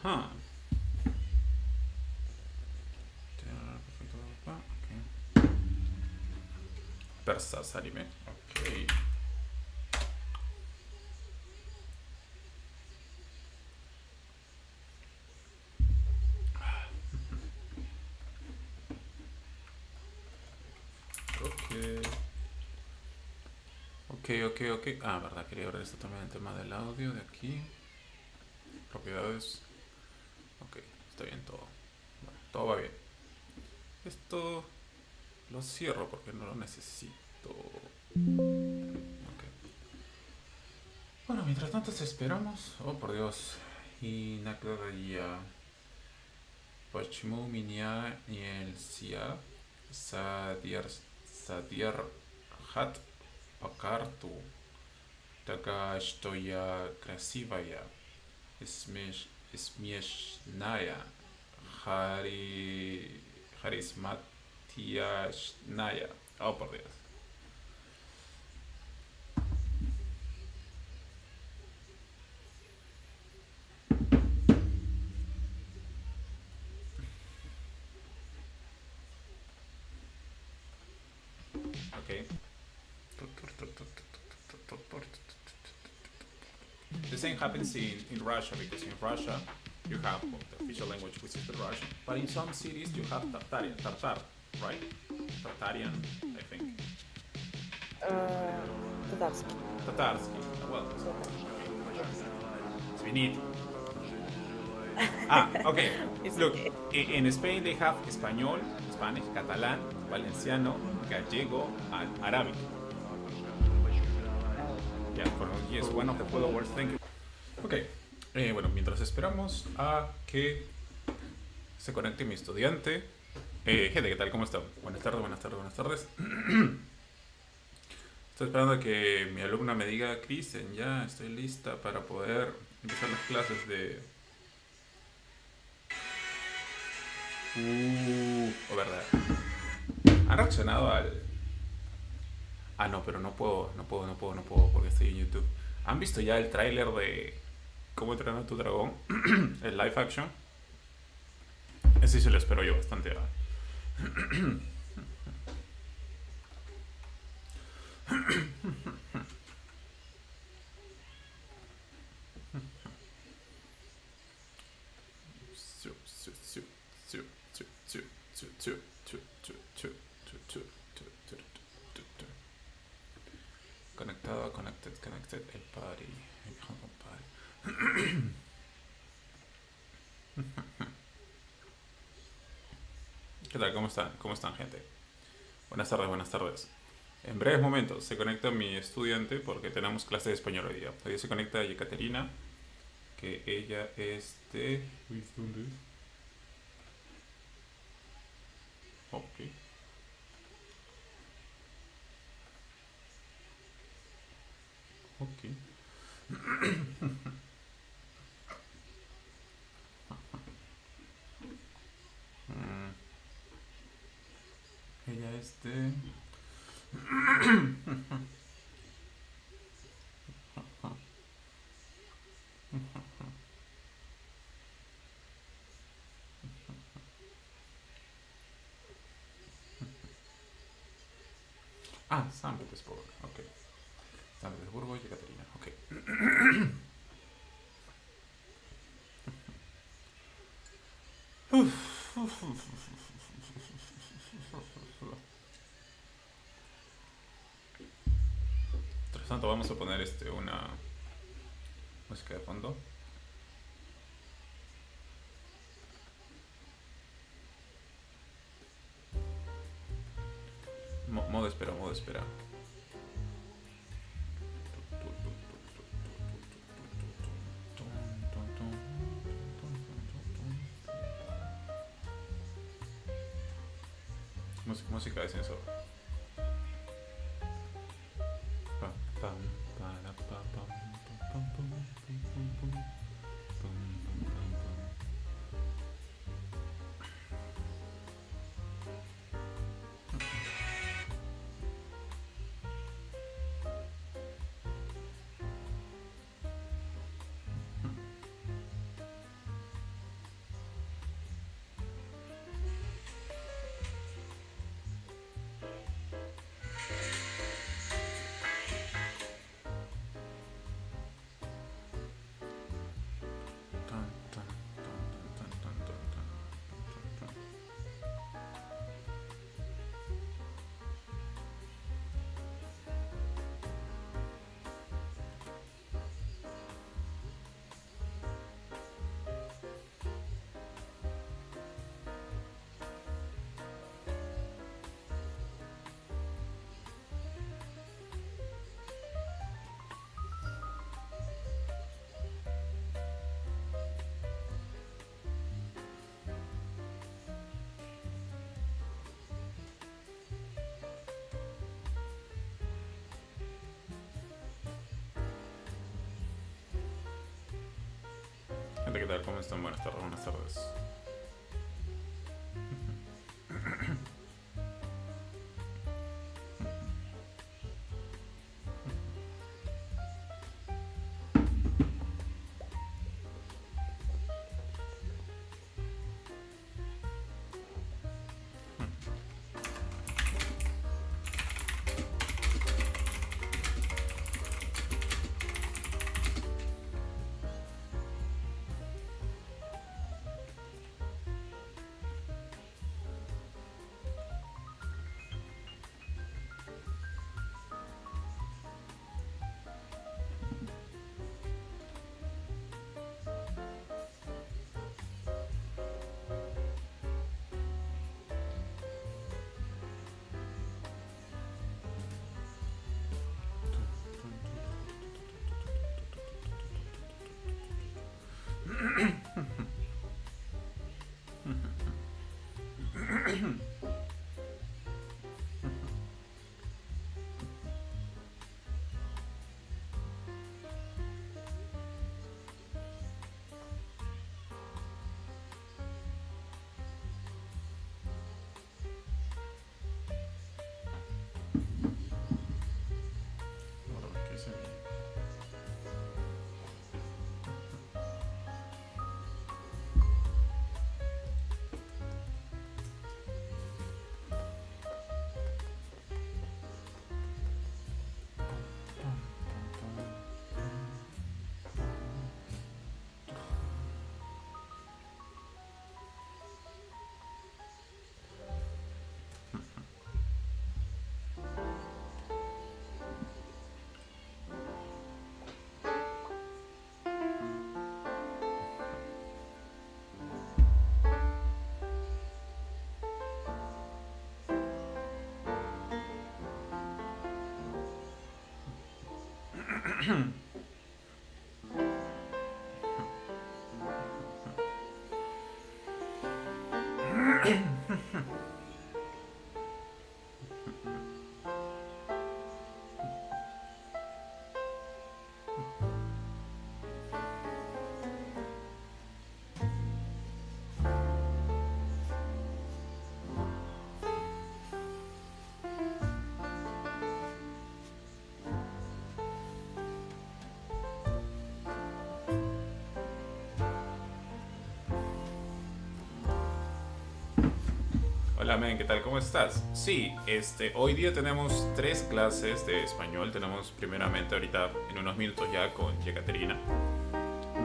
Ajá. Persas anime. Ok. Ok. Ok. Ah, verdad, quería ver esto también, el tema del audio de aquí. Propiedades. Ok, está bien todo. Bueno, todo va bien. Esto lo cierro porque no lo necesito. Ok. Bueno, mientras tanto esperamos. Oh, por Dios. Y Nakdaya. Почему меня нельзя содержать по карту? Такая, что я красивая, смешная, харизматичная. Oh, por Dios. Okay. The same happens in Russia because in Russia you have well, the official language which is the Russian, but in some cities you have Tartar, right? Tartarian, I think. Татарский. Tatarsky, well, Svinit. Okay. It's Look, okay. in Spain they have Español, Spanish, Catalan, Valenciano, Gallego, and Arabic. Yeah, for yes, one of the follow words. Thank you. Ok, bueno, mientras esperamos a que se conecte mi estudiante. Gente, ¿qué tal? ¿Cómo están? Buenas tardes, buenas tardes, buenas tardes. Estoy esperando a que mi alumna me diga, Kristen, ya estoy lista para poder empezar las clases de... O verdad. ¿Han reaccionado al...? Ah, no, pero no puedo porque estoy en YouTube. ¿Han visto ya el tráiler de cómo entrenar a tu dragón? El live action. Ese sí se lo espero yo bastante. Conectado, connected, el party, el home party. ¿Qué tal? ¿Cómo están? ¿Cómo están, gente? Buenas tardes, buenas tardes. En breves momentos se conecta mi estudiante porque tenemos clase de español hoy día. Hoy día se conecta Yekaterina, que ella es de... ¿Dónde es? Ok. Ok. Mm, ella es de... San Petersburgo. Ok. San Petersburgo, Yekaterina. Ok. Mientras tanto vamos a poner una música de fondo. Modo espera, modo espera. Música de ascensor. gente, ¿qué tal? ¿Cómo están? Buenas tardes, buenas tardes. ¿Qué es el- Hola, men, ¿qué tal? ¿Cómo estás? Sí, hoy día tenemos 3 clases de español. Tenemos primeramente ahorita en unos minutos ya con Yekaterina.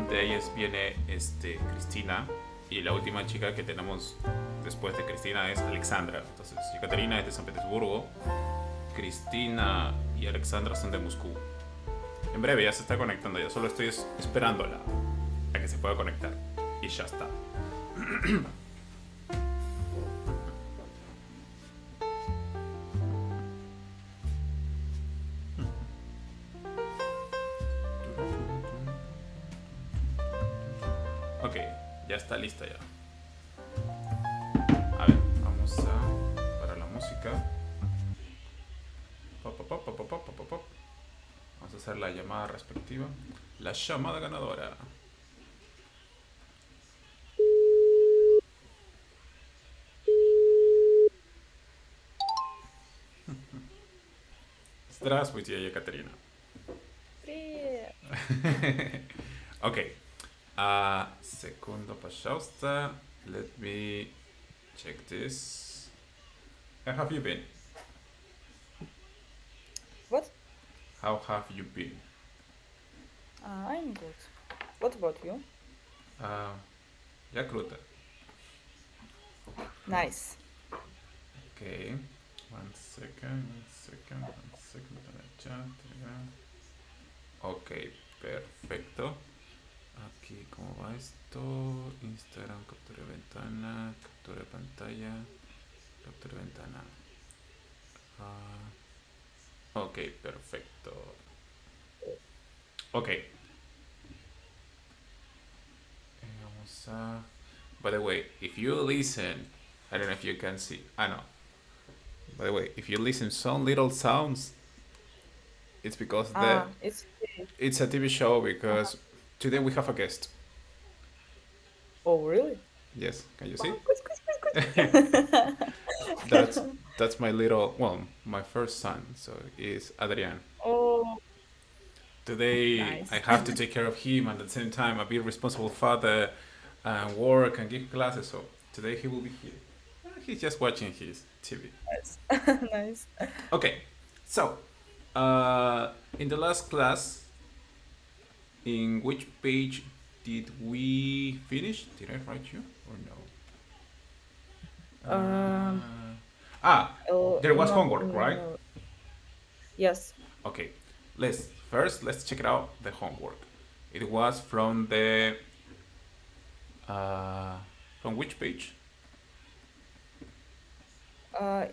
De ellas viene Cristina y la última chica que tenemos después de Cristina es Alexandra. Entonces, Yekaterina es de San Petersburgo, Cristina y Alexandra son de Moscú. En breve ya se está conectando, ya solo estoy esperándola a que se pueda conectar. Y ya está. Ok, ya está lista ya. A ver, vamos a para la música. Pop, pop, pop, pop, pop, pop, pop. Vamos a hacer la llamada respectiva. La llamada ganadora. Здравствуйте, Екатерина. Привет. Okay. Segundo, пожалуйста. Let me check this. How have you been? What? How have you been? I'm good. What about you? Uh, ya круто. Nice. Okay. One second. Ok, perfecto. Aquí, ¿cómo va esto? Instagram, captura de ventana, captura de pantalla, captura de ventana. Ok, perfecto. Ok. Vamos a... By the way, if you listen, I don't know if you can see. No. By the way, if you listen some little sounds, it's because It's it's a TV show because today we have a guest. Oh, really? Yes, can you see? Oh, good, good, good, that's good. that's my little, well, my first son, so is Adrian. Oh, Today I nice. have to take care of him and at the same time I be responsible father and work and give classes. So today he will be here. He's just watching his TV. Nice. Nice. Okay, so uh, in the last class, in which page did we finish? Did I write you or no? Um, Ah, there was no, homework, right? yes. Okay, let's check it out. The homework. It was from the from which page?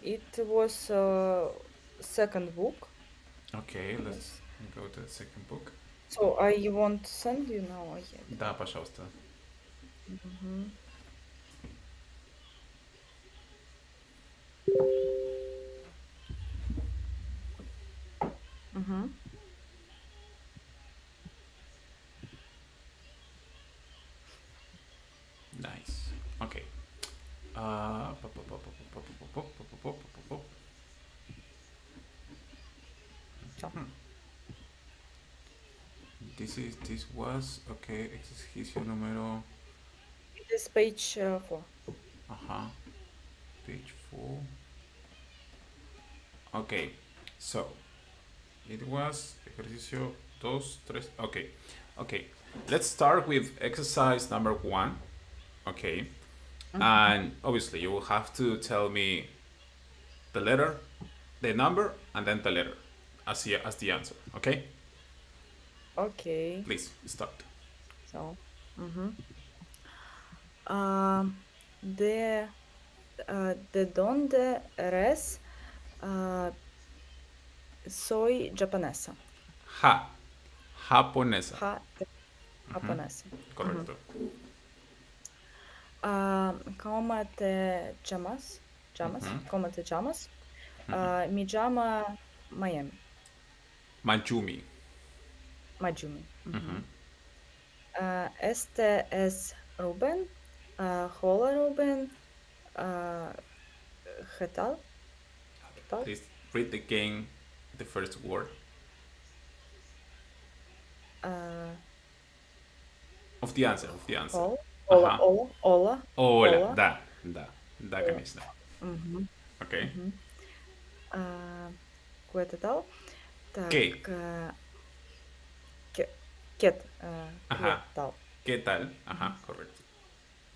It was second book. Okay, let's Yes. go to the second book. So I won't send you now yet. Да, пожалуйста. Mhm. Mhm. Nice. Okay. Pop, pop, pop, pop, pop, pop, pop, pop, pop, pop, pop, pop. Ciao. This was okay. Ejercicio número. It is page 4. Ajá. Page 4. Okay. So it was ejercicio dos, tres. Okay. Okay. Let's start with exercise number 1. Okay. And obviously you will have to tell me the letter, the number, and then the letter as the answer. Okay. Okay. Please start. So. Mhm. De de donde eres? Uh, soy japonesa. Ja. Japonesa. De japonesa. Correcto. ¿Cómo te llamas? ¿Llamas? ¿Cómo te llamas? Me llama Miami. Manchumi. Majumi. Este es Rubén. Hola, Rubén. Uh, ¿Qué tal? ¿Qué tal? Please read again the first word Uh, of the answer. Of the answer. hola, hola, Ajá. hola, hola, Hola. hola. Da. Da. Da, конечно. Мгм, Okay. мгм. Кое-то дал. Так, ¿Qué? кет, Ajá. квет дал. ¿Qué tal? Мгм. Ajá. Correcto.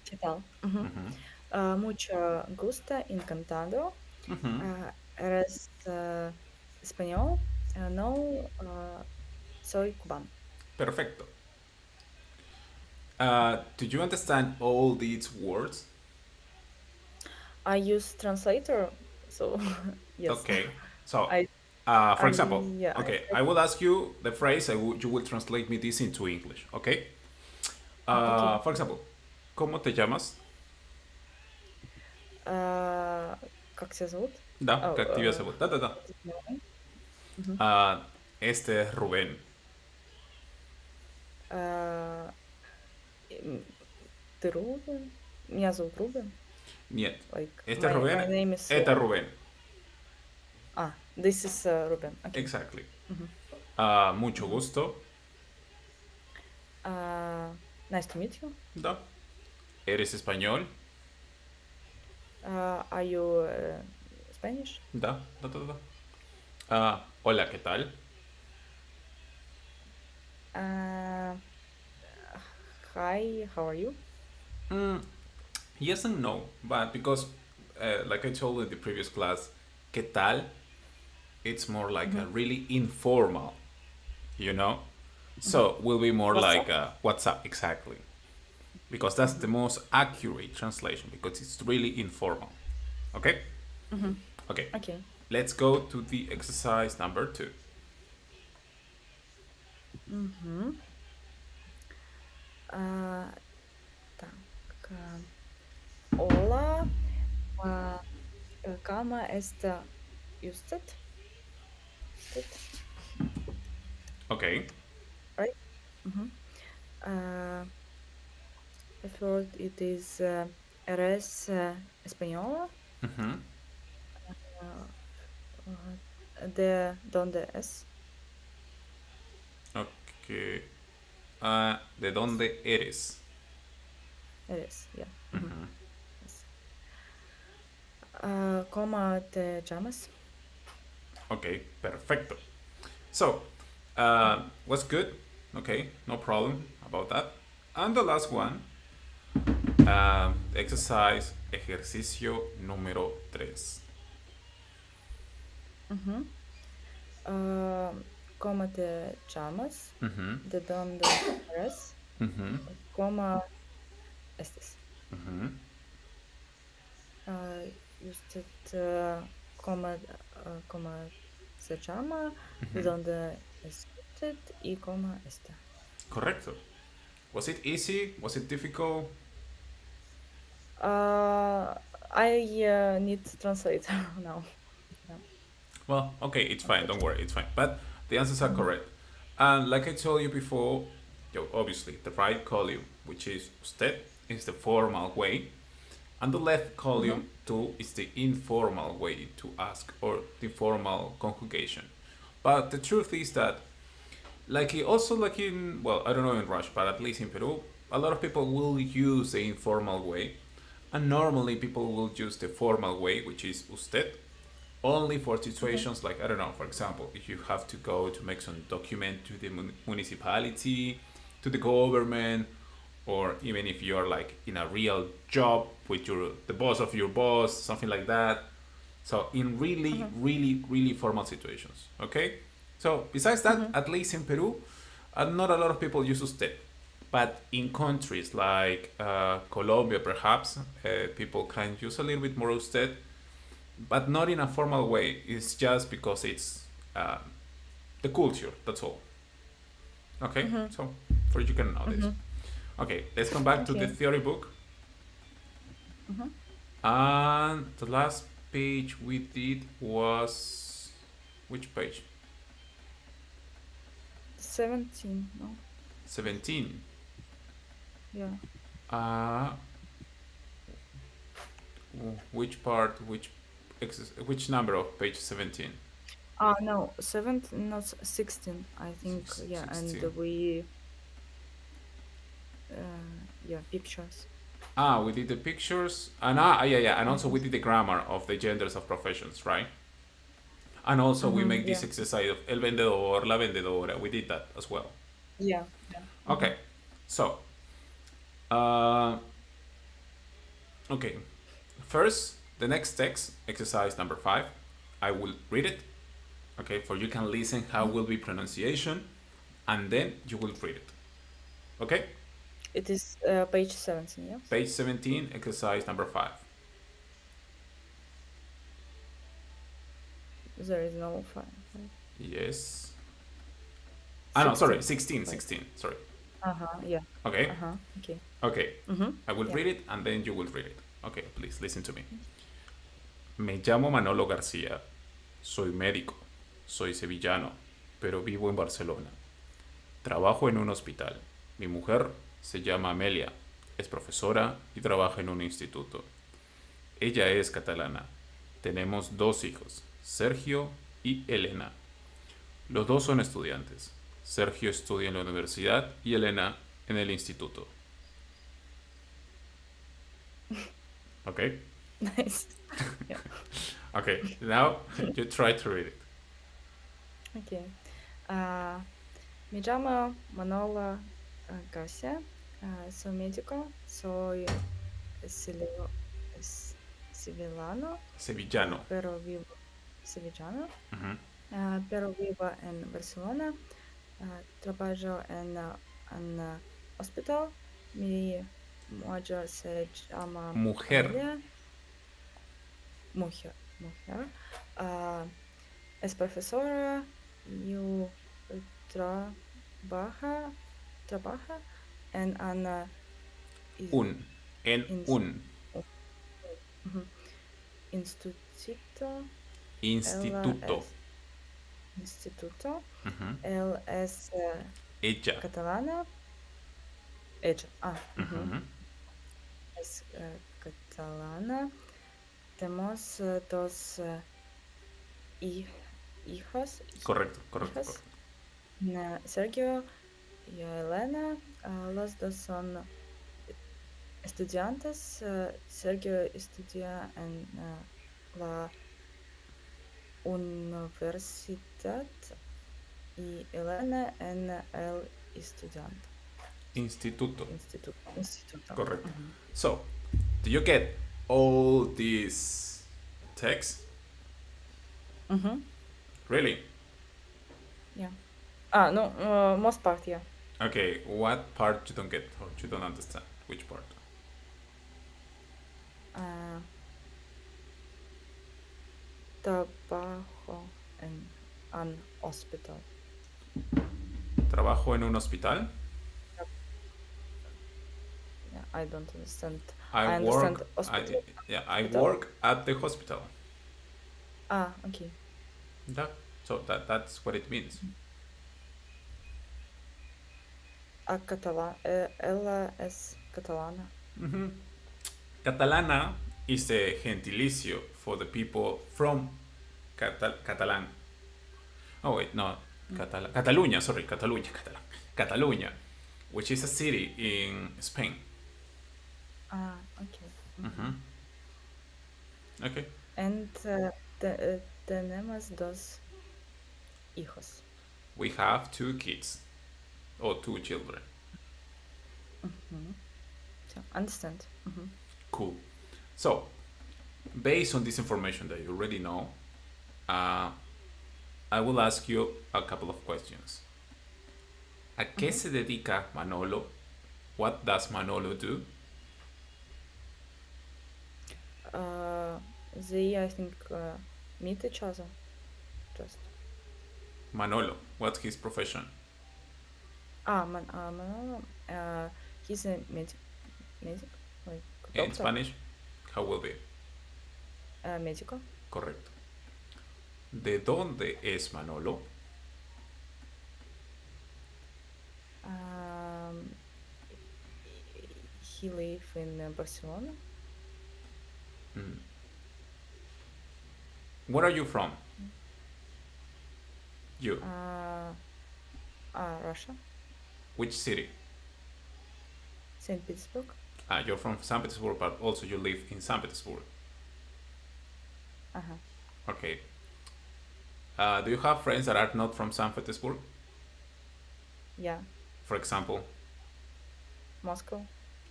Читал. Мгм. Mucho gusto, encantado. ¿Eres español? No, soy cubano. Perfecto. Do you understand all these words? I use translator, so yes. Okay. So, I for I example, yeah, okay, I I will ask you the phrase. You will translate me this into English. Okay. okay. For example, ¿cómo te llamas? Как тебя зовут? Да, Oh, как тебя зовут? Да, да, да. what is your name? Мгм. Este es Rubén. А, Ты Рубен? Меня зовут Рубен. Нет. Like Este es my Rubén. name is Este es Rubén. this is Ruben. Okay. Exactly. Mhm. Mucho Mhm. gusto. Nice to meet you. Da. ¿Eres español? Are you Spanish? Da. Da, da, da. Hola, ¿qué tal? Uh, Hi, how are you? Yes and no, but because, like I told you in the previous class, ¿qué tal? It's more like a Mhm. really informal, you know? So will be more What's like up? what's up exactly, because that's the Mhm. most accurate translation because it's really informal. Okay. Mhm. Okay. Okay. Let's go to the exercise number 2. Mhm. Uh, Так. Hola. Uh, ¿Cómo está usted? Usted, Okay. right? Mhm. Uh, First word it is eres española. Ujú. De dónde es? Ok. ¿De dónde eres? Eres, yeah. Ujú. Yes. ¿Cómo te llamas? Okay, perfecto. So, was good. Okay, no problem about that. And the last one, exercise, ejercicio número 3. Ujú. ¿Cómo te llamas? Ujú, ¿De dónde eres? ujú, ¿Cómo estés? ujú, ¿Y usted cómo se llama? ¿De ujú. dónde es usted? ¿Y cómo está? Correcto. Was it easy? Was it difficult? Uh, I need translator now. Yeah, Well, okay, it's fine. Don't unfortunately. worry, it's fine. But the answers are Mhm. correct. And like I told you before, obviously the right column, which is usted, is the formal way, and the left column Mhm. too is the informal way to ask or the formal conjugation. But the truth is that, also like in, well, I don't know in Russia, but at least in Peru, a lot of people will use the informal way, and normally people will use the formal way, which is usted, only for Mhm. situations like, I don't know, for example, if you have to go to make some document to the municipality, to the government, or even if you're like in a real job with the boss of your boss, something like that. So in really, Mhm. really, really formal situations. Okay. So besides that, Mhm. at least in Peru, not a lot of people use usted. But in countries like Colombia, perhaps, people can use a little bit more usted, but not in a formal way. It's just because it's the culture. That's all. Okay, Mhm. so for you can know this. Mhm. Okay, let's come back to the Okay. theory book. Mhm. And the last page we did was which page? 17, no? 17. Yeah. Uh, which part? Which number of page 17? No, 17, not 16, I think. Yeah, and 16. yeah, pictures. We did the pictures, and yeah, yeah, and also we Yes. did the grammar of the genders of professions, right? And also we make this Yeah. exercise of el vendedor, la vendedora. We did that as well. Yeah. Yeah. Okay, so uh, okay, first the next text, exercise number 5. I will read it. Okay, for you can listen how Mhm. will be pronunciation, and then you will read it. Okay, It is page 17, yes? page 17, exercise number 5. There is no file, right? Yes. Ah no, sorry, 16, 16, right? 16. Sorry. Yeah. Okay, Okay. okay. I will Yeah. read it and then you will read it. Okay, please listen to me. Me llamo Manolo García. Soy médico. Soy sevillano, pero vivo en Barcelona. Trabajo en un hospital. Mi mujer se llama Amelia. Es profesora y trabaja en un instituto. Ella es catalana. Tenemos 2 hijos, Sergio y Elena. Los dos son estudiantes. Sergio estudia en la universidad y Elena en el instituto. Okay? Nice. Yeah. Okay, now you try to read it. Okay. Ah, Me llamo Manola Garcia. Soy médico. Soy civil- civilano, Sevillano. pero vivo sevillano, Ujú. pero vivo en Barcelona. Trabajo en hospital. Mi mujer se llama Mujer. Amelia. Mujer. Ah, es profesora y trabaja, trabaja en una Un. En ins- un. ujú, instituto. Ella Instituto. es instituto. Ujú. Él es Ella. catalana. Ella. Ujú. es catalana. Tenemos dos hij- hijos, Correcto, correcto, hijas. correcto. Sergio y Elena, los dos son estudiantes. Sergio estudia en la universidad y Elena en el estudiante. Instituto. Instituto. Correcto. Ujú. So, do you get all these texts? Ujú. Really? Yeah. No, most part, yeah. Okay, what part you don't get or you don't understand? Which part? Uh, Trabajo en an hospital. ¿Trabajo en un hospital? Yeah, I don't understand. I I understand work. hospital. I Hospital. work at the hospital. Okay. Yeah. So that's what it means. Ella es catalana. Catalana is a gentilicio for the people from Catalan. Oh wait, no, Mm. Catalunya. Sorry, Catalunya, which is a city in Spain. Okay. Mhm. Okay. And tenemos dos hijos. We have two kids or two children. Mhm. So, understand. Mhm. Cool. So, based on this information that you already know, uh, I will ask you a couple of questions. ¿A qué Mhm. se dedica Manolo? What does Manolo do? They, I think, meet each other. Just. Manolo, what's his profession? Manolo. He's a medic, like In doctor. Spanish, how will be? Medico. Correcto. ¿De dónde es Manolo? Um, he live in Barcelona. Mm. Where are you from? You. Russia, Which city? Saint Petersburg. You're from St. Petersburg, but also you live in St. Petersburg. Uh-huh. Okay. Do you have friends that are not from St. Petersburg? Yeah, For example. Moscow.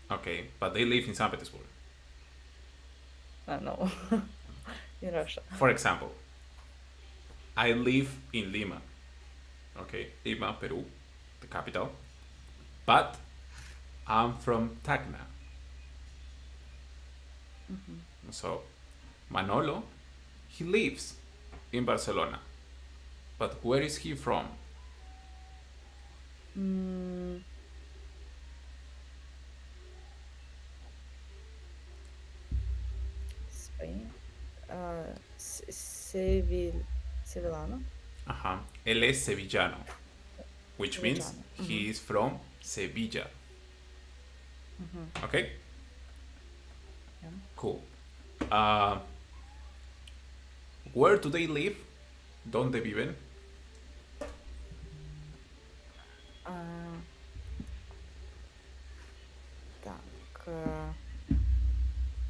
Okay, but they live in St. Petersburg. No, in Russia. For example, I live in Lima. Okay, Lima, Peru, the capital. But I'm from Tacna. So Manolo, he lives in Barcelona. But where is he from? Mm, Spain. Sevillano. Ajá. Él es sevillano, which means Sevillano. he is from Sevilla. Okay? Yeah. Cool. Uh, where do they live? ¿Dónde viven? Так.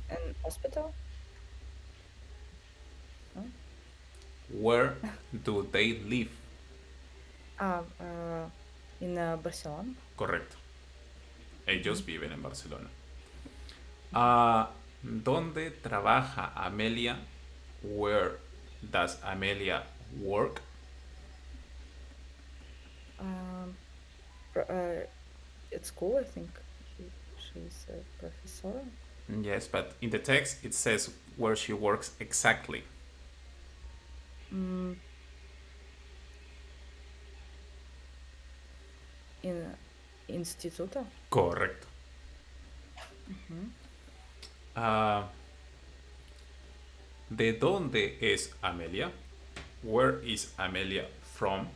An hospital? No? Where do they live? In Barcelona. Correcto. Ellos Mhm. viven en Barcelona. ¿Dónde trabaja Amelia? Where does Amelia work? At school, I think she's a professor. Yes, but in the text it says where she works exactly. Mm, in instituto. Correcto. Ah, ¿De dónde es Amelia? Where is Amelia from?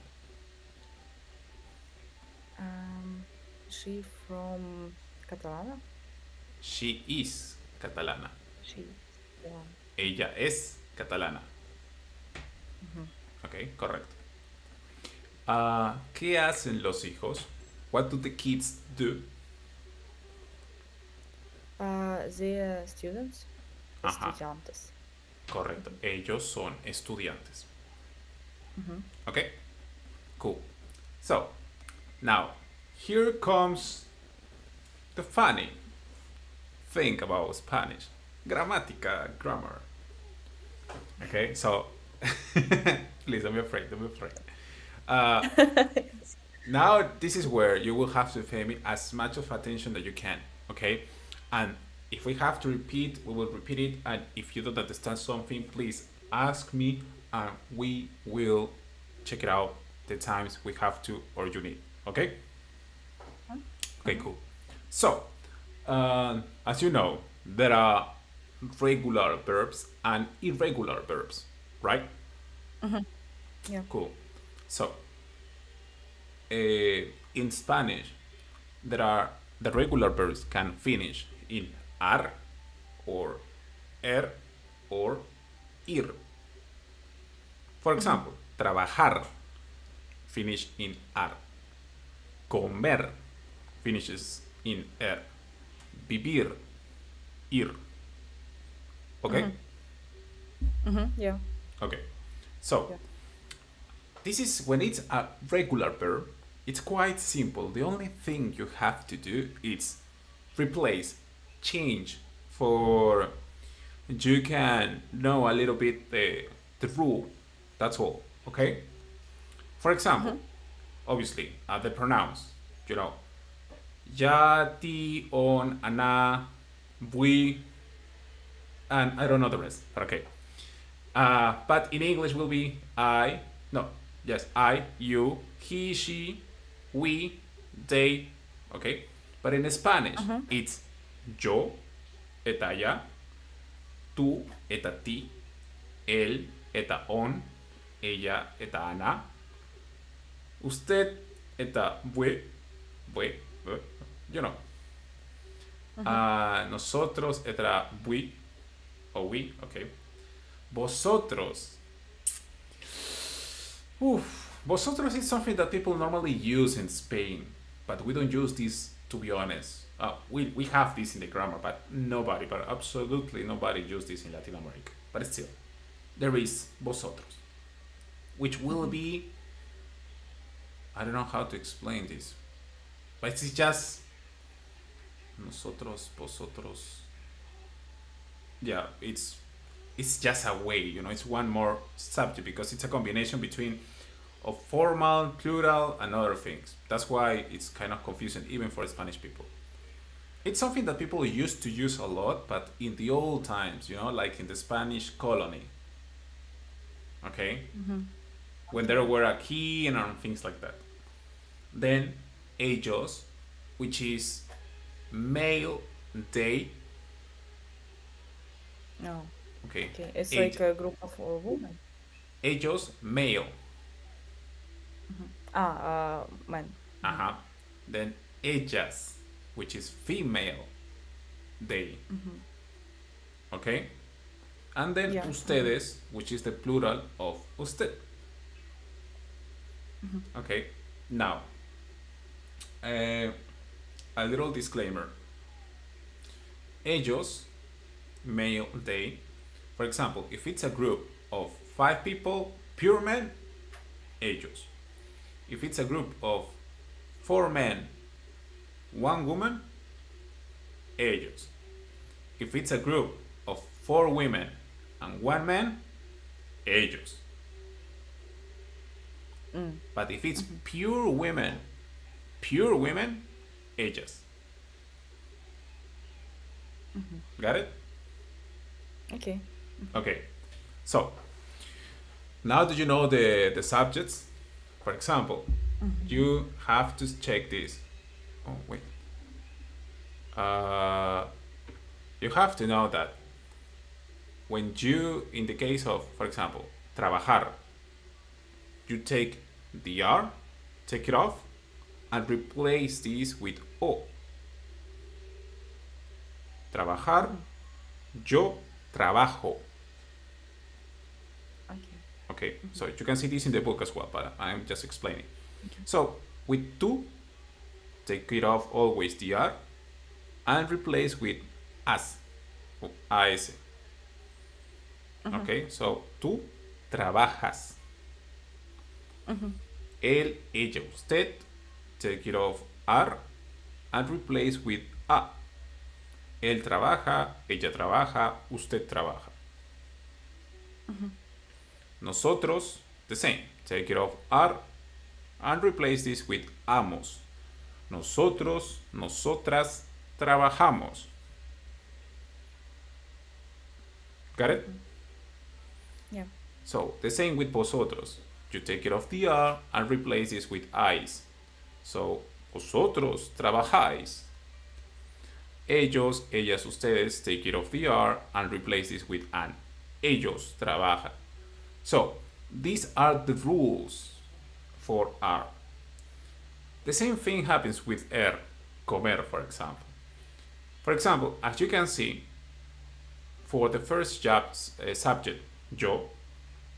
She from Catalana. She is catalana. She. Yeah. Ella es catalana. Mhm. Ok, correcto. ¿Qué hacen los hijos? What do the kids do? They students. Ajá, Estudiantes. correcto. Mhm. Ellos son estudiantes. Mhm. Ok, cool. So, now, here comes the funny thing about Spanish. Gramática, grammar. Okay, so, please don't be afraid, don't be afraid. Uh, Now this is where you will have to pay me as much of attention that you can, okay? And if we have to repeat, we will repeat it. And if you don't understand something, please ask me, and we will check it out the times we have to or you need. Okay? Okay, Mhm. cool. So, as you know, there are regular verbs and irregular verbs, right? Mhm. Yeah. Cool. So, in Spanish, there are the regular verbs can finish in ar or er or ir. For Mhm. example, trabajar finish in ar. Comer finishes in er. Vivir, ir. Okay? Mhm. Mhm. Yeah. Okay. So, Yeah. this is when it's a regular verb, it's quite simple. The only thing you have to do is replace, change for you can know a little bit the rule. That's all. Okay? For example, Mhm. obviously, the pronouns, you know, ya, ti, on, ana, we, and I don't know the rest, but okay. But in English will be I, no, yes, I, you, he, she, we, they, okay? But in Spanish, Mhm. it's yo, eta ya, tú, eta ti, él, eta on, ella, eta ana, usted, eta bue, you know. Mhm. Nosotros, eta we, o we, okay. Vosotros, vosotros is something that people normally use in Spain, but we don't use this to be honest. We have this in the grammar, but nobody, but absolutely nobody use this in Latin America. But still, there is vosotros, which will Mhm. be, I don't know how to explain this, but it's just nosotros, vosotros. Yeah, it's just a way, you know, it's one more subject because it's a combination between of formal, plural, and other things. That's why it's kind of confusing even for Spanish people. It's something that people used to use a lot, but in the old times, you know, like in the Spanish colony, okay, Mhm. when there Yeah. were a key and things like that. Then ellos, which is male, they, No. okay, Okay. It's ell- like a group of women. ellos, male, Mhm. Men. Mhm. uh-huh. Then ellas, which is female, they, Mhm. okay, and then Yeah. Mhm. ustedes, which is the plural of usted. Mhm. Okay, now uh, a little disclaimer. Ellos, male, they. For example, if it's a group of 5 people, pure men, ellos. If it's a group of 4 men, 1 woman, ellos. If it's a group of 4 women and 1 man, ellos. Mm. But if it's Mhm. pure women, ellas. Mhm. Got it? Okay. Mhm. Okay. So now that you know the subjects, for example, Mhm. you have to check this. Oh wait. Uh, you have to know that when you, in the case of, for example, trabajar, you take the R, take it off, and replace this with O. Trabajar, yo trabajo. Okay. Okay, so you can see this in the book as well, but I'm just explaining. So with tú, take it off always the R and replace with as, as. Okay, so tú trabajas. Él, ella, usted, take it off R and replace with a. Él trabaja, ella trabaja, usted trabaja. Nosotros, the same. Take it off R and replace this with amos. Nosotros, nosotras, trabajamos. Got it? Yeah. So, the same with vosotros. You take it off the R and replace this with I's. So, vosotros trabajáis. Ellos, ellas, ustedes, take it off the R and replace this with an. Ellos trabajan. So, these are the rules for R. The same thing happens with comer, for example. For example, as you can see, for the first subject, yo,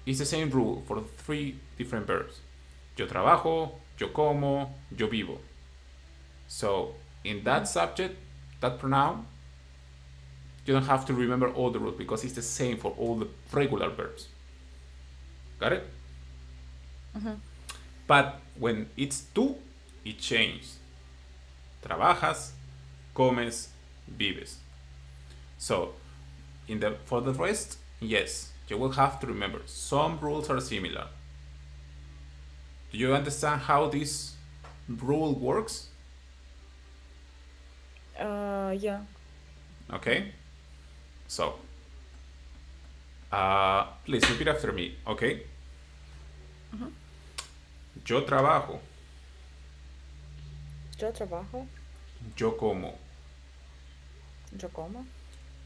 it's the same rule for 3 different verbs. Yo trabajo, yo como, yo vivo. So, in that subject, that pronoun, you don't have to remember all the rules because it's the same for all the regular verbs. Got it? But when it's tú, it changes. Trabajas, comes, vives. So, for the rest, yes, you will have to remember. Some rules are similar. Do you understand how this rule works? Yeah. Okay. So, please repeat after me, okay? Yo trabajo. Yo trabajo. Yo como. Yo como.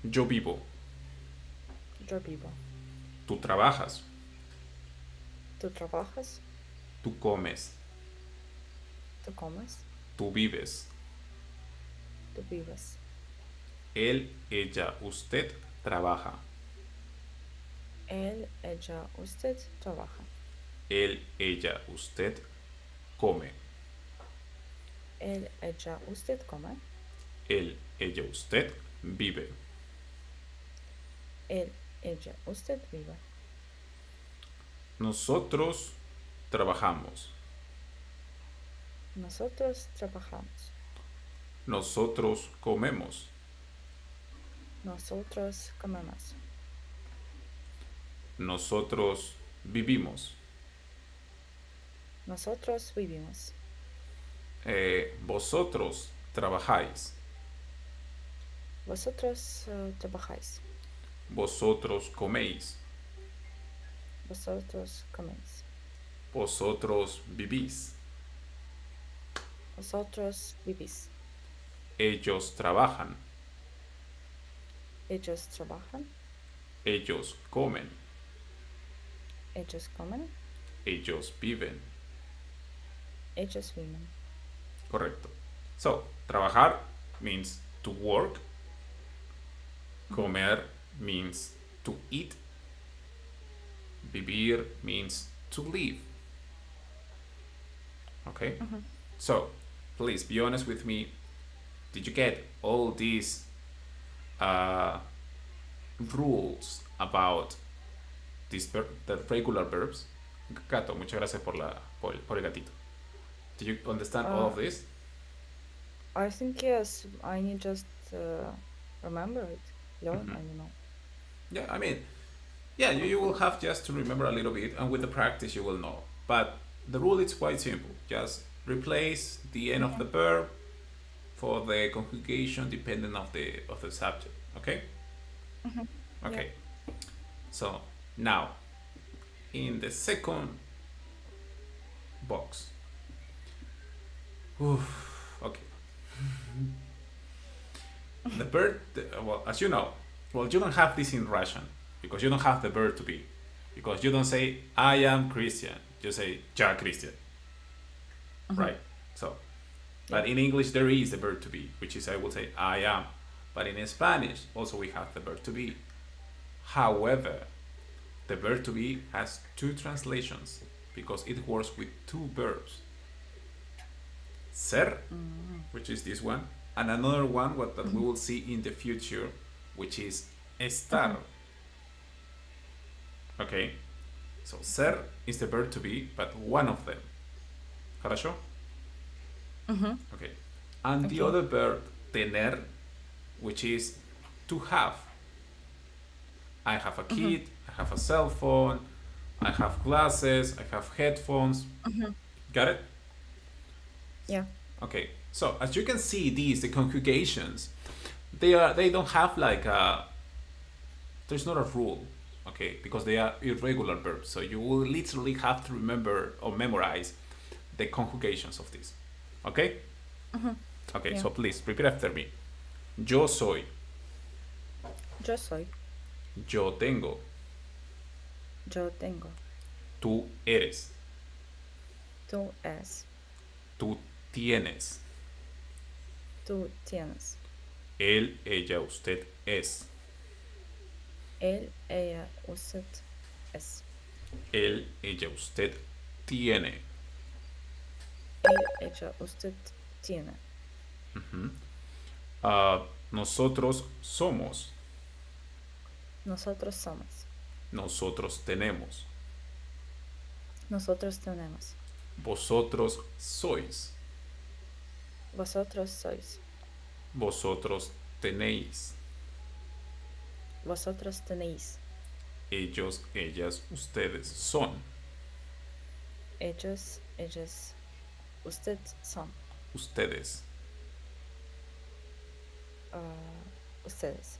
Yo vivo. Yo vivo. Tú trabajas. Tú trabajas. Tú comes. Tú comes. Tú vives. Tú vives. Él, ella, usted trabaja. Él, ella, usted trabaja. Él, ella, usted come. Él, ella, usted come. Él, ella, usted vive. Él, ella, usted vive. Nosotros trabajamos. Nosotros trabajamos. Nosotros comemos. Nosotros comemos. Nosotros vivimos. Nosotros vivimos. Vosotros trabajáis. Vosotros trabajáis. Vosotros coméis. Vosotros coméis. Vosotros vivís. Vosotros vivís. Ellos trabajan. Ellos trabajan. Ellos comen. Ellos comen. Ellos viven. Ellos viven. Correcto. So, trabajar means to work. Comer means to eat. Vivir means to live. Okay? So, please be honest with me. Did you get all these rules about the regular verbs? Gato, muchas gracias por el gatito. Did you understand all of this? I think yes. I need just remember it. Learn, I don't know. Yeah, I mean, yeah, you will have just to remember a little bit, and with the practice you will know. But the rule is quite simple. Just replace the end of the verb for the conjugation depending of the subject. Okay? Okay. So now, in the second box. Okay. The verb, well, as you know, well, you don't have this in Russian because you don't have the verb to be. Because you don't say, I am Christian. You say, я Christian. Right? So, but in English, there is the verb to be, which is, I will say, I am. But in Spanish, also we have the verb to be. However, the verb to be has two translations because it works with two verbs. Ser, which is this one, and another one that we will see in the future, which is estar. Okay? So ser is the verb to be, but one of them. ¿Хорошо? Okay. And the Okay. other verb, tener, which is to have. I have a kid, I have a cell phone, I have glasses, I have headphones. Got it? Yeah. Okay. So as you can see, the conjugations, they don't have like a, there's not a rule, okay, because they are irregular verbs. So you will literally have to remember or memorize the conjugations of this. Okay? Okay, Yeah. so please repeat after me. Yo soy. Yo soy. Yo tengo. Yo tengo. Tú eres. Tú eres. Tú tienes. Tú tienes. Él, ella, usted es. Él, ella, usted es. Él, ella, usted tiene. Él, ella, usted tiene. Nosotros somos. Nosotros somos. Nosotros tenemos. Nosotros tenemos. Vosotros sois. Vosotros sois. Vosotros tenéis. Vosotros tenéis. Ellos, ellas, ustedes son. Ellos, ellas, usted son. Ustedes. Ustedes.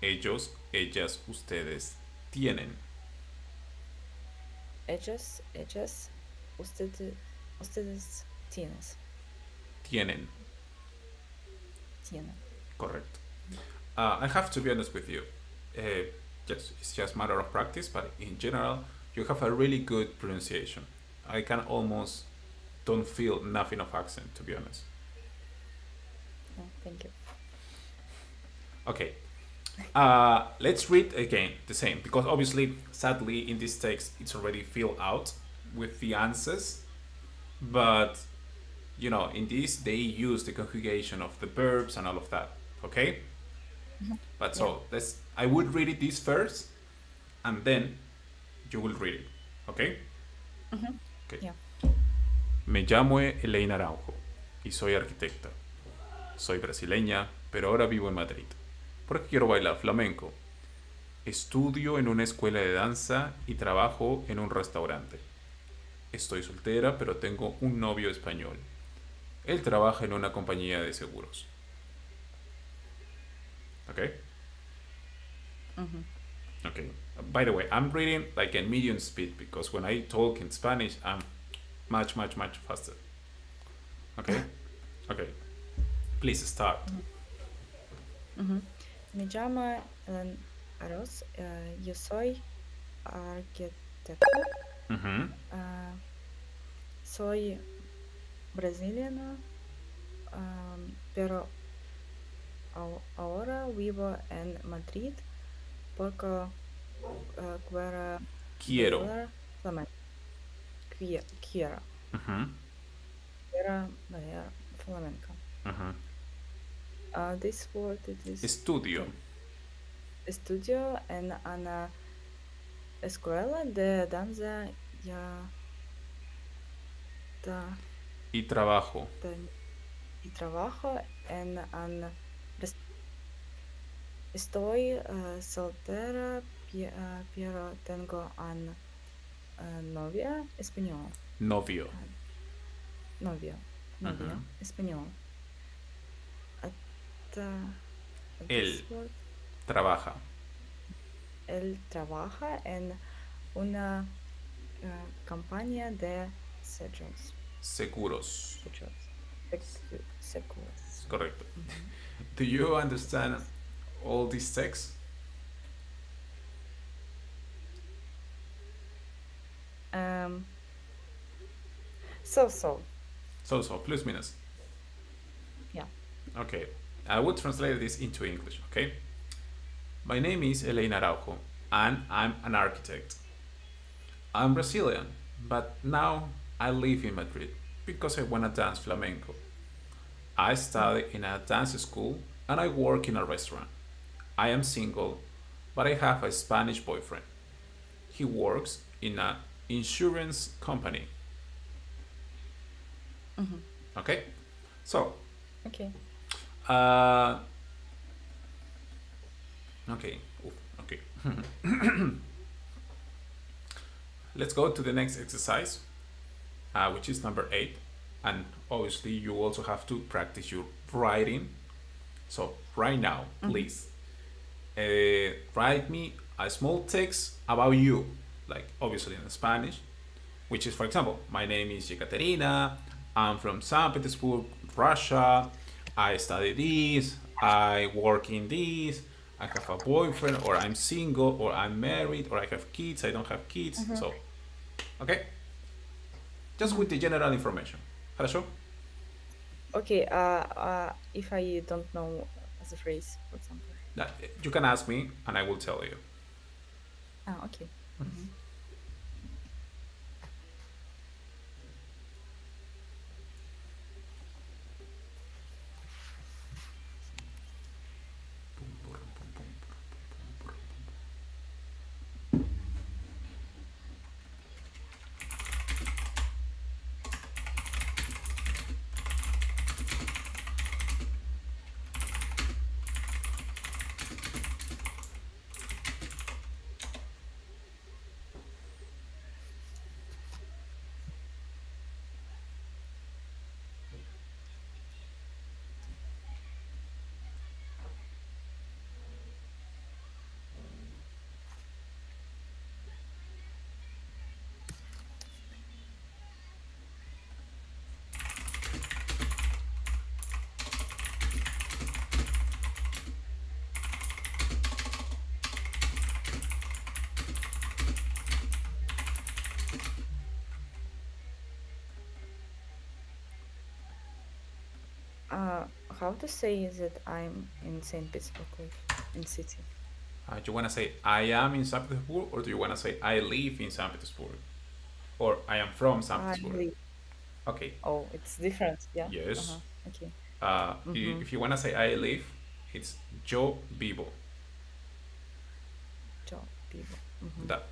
Ellos, ellas, ustedes tienen. Ellos, ellas, ustedes tienes. Tienen. Tienen. Correct. I have to be honest with you. Yes, it's just a matter of practice, but in general, you have a really good pronunciation. I can almost don't feel nothing of accent, to be honest. Oh, thank you. Okay. Let's read again the same because obviously, sadly, in this text it's already filled out with the answers, but you know, in this they use the conjugation of the verbs and all of that. Okay. But so let's. I would read it this first, and then you will read it. Okay. Okay. Yeah. Me llamo Elena Araujo y soy arquitecta. Soy brasileña, pero ahora vivo en Madrid. Porque quiero bailar flamenco. Estudio en una escuela de danza y trabajo en un restaurante. Estoy soltera, pero tengo un novio español. Él trabaja en una compañía de seguros. Okay? Okay. By the way, I'm reading like in medium speed because when I talk in Spanish, I'm much, much, much faster. Okay? Okay. Please start. Me llamo Ellen Aros. Yo soy arquitecta. Soy brasileña, pero ahora vivo en Madrid porque quiero bailar flamenco. Quiero bailar flamenco. This word is Estudio. estudio en una escuela de danza Y trabajo. y trabajo en un estoy soltera, pero tengo un novia español. Novio. Novia español. Él trabaja. Él trabaja en una campaña de seguros. Seguros. Seguros. Correcto. Do you understand all these texts? So. So, plus minus. Yeah. Okay. I will translate this into English, okay? My name is Elena Araujo, and I'm an architect. I'm Brazilian, but now I live in Madrid because I want to dance flamenco. I study in a dance school and I work in a restaurant. I am single, but I have a Spanish boyfriend. He works in an insurance company. Mm-hmm. Okay? So, Okay. uh, okay, oof, okay. Let's go to the next exercise, which is number 8. And obviously, you also have to practice your writing. So, right now, Mm-hmm. please write me a small text about you, like obviously in Spanish, which is, for example, my name is Ekaterina, I'm from St. Petersburg, Russia, I study this, I work in this, I have a boyfriend, or I'm single, or I'm married, or I have kids, I don't have kids. Mm-hmm. So, okay? Just Mm-hmm. with the general information. Хорошо? Okay. If I don't know the phrase, for example. That, you can ask me, and I will tell you. Ah, okay. Mm-hmm. How to say that I'm in Saint Petersburg live in city? Do you want to say I am in St. Petersburg, or do you want to say I live in St. Petersburg, or I am from St. I Petersburg? live. Okay, Oh, it's different. Yeah. yes. Uh-huh. Okay. Mm-hmm. If you want to say I live, it's yo vivo. Job people. Mm-hmm. That.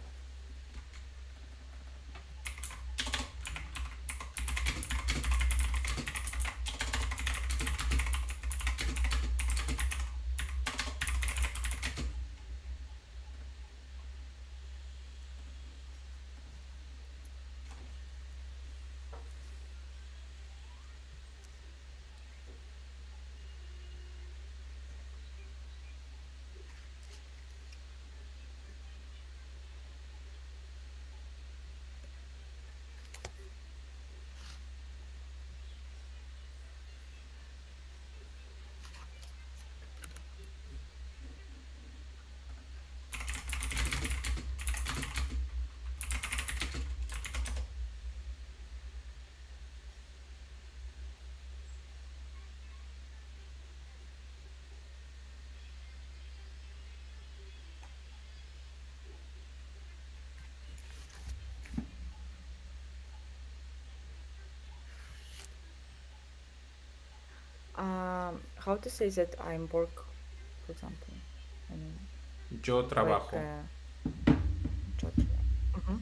How to say that I'm work, for example. I mean, Yo like trabajo. job. Mm-hmm.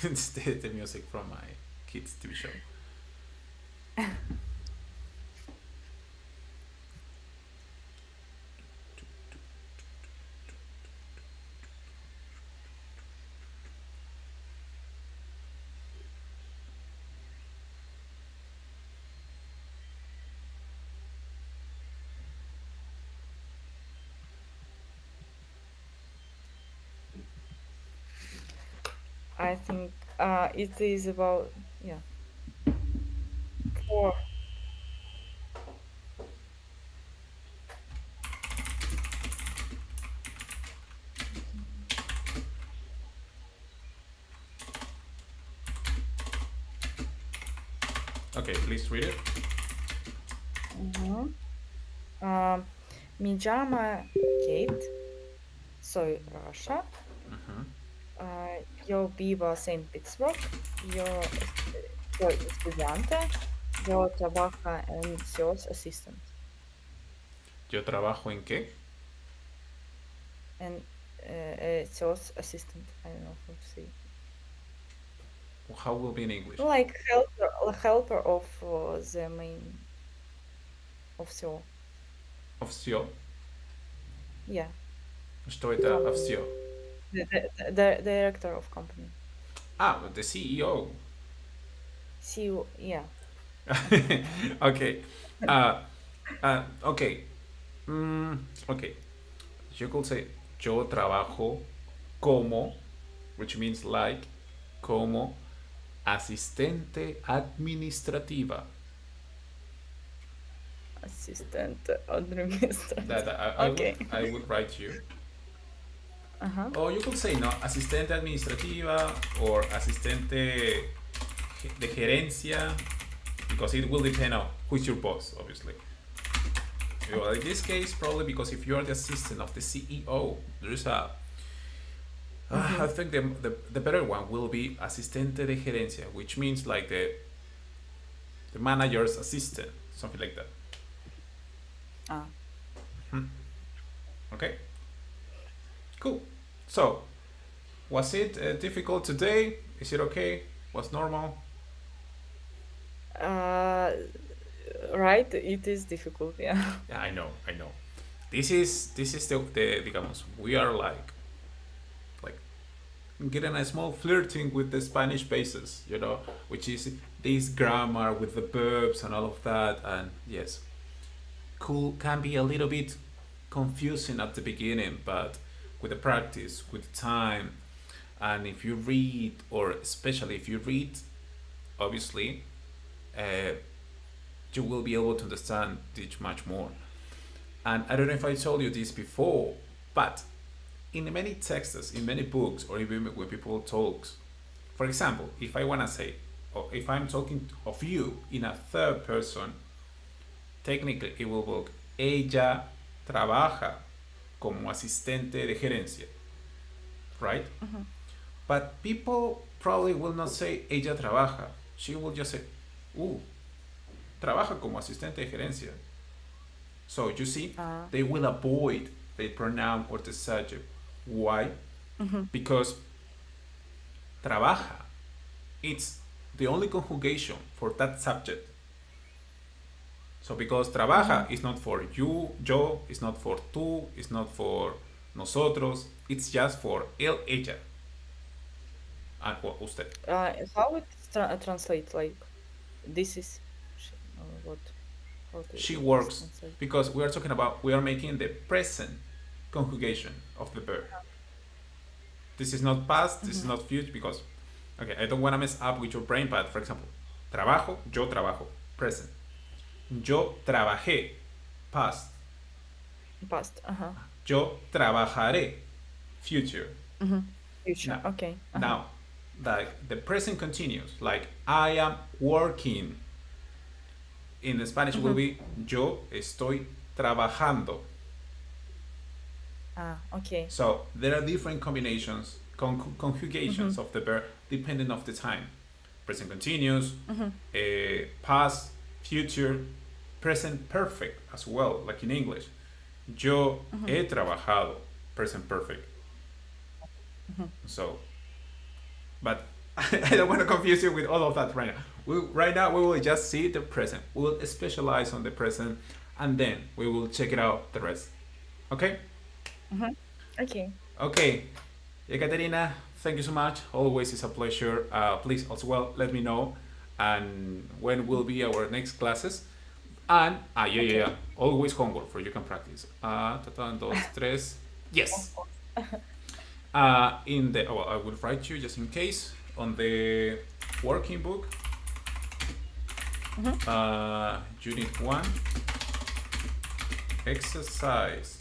It's the music from my kids' TV show. I think it is about, yeah, four. Okay, please read it. Mhm. Um, Mi llama Kate, soy Russia. Mhm. Yo vivo en Pittsburgh. Soy estudiante. Yo trabajo en sales assistant. Yo trabajo en qué? And sales assistant. I don't know how to say. How will be in English? Like helper of the main of SEO. Овсё. Yeah, Что это company. овсё? The director of company. Ah, the CEO. CEO. Yeah. Okay. Uh, okay. Okay. You could say yo trabajo como, which means like, como asistente administrativa. Assistant administrator. That Okay. I would write you. Uh-huh. Or you could say no, asistente administrativa or asistente de gerencia, because it will depend on who's your boss, obviously. Well, in this case, probably because if you're the assistant of the CEO, there's a. I Mm-hmm. think the better one will be asistente de gerencia, which means like the manager's assistant, something like that. Ah. Hmm. Okay, cool. So, was it difficult today? Is it okay? Was normal? Uh, right. It is difficult. Yeah. Yeah, I know, I know. This is the digamos, we are like getting a small flirting with the Spanish basis, which is this grammar with the verbs and all of that, and yes, cool can be a little bit confusing at the beginning, but with the practice, with time, and if you read, or especially if you read, obviously, uh, you will be able to understand it much more. And I don't know if I told you this before, but in many texts, in many books, or even when people talk, for example, if I want to say, or if I'm talking of you in a third person, technically it will work. Ella trabaja como asistente de gerencia, right? Mm-hmm. But people probably will not say ella trabaja. She will just say, trabaja como asistente de gerencia. So you see, Uh, they will avoid the pronoun or the subject. Why? mm-hmm. Because trabaja, it's the only conjugation for that subject. So because Mm-hmm. trabaja is not for you, yo, it's not for tú, it's not for nosotros, it's just for él, ella, and usted. How it translate? Like this is what? How She it is works, translate? because we are making the present conjugation of the verb. This is not past, this is Mm-hmm. not future, because, okay, I don't want to mess up with your brain, but for example, trabajo, yo trabajo, present. Yo trabajé, past. Past. Uh-huh. Yo trabajaré, future. Mm-hmm. Future. Now, Okay. Uh-huh. now, like the present continuous, like I am working. In Spanish will Mm-hmm. be yo estoy trabajando. Ah. Okay. So there are different combinations, Mm-hmm. conjugations of the verb depending of the time. Present continuous, Mm-hmm. past, future, present perfect as well, like in English. Yo Mm-hmm. he trabajado, present perfect. Mm-hmm. So, but I don't want to confuse you with all of that right now. Right now, we will just see the present. We will specialize on the present, and then we will check it out the rest. Okay? Mm-hmm. Okay. Okay. Ekaterina, thank you so much. Always is a pleasure. Please as well let me know and when will be our next classes. And yeah. Okay. Always homework for you can practice. Dos, tres. Of Yes. course. In the I will write you just in case. on the working book, Unit 1, exercise.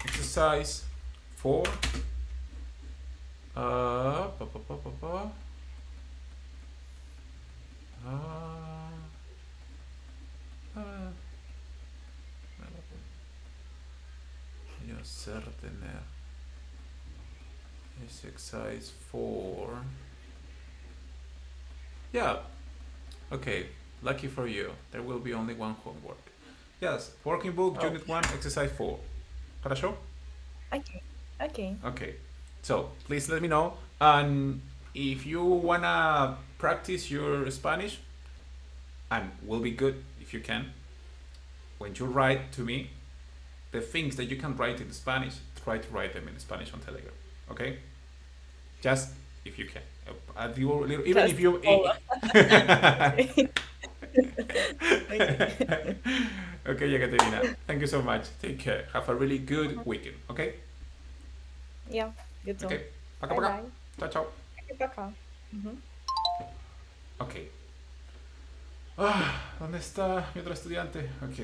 Exercise 4. Hacer tener es exercise 4. Yeah, okay, lucky for you, there will be only one homework. Yes, working book, Unit 1, exercise 4. Хорошо? Okay. So please let me know, and if you wanna practice your Spanish, and will be good if you can, when you write to me, the things that you can write in Spanish, try to write them in Spanish on Telegram. Okay? Just if you can. Even Just if you. Okay. Okay, Yekaterina. Thank you so much. Take care. Have a really good weekend. Okay? Yeah, you too. Okay. Пока, Bye пока. bye. Chao, chao. Пока. Ok. ¿Dónde está mi otro estudiante? Ok.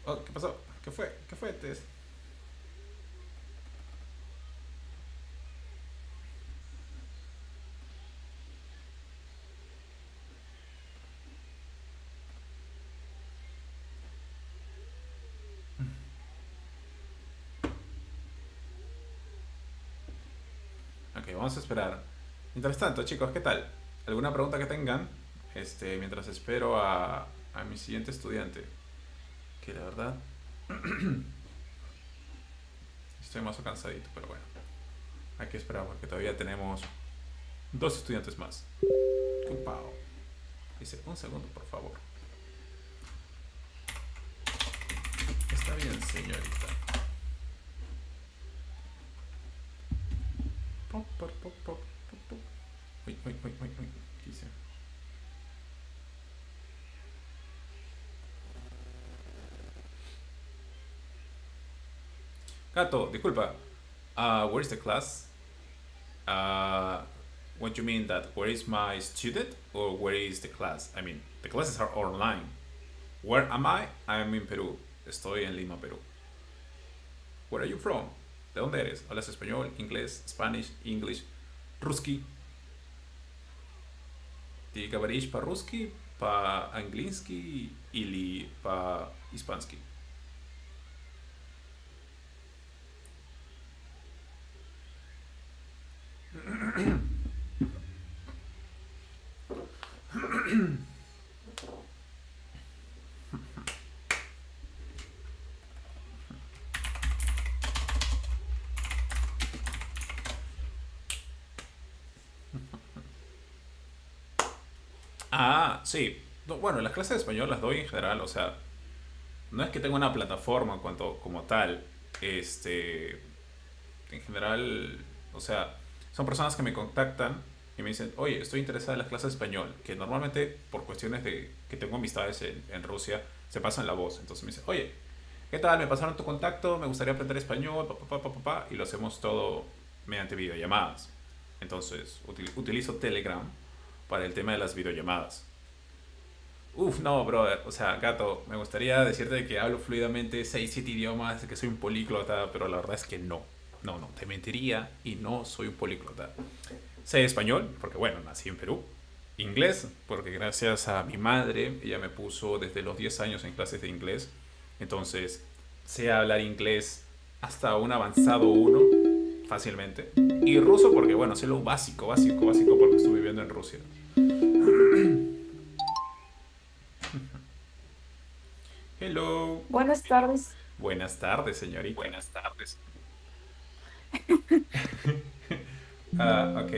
Oh, ¿qué pasó? ¿Qué fue? ¿Qué fue, Tess? Ok, vamos a esperar. Mientras tanto, chicos, ¿qué tal? ¿Alguna pregunta que tengan? Mientras espero a mi siguiente estudiante. Que la verdad estoy más cansadito, pero bueno. Hay que esperar porque todavía tenemos 2 estudiantes más. ¡Qué pavo! Dice, un segundo, por favor. Está bien, señorita. Pop, pop, pop, pop, pop. Uy. ¿Qué hice? Gato, disculpa. Where is the class? What do you mean that where is my student or where is the class? I mean, the classes are online. Where am I? I'm in Peru. Estoy en Lima, Perú. Where are you from? ¿De dónde eres? ¿Hablas español, inglés, Spanish, English, ruski? Ты говоришь по-русски, по-английски или по-испански? Sí. No, bueno, las clases de español las doy en general, o sea, no es que tenga una plataforma como tal. En general, o sea, son personas que me contactan y me dicen, oye, estoy interesada en las clases de español, que normalmente por cuestiones de que tengo amistades en Rusia, se pasan la voz. Entonces me dicen, oye, ¿qué tal? Me pasaron tu contacto, me gustaría aprender español, y lo hacemos todo mediante videollamadas. Entonces, utilizo Telegram para el tema de las videollamadas. Uf, no, brother. O sea, gato, me gustaría decirte que hablo fluidamente 6 7 idiomas, que soy un políglota, pero la verdad es que no. No, te mentiría y no soy un políglota. Sé español, porque bueno, nací en Perú. Inglés, porque gracias a mi madre, ella me puso desde los 10 años en clases de inglés. Entonces, sé hablar inglés hasta un avanzado uno fácilmente. Y ruso, porque bueno, sé lo básico, porque estuve viviendo en Rusia. Hello. Buenas tardes. Buenas tardes, señorita. Buenas tardes. Ok.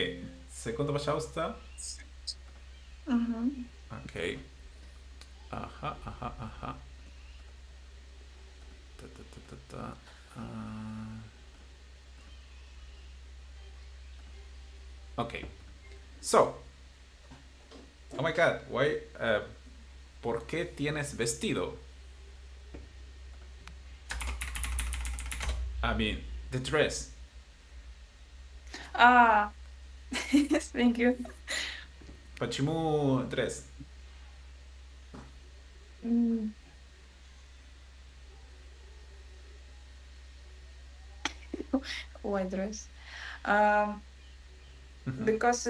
Secondo pожалуйста. Ujú. Ok. Ajá. Ta. Okay. So, oh my god, why? ¿Por qué tienes vestido? I mean, the dress. Ah, thank you. Почему dress? Mm, white dress. Um, because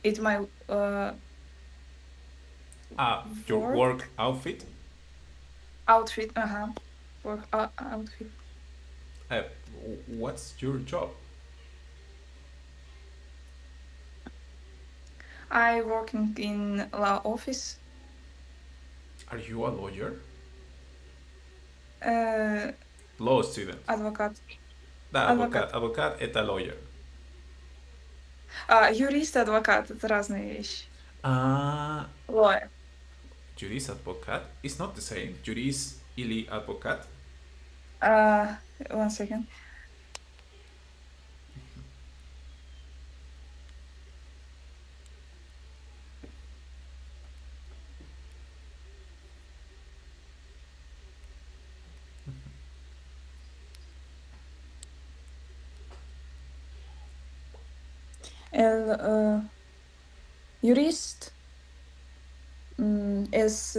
it's my Your work work outfit. outfit. Work outfit. Uh, what's your job? I working in law office. Are you a lawyer? Uh, Law student. адвокат. Да, Адвокат. адвокат. Адвокат это lawyer. Юрист и адвокат это разные вещи. Ah, Lawyer. juris advocat is not the same. Juris или advocat. One second. El юрист es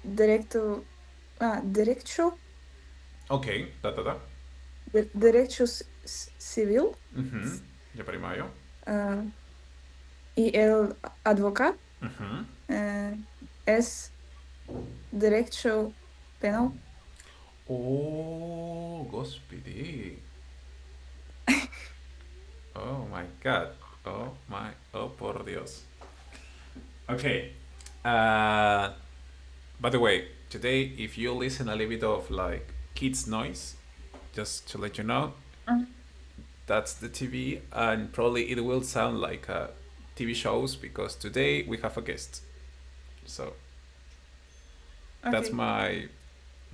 derecho, derecho, Ok, da. derecho civil Ya primario. y el advocado Угу. es derecho penal. О, господи. Oh my god. Oh por Dios. Okay. By the way, today if you listen a little bit of like kids noise, just to let you know, that's the TV, and probably it will sound like TV shows because today we have a guest. So that's Okay. my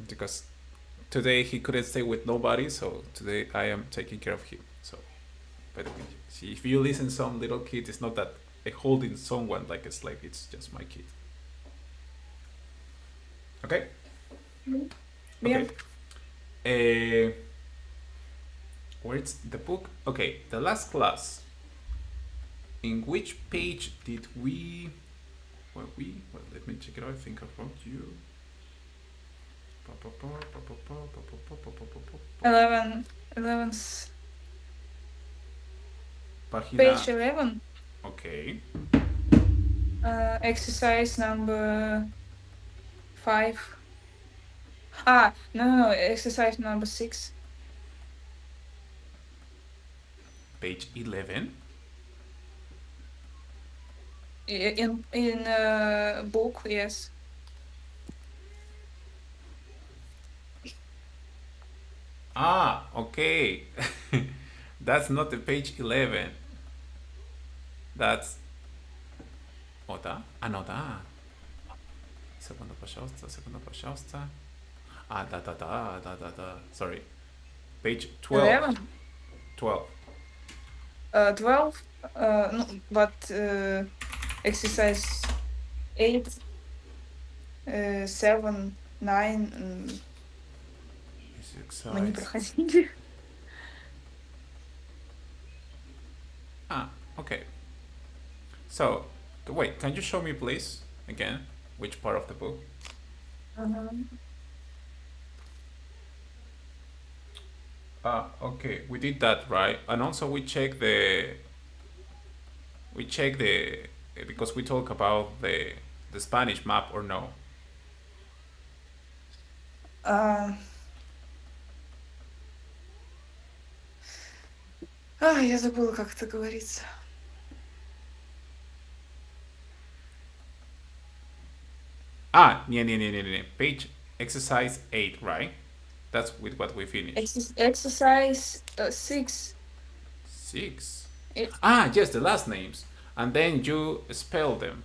because today he couldn't stay with nobody, so today I am taking care of him. So, by the way, see, if you listen some little kid, it's not that holding someone like a slave. It's just my kid. Okay. Bien. Okay. Where's the book? Okay, the last class. In which page did we? Well, let me check it out. I think about you. 11. Página. Page 11. Okay. Exercise number 5. No, exercise number 6. Page 11. In book, yes. Okay. That's not the page 11. That's. O da? No da. Секунду, пожалуйста. Да. Sorry. Page 12. 11. 12. 12. No, but exercise 8, 7, 9 мы не проходили. Okay. So, wait, can you show me please, again, which part of the book? Okay, we did that, right? And also we check the because we talk about the Spanish map or no? Я забыла, как это говорится. Не. Page exercise 8, right? That's with what we finished. Exercise 6. 6. Yes, the last names. And then you spell them.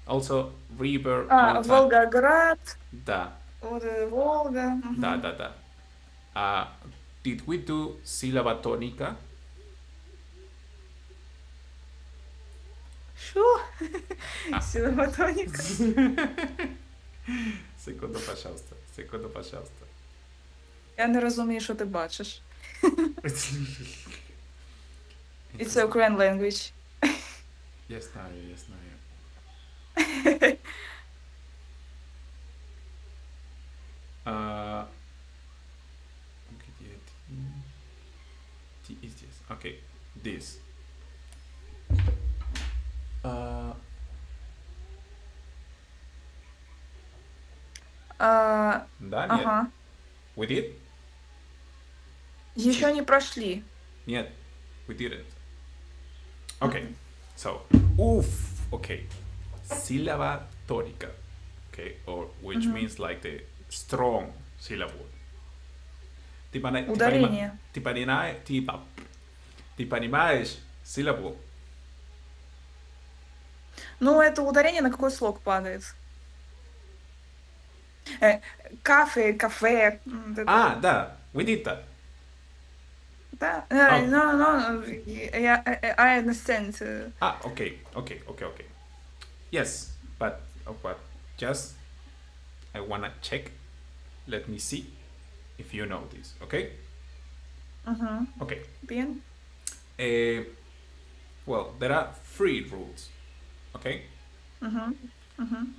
Also, river, mountain. Волгоград. Да. Волга. Да. Did we do sílaba tónica? Що? А. Силова тоніка. Секунду, пожалуйста. Секунду, пожалуйста. Я не розумію, що ти бачиш. It's a Ukrainian language. Я знаю, я знаю. Где T is this. Okay, this. Да, нет? Ага. We did? Еще не прошли. Нет, we didn't. Okay, so, okay. Sílaba tónica, okay, or which means like the strong syllable. Ударение. Ты понимаешь syllable? Ну, это ударение на какой слог падает? Кафе, кафе. Ah, да, we did that. Да. Oh. No, I understand. Okay. Yes, but just I wanna check. Let me see if you know this, okay? Okay. Bien. Well, there are 3 rules, okay?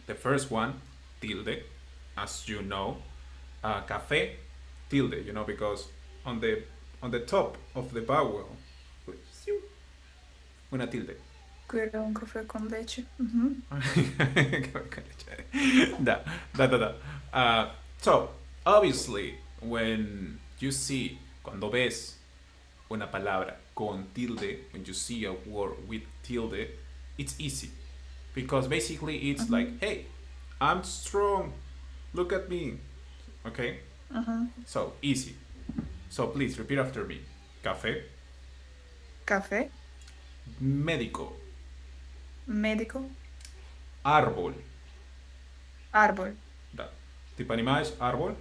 The first one, tilde, as you know, café, tilde, you know, because on the top of the vowel, una tilde. Quiero un café con leche. Da. So, obviously, when you see, cuando ves una palabra con tilde, when you see a word with tilde, it's easy. Because basically it's like, hey, I'm strong. Look at me. Okay? So, easy. So, please repeat after me. Café. Café. Médico. Médico. Árbol. Árbol. Да. ¿Ты понимаешь árbol?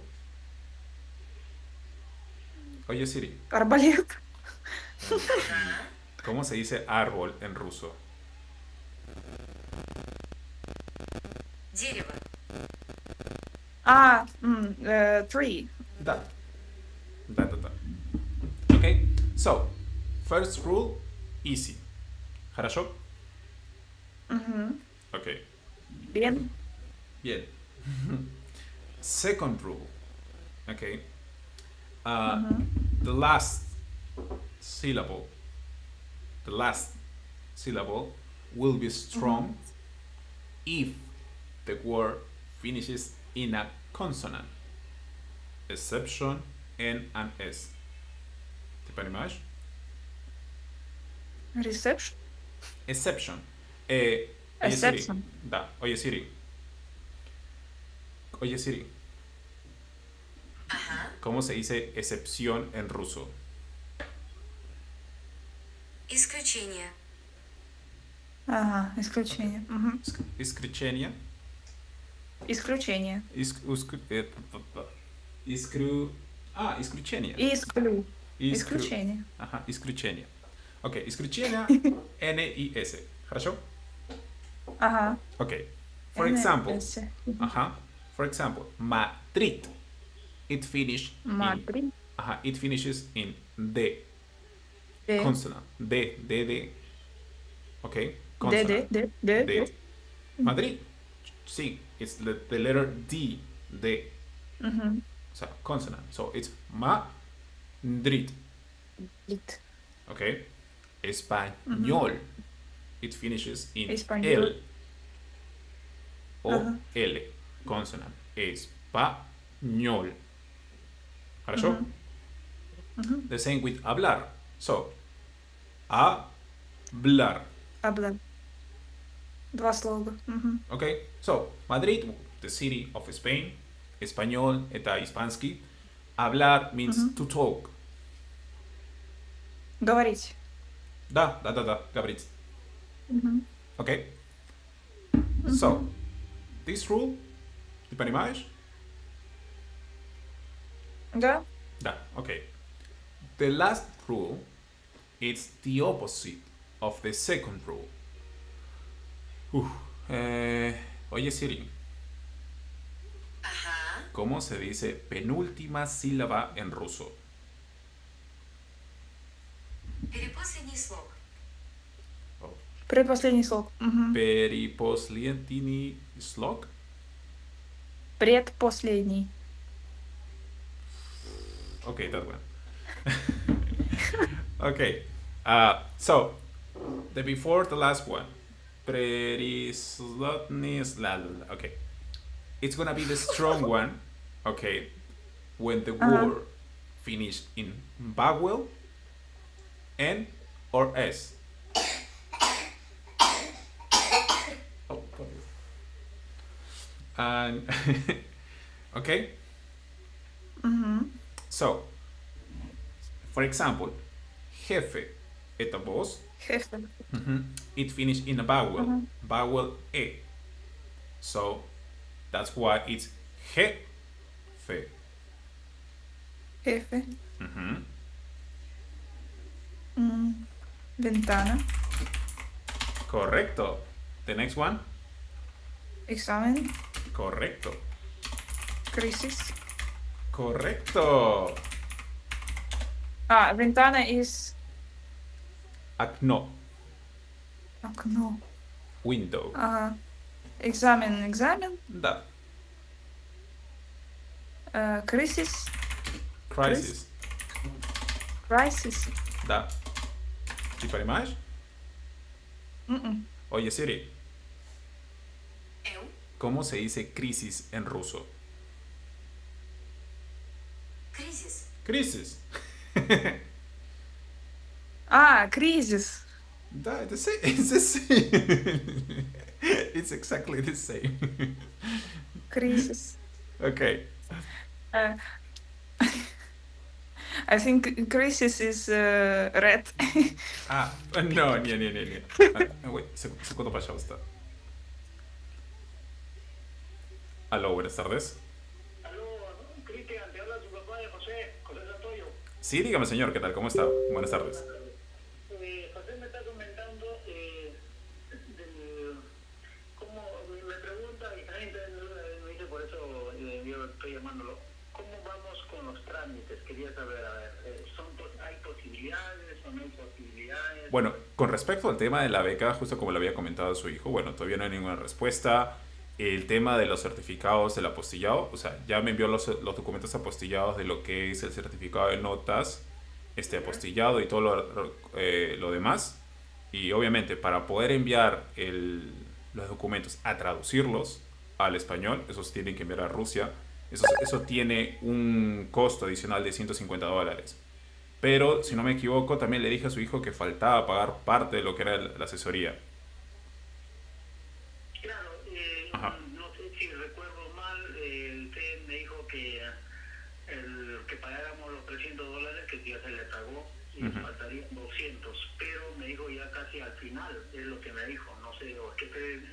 Oye, Siri. Арбалет. ¿Cómo se dice árbol en ruso? Дерево. Tree. Да. Okay. So, first rule, easy. ¿Хорошо? Okay. Bien. Second rule. Okay. The last syllable will be strong if the word finishes in a consonant. Exception, N and S. ¿Te понимаешь? Reception. Exception. Oye, Exception. Siri. Da. Oye Siri. Ajá. ¿Cómo se dice excepción en ruso? Исключение. Ага, исключение. Исключение. Исключение. Исключение. Исключение. Ага, исключение. Ok, исключение N-I-S. ¿Хорошо? Ага. Ok. For example. NS. For example, Madrid. It Madrid. It finishes in D. D. Consonant. D. Ok. D. Consonant. D. Madrid. Sí, it's the letter D. D. So, consonant. So, it's Madrid. Lit. Okay. Español. It finishes in Español. L. O L. Consonant. Español. ¿Хорошо? The same with hablar. So, hablar. Hablar. Два слога. Okay. So, Madrid, the city of Spain. Español, это испанский. Hablar means to talk. Говорить. Да, говорить. Okay. So, this rule, ¿te понимаешь? Да? Да, okay. The last rule is the opposite of the second rule. Uf, oye Siri, Ага. ¿cómo se dice penúltima sílaba en ruso? Перепоследний слог. Oh. Предпоследний слог. Мгм. Periposlietini slog. Предпоследний. Okay, that one. Okay. So the before the last one. Perislotny slal. Okay. It's gonna be the strong one. Okay. When the word finished in vowel, N or S. Oh, por Dios. And okay. Мгм. So, for example, jefe, это boss. Jefe. It finished in a vowel, Mhm. vowel E. So, that's why it's jefe. Jefe. Mhm. Ventana. Correcto. The next one. Examen. Correcto. Crisis. Correcto. Ventana is Окно. окно. Window. Ага. Экзамен. Да. Crisis. Crisis. Crisis. Да. ¿Sí para más? М-м. Oye Siri, Eu. ¿cómo se dice crisis en ruso? Кризис. Crisis. Кризис. Да, it's the same. It's exactly the same. Crisis. Okay. I think crisis is red. No, не. Wait, секунду, пожалуйста. Aló, buenas tardes. Aló, Cristian, te habla tu papá de José Santoyo. Sí, dígame señor, ¿qué tal? ¿Cómo está? Buenas tardes. José me está comentando cómo me pregunta y también me dice por eso yo estoy llamándolo. ¿Cómo vamos con los trámites? Quería saber, a ver, ¿hay posibilidades o no hay posibilidades? Bueno, con respecto al tema de la beca, justo como le había comentado a su hijo, bueno, todavía no hay ninguna respuesta. El tema de los certificados del apostillado, o sea, ya me envió los documentos apostillados de lo que es el certificado de notas, apostillado y todo lo demás. Y obviamente para poder enviar los documentos a traducirlos al español, esos tienen que enviar a Rusia. Eso tiene un costo adicional de $150. Pero, si no me equivoco, también le dije a su hijo que faltaba pagar parte de lo que era la asesoría. Claro, Ajá. no sé si recuerdo mal, usted me dijo que pagáramos los $300 que ya se le pagó y nos faltarían 200, pero me dijo ya casi al final, es lo que me dijo, no sé, o es que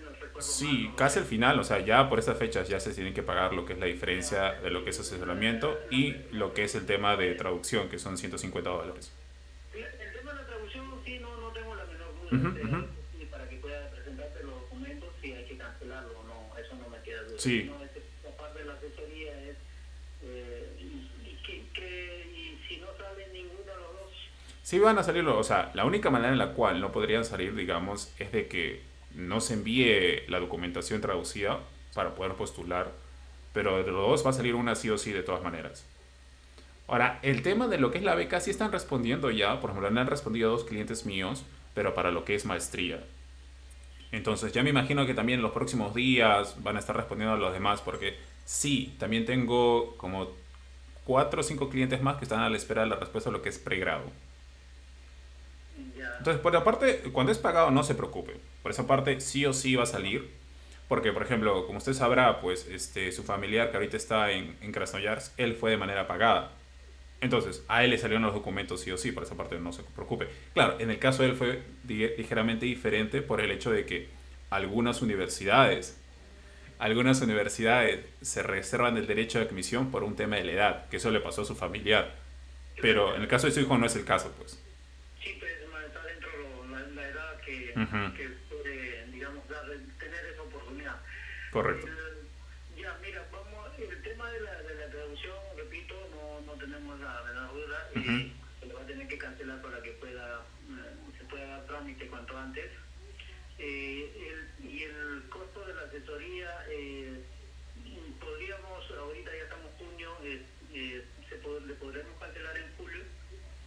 no recuerdo Sí, mal, ¿no? casi al final, o sea, ya por estas fechas ya se tienen que pagar lo que es la diferencia de lo que es asesoramiento y lo que es el tema de traducción, que son $150. El tema de la traducción sí no tengo la menor duda. Y para que pueda presentarte los documentos, si hay que cancelarlo o no, eso no me queda duda. Sí. No, la parte de la asesoría es, y si no sale ninguno de los dos. Sí van a salir, o sea, la única manera en la cual no podrían salir, digamos, es de que no se envíe la documentación traducida para poder postular, pero de los dos va a salir una sí o sí de todas maneras. Ahora, el tema de lo que es la beca sí están respondiendo ya, por ejemplo, le han respondido a 2 clientes míos, pero para lo que es maestría. Entonces ya me imagino que también en los próximos días van a estar respondiendo a los demás, porque sí, también tengo como 4 o 5 clientes más que están a la espera de la respuesta a lo que es pregrado. Ya. Entonces, por aparte, cuando es pagado no se preocupe, por esa parte sí o sí va a salir, porque por ejemplo, como usted sabrá, pues su familiar que ahorita está en Krasnoyarsk, él fue de manera pagada. Entonces, a él le salieron los documentos sí o sí, por esa parte no se preocupe. Claro, en el caso de él fue ligeramente diferente por el hecho de que algunas universidades se reservan el derecho de admisión por un tema de la edad, que eso le pasó a su familiar. Pero en el caso de su hijo no es el caso, pues. Sí, pues está dentro la edad Ujú, que puede, digamos, tener esa oportunidad. correcto. Ya, mira, el tema de la traducción, repito, no tenemos la menor duda, Ujú. se le va a tener que cancelar para que se pueda dar trámite cuanto antes. Y el costo de la asesoría, podríamos, ahorita ya estamos en junio, le podremos cancelar en julio,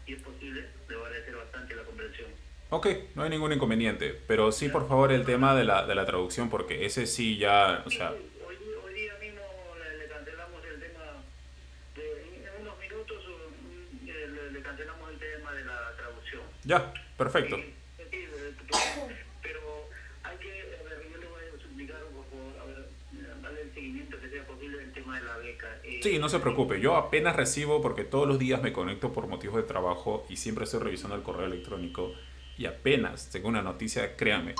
si es posible, le va a agradecer bastante la comprensión. Ok, no hay ningún inconveniente. Pero sí, ¿Ya? por favor, el tema de la traducción, porque ese sí ya, o Sí, sea, sí, hoy día mismo le cancelamos el tema, en unos minutos le cancelamos el tema de la traducción. ya, perfecto. Sí, sí, pero hay que, a ver, yo le voy a suplicar, por favor, a ver, darle el seguimiento que sea posible del tema de la beca. Sí, no se preocupe. Yo apenas recibo, porque todos los días me conecto por motivos de trabajo y siempre estoy revisando el correo electrónico. Y apenas tengo una noticia, créanme,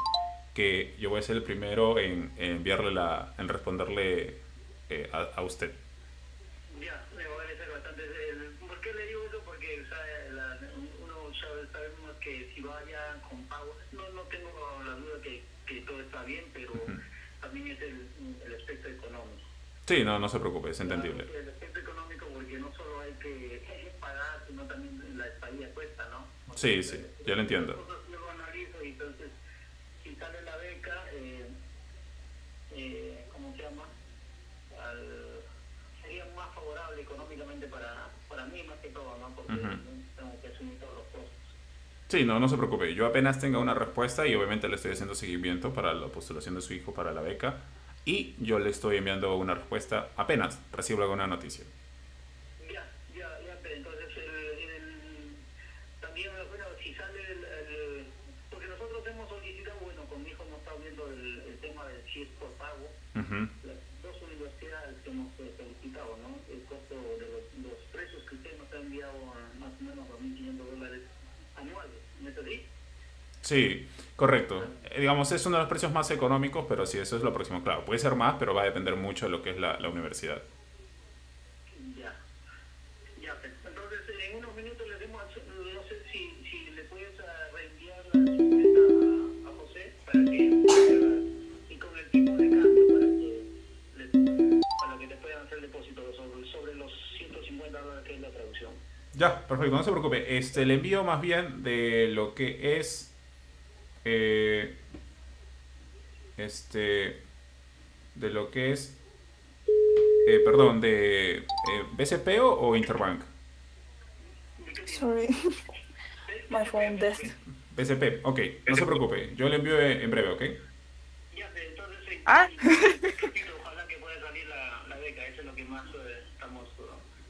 que yo voy a ser el primero en enviarle en responderle a usted. Ya, me va a agradecer bastante. ¿Por qué le digo eso? Porque o sea, sabemos que si vaya con pago, no tengo la duda que todo está bien, pero Ujú. también es el aspecto económico. Sí, no, no se preocupe, es Claro, entendible. el aspecto económico, porque no solo hay que pagar, sino también la estadía cuesta, ¿no? Sí, sí, ya lo entiendo. Cosas yo lo analizo y entonces, si sale la beca, ¿cómo se llama? Sería más favorable económicamente para mí más que todo, ¿no? Porque Ujú. tengo que asumir todos los costos. Sí, no, no se preocupe. Yo apenas tenga una respuesta y obviamente le estoy haciendo seguimiento para la postulación de su hijo para la beca. Y yo le estoy enviando una respuesta apenas recibo alguna noticia. Ya, pero entonces también, bueno, si sale porque nosotros hemos solicitado, bueno, con mi hijo hemos estado viendo el tema de si es por pago, Ujú. las dos universidades que hemos solicitado, ¿no? El costo de los precios que usted nos ha enviado a más o menos $2.500 anuales, ¿no es así? Sí, correcto. Digamos, es uno de los precios más económicos, pero sí, eso es lo próximo. Claro, puede ser más, pero va a depender mucho de lo que es la universidad. Ya, pues, entonces en unos minutos le hacemos, no sé si le puedes reenviar la respuesta a José y con el tipo de cambio para que te puedan hacer depósito sobre los $150 que es la traducción. Ya, perfecto, no se preocupe. Le envío más bien de lo que es eh, este de lo que es perdón, de BCP o Interbank. Sorry, my phone dead. BCP, ok, no se preocupe. Yo le envío en breve, ok. Ya, entonces, Ah, ojalá que pueda salir la beca, eso es lo que más estamos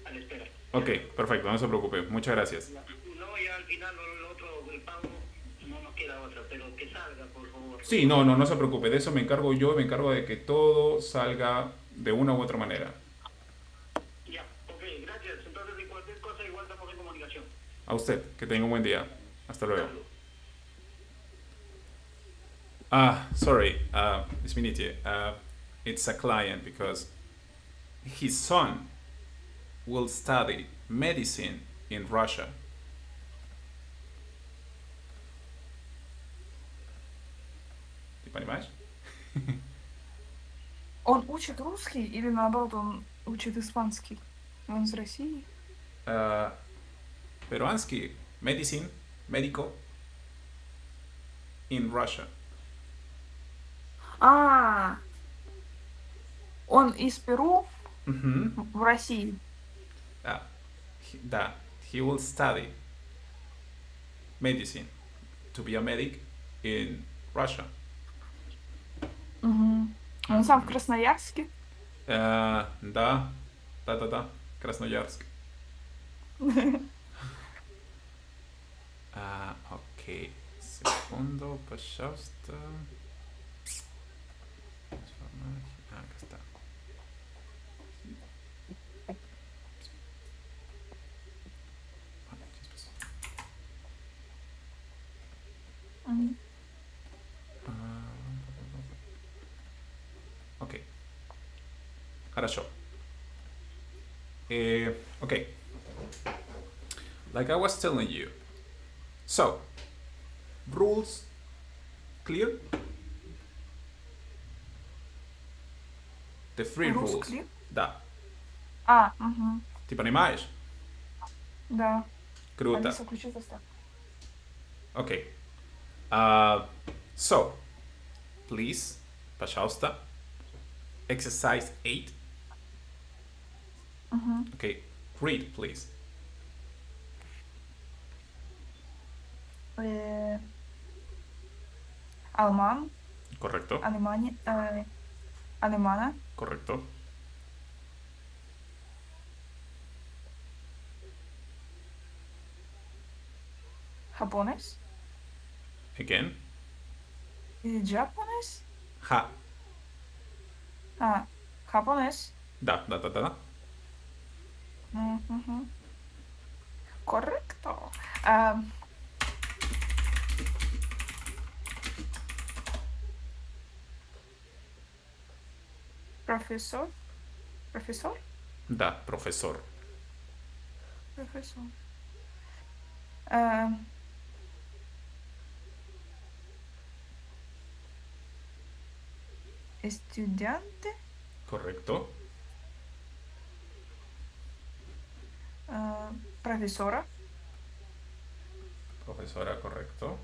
a la espera. Ok, perfecto, no se preocupe. Muchas gracias. No, ya al final lo otro, el pago, no nos queda otra, pero que salga, por favor. Sí, no, no, no se preocupe. De eso me encargo yo, me encargo de que todo salga de una u otra manera. Ya, ok, gracias. Entonces, de cualquier cosa, igual estamos en comunicación. A usted, que tenga un buen día. Hasta luego. Saludos. Sorry, извините. It's a client because his son will study medicine in Russia. ¿Te понимаешь? он учит русский или наоборот он учит испанский? Он из России? Peruanski, medicine, médico, in Russia. А, он из Перу Угу. в России. Да, he will study medicine to be a medic in Russia. Мгм. Он сам в Красноярске. Да, Красноярск. Ok, segundo, пожалуйста. Acá está. Мгм. Ok. Хорошо. Ok. like I was telling you. So, rules clear? The three rules. Clear? Да. Угу. Ты понимаешь? Да. Круто. Алиса, включи заставку. Okay. So, please, пожалуйста, exercise 8. Okay, read, please. Алман, Correcto, Алемана, correcto. Japones, Again. Japones, Ja. Japones. Da. Угу. Correcto. Profesor. Da, profesor. Estudiante. Correcto. Profesora. Profesora, correcto.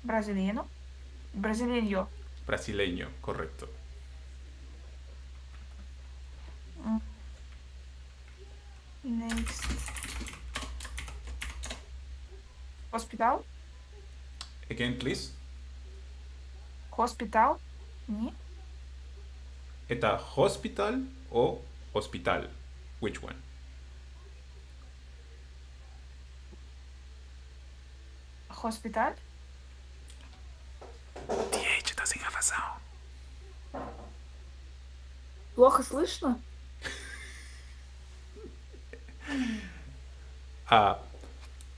Brasileño. Brasileño, correcto. Next. Hospital. Again, please. Hospital. ¿Sí? ¿Это hospital o hospital? Which one? Hospital. TH doesn't have a sound. Плохо слышно?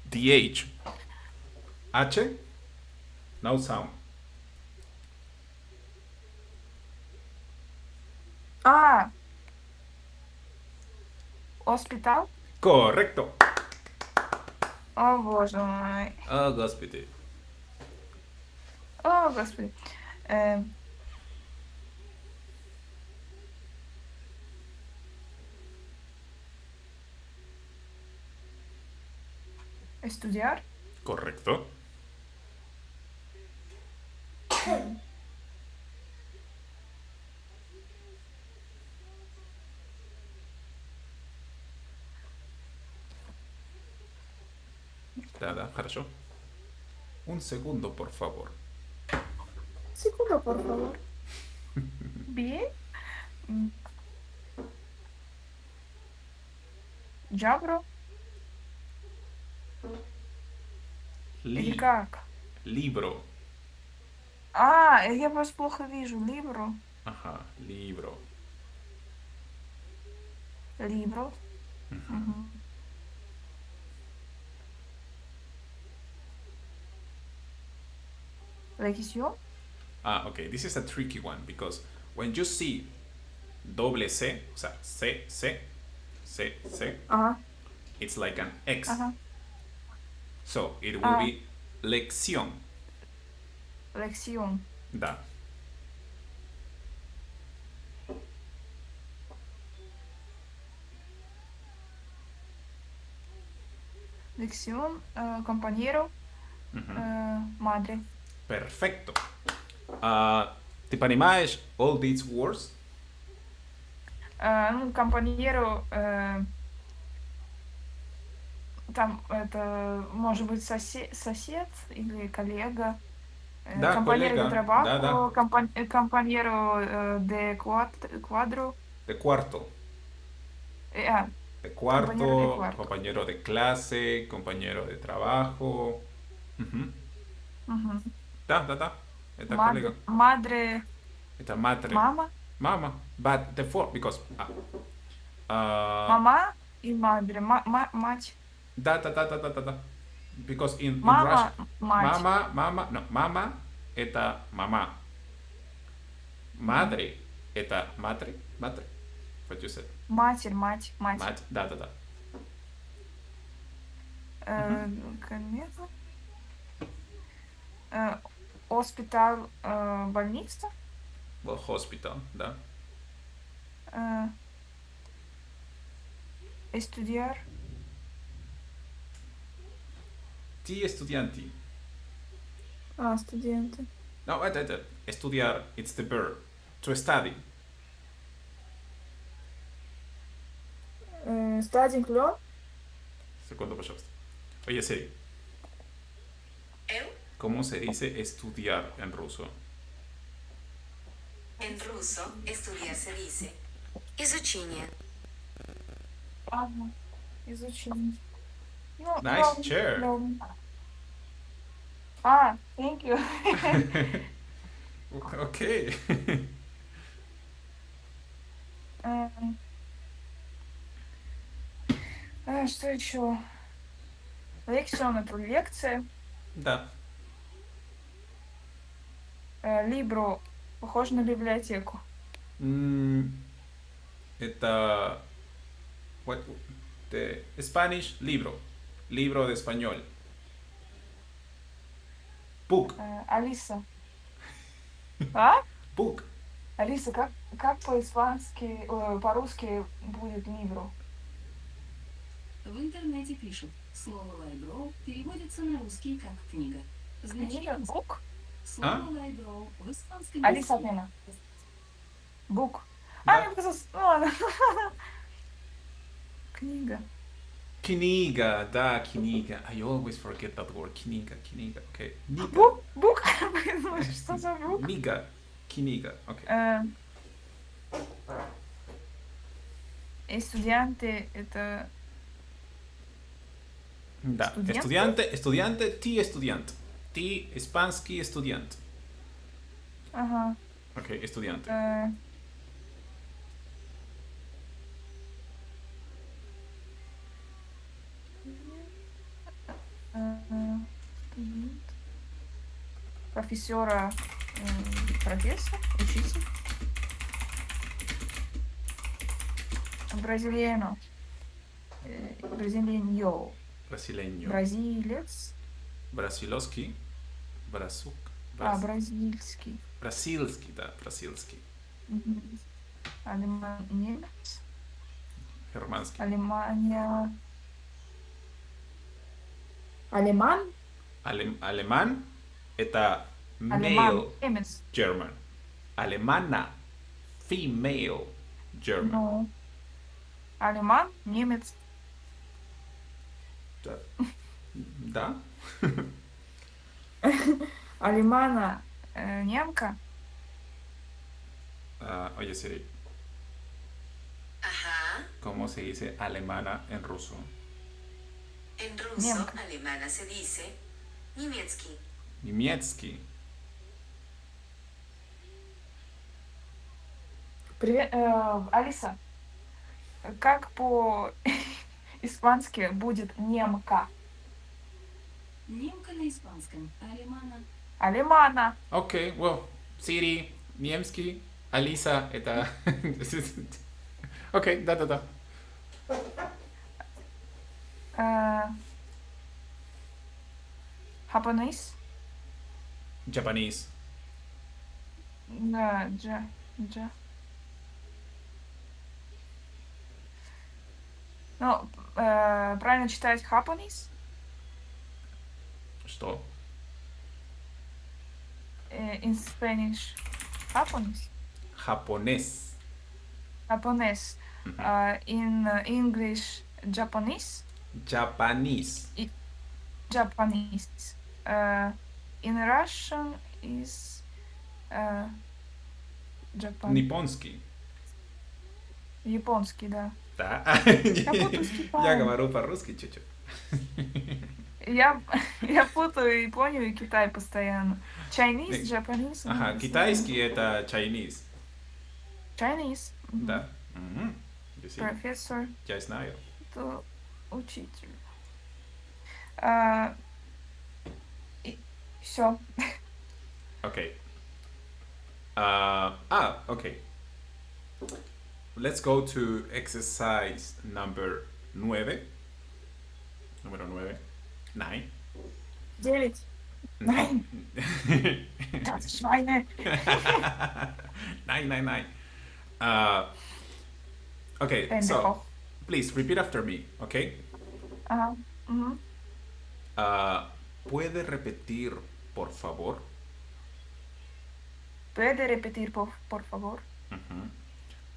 DH. H. No sound. Hospital. Correcto. О, боже мой. Oh, господи. О, господи. Estudiar. Correcto. Да, хорошо. Un segundo, por favor. Segundo, por favor. Bien. Jabro. Или как? Libro. Я вас плохо вижу. Libro. Ajá, libro. Libro. Угу. Lección. Okay, this is a tricky one because when you see doble C, o sea, C, Ajá. it's like an X. Ajá. So it will be lección. Lección. Da. Lección. Compañero. Madre. Perfecto. ¿Te понимаешь all these words? Compañero. Там это может быть сосед или коллега. Да, Compañero коллега. de trabajo. Да. Compañero de cuadro. De cuarto. De cuarto, compañero de clase, compañero de trabajo. Da. Это коллега. Madre. Это madre. Mama. But the form, because... Мама и madre. Мать. Da. Because in Mama, Russian... мать. Mama, это мама. Madre Это матре? Матре? What you said? Матерь, мать. Мать? Да. Комета. Hospital, больница. Well, hospital, да. Estudiar. Ti estudianti. Студенты. No, wait. Estudiar, it's the verb. To study. Studying learn. Секунду, пожалуйста. Oye, Siri, Eu? ¿cómo se dice estudiar en ruso? En ruso, estudiar se dice изучение. Ага. Изучение. Ну, Nice learn, chair. learn. Thank you. Okay. Что еще? Лекцион это лекция. Да. Libro похоже на библиотеку. Это... What? The Spanish libro. Libro de español. Book. Алиса. Book. Алиса, как по-испански, по-русски будет libro? В интернете пишут, слово «лайброу» переводится на русский как «книга». Книга? Book? Слово «лайброу» в испанском Алиса, языке отмена. Book. Да. Мне показалось, ладно. Книга. Книга, да, книга. I always forget that word. Книга, okay. Книга. Бук? Что за бук? Книга, книга, okay. Estudiante это... Да, estudiante, ti estudiante. Ti испанский estudiante. Ага. Okay, estudiante. Студент. Профессора, профессор, учитель. Бразильяно. Бразильяньо. Brasileño. Бразилец. Брасиловский. Брасук. Бразильский. Брасильский, да, брасильский. Немец. Германский. Алемания. Алеман? Alemán это Алеман. male Немец. German. Alemana female German. Ну. Алеман, немец. Да? Алемана, немка. Oye, Siri, Ajá. ¿cómo se dice alemana en ruso? En ruso, Немка. alemana se dice немецкий. Немецкий. Привет, Алиса. Как по-испански будет немка? Немка на испанском, алемана. Алемана. Okay, well, Siri, немский, Alisa, это... Okay, да. Japanese. Japanese. Да, Ну, правильно читать Japanese? Что? In Spanish. Japanese. Japonés. Japanese. In English, Japanese. Japanese. Japanese. In Russian is Japan. Японский. Японский, да. Да. путаю с Китаем. Я говорю по-русски чуть-чуть. Я путаю Японию и Китай постоянно. Chinese, Japanese. Ага, китайский это Chinese. Chinese. Да. Мгм. Действительно. Профессор. Я знаю. Это учитель. Все. Окей. Окей. Let's go to exercise number 9. Número 9. 9. 9. Nein. Das Schweine. 9. Okay, so Pendejo. please repeat after me, okay? Ajá. Ujú. ¿Puede repetir, por favor? ¿Puede repetir, por favor? Ujú.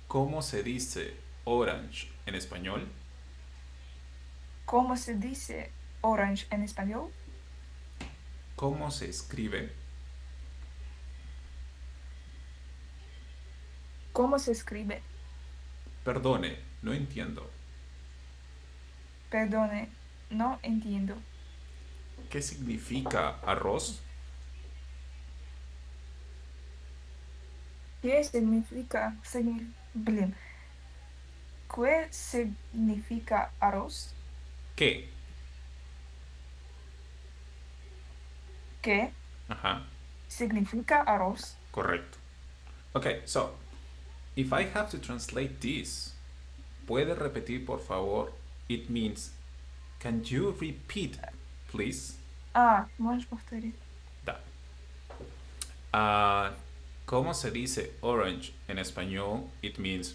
¿Cómo se dice orange en español? ¿Cómo se dice orange en español? ¿Cómo se escribe? ¿Cómo se escribe? Perdone, no entiendo. Perdone, no entiendo. ¿Qué significa arroz? ¿Qué significa? Blin. ¿Qué significa arroz? ¿Qué? ¿Qué Ajá, significa arroz? correcto. Okay, so if I have to translate this, ¿puede repetir por favor? It means, can you repeat, please? Можешь повторить? Da. ¿Cómo se dice orange en español? It means,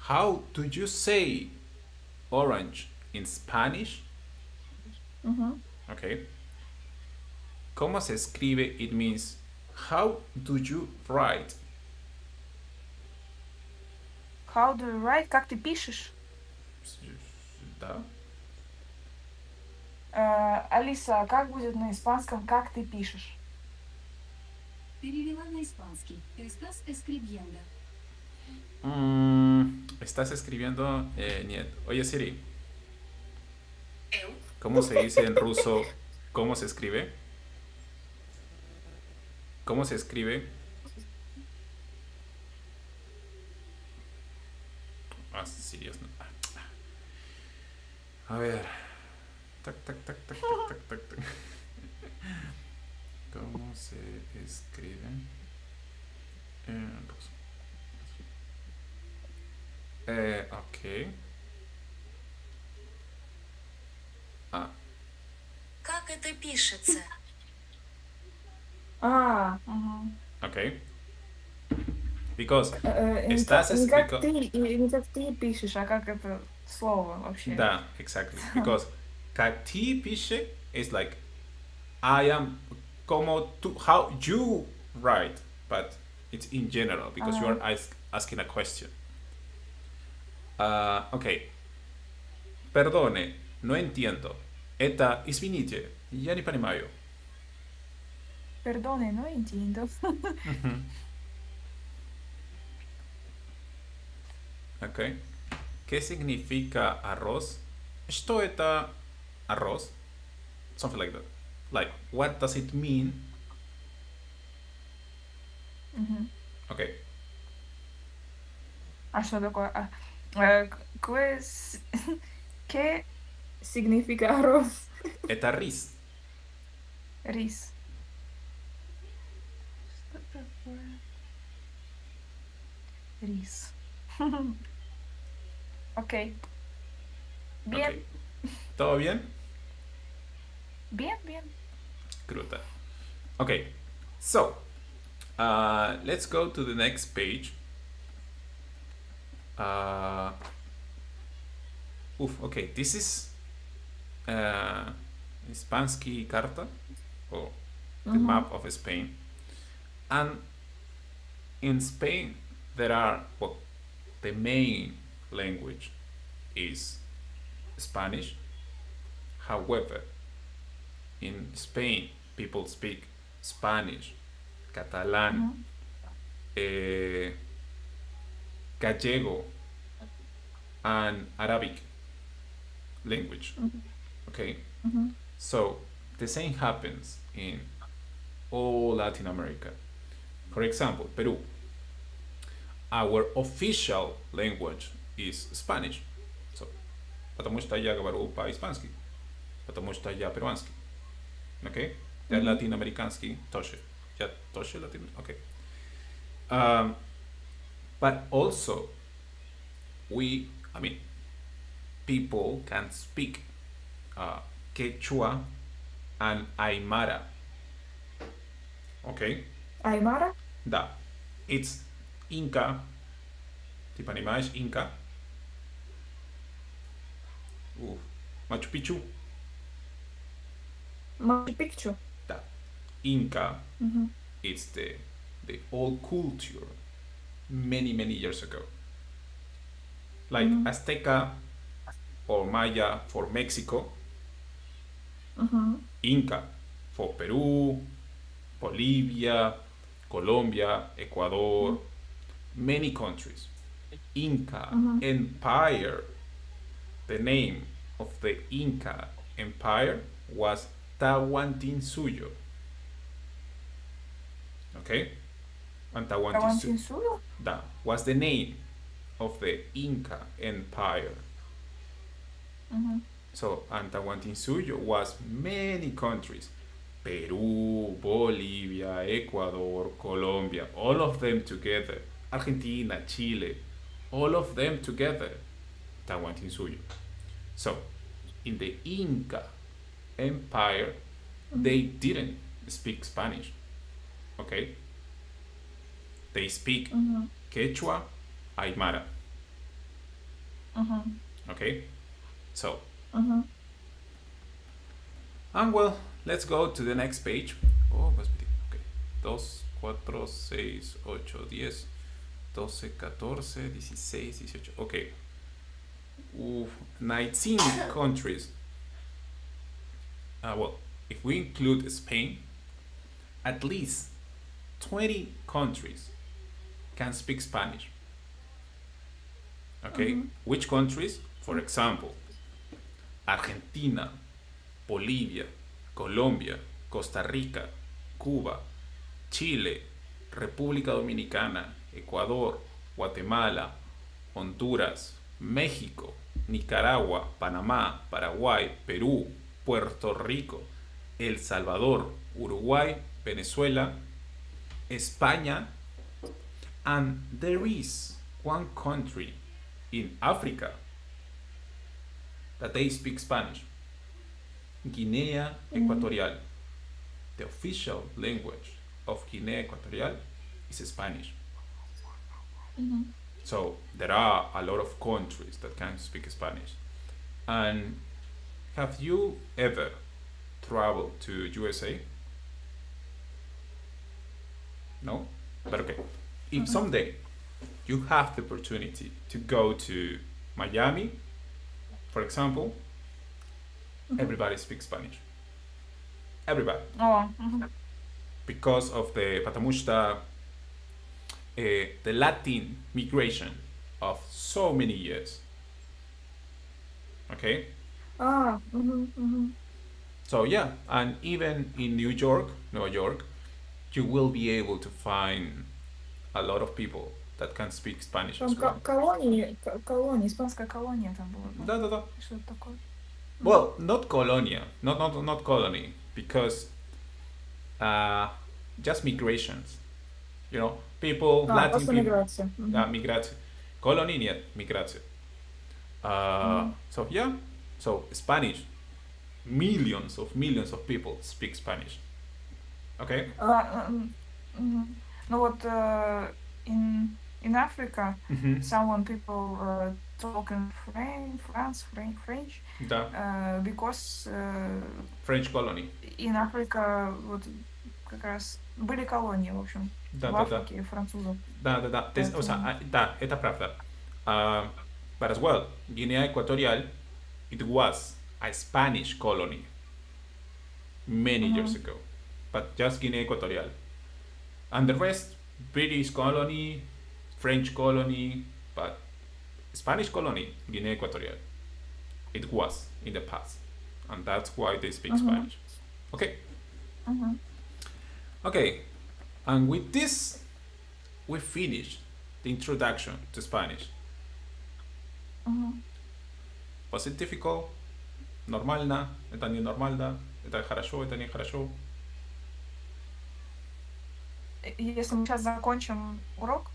how do you say orange in Spanish? Угу. Okay. ¿Cómo se escribe? It means, how do you write? How do you write? Как ты пишешь? Да. Алиса, как будет на испанском «как ты пишешь»? Перевела на испанский. Estás escribiendo. ¿Estás escribiendo? Нет. Oye, Siri, Eu. ¿cómo se dice en ruso? ¿Cómo se escribe? ¿Cómo se escribe? Sí, Dios no. A ver. Tac, tac, tac, tac, tac, tac, tac, tac. ¿Cómo se escribe en ruso? Ok. Как это пишется? Угу. Ok. Because Не estás не как ты пишешь, а как это слово вообще. Да, exactly. Because как ты пишешь is like I am como tú, how you write, but it's in general because you are asking a question. Ok. Perdone, no entiendo. Это, извините, я не понимаю. Perdone, no entiendo. Ok. ¿Qué significa arroz? Что это arroz? Something like that. Like, what does it mean? Угу. Okay. А что такое? ¿Qué significa arroz? Это рис. Рис. Что такое? Рис. Ok. Bien. Okay. ¿Todo bien? Bien, bien. Cruta. Okay. So, let's go to the next page. Okay. This is Spansky Carta, or the map of Spain. And in Spain, there are, well, the main language is Spanish. However, in Spain, people speak Spanish, Catalan, Gallego, and Arabic language. Okay? So the same happens in all Latin America. For example, Peru. Our official language is Spanish. So, потому что я говорю по-испански. Потому что я перуанский. Okay? Я латиноамериканский тоже. Я тоже латиноамериканский. Okay. But also, people can speak Quechua and Aymara. Okay? Aymara? Da. It's Inca. Tipo animal es Inca. Machu Picchu. Machu Picchu. Da. Inca. Mm-hmm. It's the old culture many years ago. Like Azteca or Maya for Mexico. Inca for Peru, Bolivia, Colombia, Ecuador, many countries. Inca Empire. The name of the Inca Empire was Tahuantinsuyo. Okay? And Tahuantinsuyo? That was the name of the Inca Empire. So, Tahuantinsuyo was many countries. Peru, Bolivia, Ecuador, Colombia, all of them together. Argentina, Chile, all of them together. Tahuantinsuyo. So, in the Inca Empire, they didn't speak Spanish. Okay? They speak Quechua, Aymara. Okay? So, and well, let's go to the next page. Oh, okay. 2, 4, 6, 8, 10, 12, 14, 16, 18. Okay. 19 countries. Well, if we include Spain, at least 20 countries can speak Spanish. Okay, which countries? For example, Argentina, Bolivia, Colombia, Costa Rica, Cuba, Chile, República Dominicana, Ecuador, Guatemala, Honduras, México, Nicaragua, Panamá, Paraguay, Perú, Puerto Rico, El Salvador, Uruguay, Venezuela, España, and there is one country in Africa that they speak Spanish. Guinea Equatorial. The official language of Guinea Equatorial is Spanish. So there are a lot of countries that can speak Spanish. And have you ever traveled to USA? No? But okay. If someday you have the opportunity to go to Miami, for example, everybody speaks Spanish. Everybody. Oh. Because of the Patamushta, the Latin migration of so many years. Okay? So yeah, and even in New York, you will be able to find a lot of people that can speak Spanish Там as well. колонии, испанская колония там была. Да. Что-то такое. Well, not colonia, not colony, because just migrations. You know, people, Latin Просто people. миграция. Migrație. Colony, нет, migrație. So yeah, so Spanish, millions of people speak Spanish. Okay? Ну вот in Africa, some people talk in French, Да, because French colony. in Africa вот как раз были колонии, в общем, в Африке французов. Да. O sea, да, это правда. But as well, Guinea Equatorial, it was a Spanish colony many years ago. But just Guinea Equatorial. And the rest, British colony, French colony, but Spanish colony, Guinea Equatorial. It was in the past. And that's why they speak Spanish. Okay. Okay. And with this, we finish the introduction to Spanish. Was it difficult? Нормально? Это не нормально? Это хорошо? Это не хорошо? Если мы сейчас закончим урок,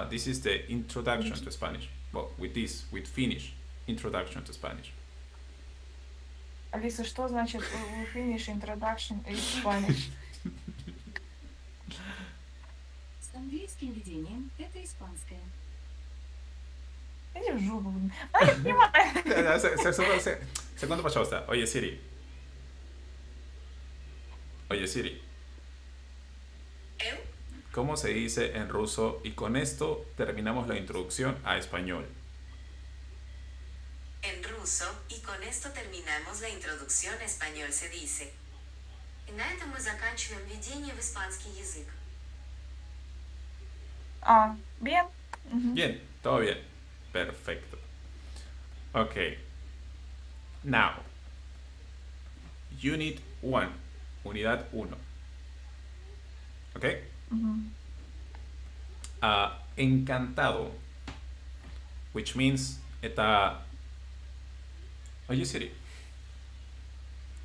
This is the introduction to Spanish. Well, with Finnish, introduction to Spanish. Алиса, что значит we finish introduction in Spanish? С английским введением это испанское. Иди в жопу, блин. А, я понимаю. Secondo, пожалуйста. Oye Siri. Oye Siri. Eu, ¿Cómo se dice en ruso? Y con esto terminamos la introducción a español. en ruso, y con esto terminamos la introducción a español se dice. И на этом мы заканчиваем введение в испанский язык. А, bien. Ujú. Bien, todo bien. Perfecto. Ok. Now, Unit 1. Unidad 1. Ok. Ujú. Encantado. Which means это... Oye Siri,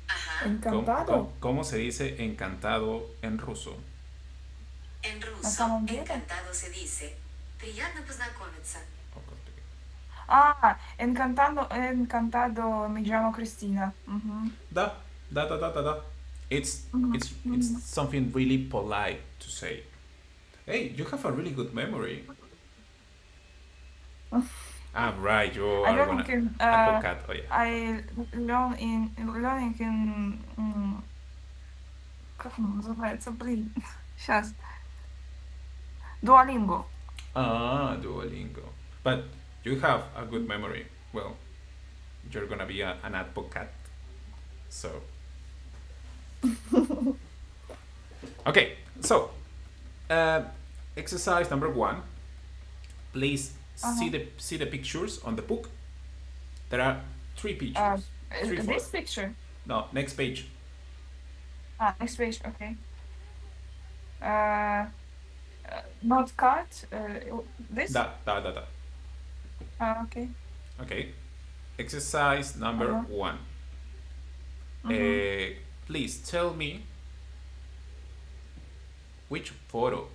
Ajá. Encantado. ¿cómo se dice encantado en ruso? En На ruso, самом деле? encantado se dice. Приятно познакомиться. Ah, encantado, me llamo Cristina. Ujú. Da. It's something really polite to say. Hey, you have a really good memory. Right, you I are learning gonna in, advocate. Oh, yeah. I learning in как он называется, блин, сейчас. Duolingo. Duolingo. But you have a good memory. Well, you're gonna be an advocate. So. Okay, so exercise number 1. Please see the pictures on the book. There are 3 pictures. Three, four. This picture. No, next page. Next page, okay. Not card. This. Da. Okay. Okay. Exercise number 1. Please tell me which photo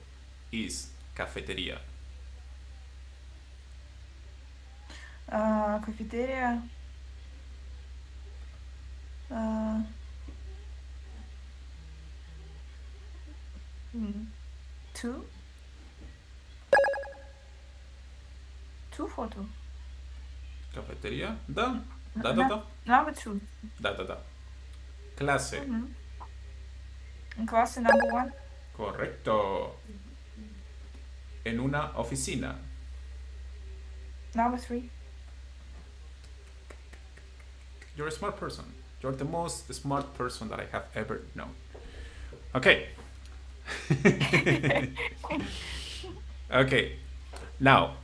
is cafeteria. Cafeteria. Two photo. Cafeteria. Da. Number 2. Da. Clase. Class number 1. Correcto. En una oficina. Number 3. You're a smart person. You're the most smart person that I have ever known. Okay. Okay. Now,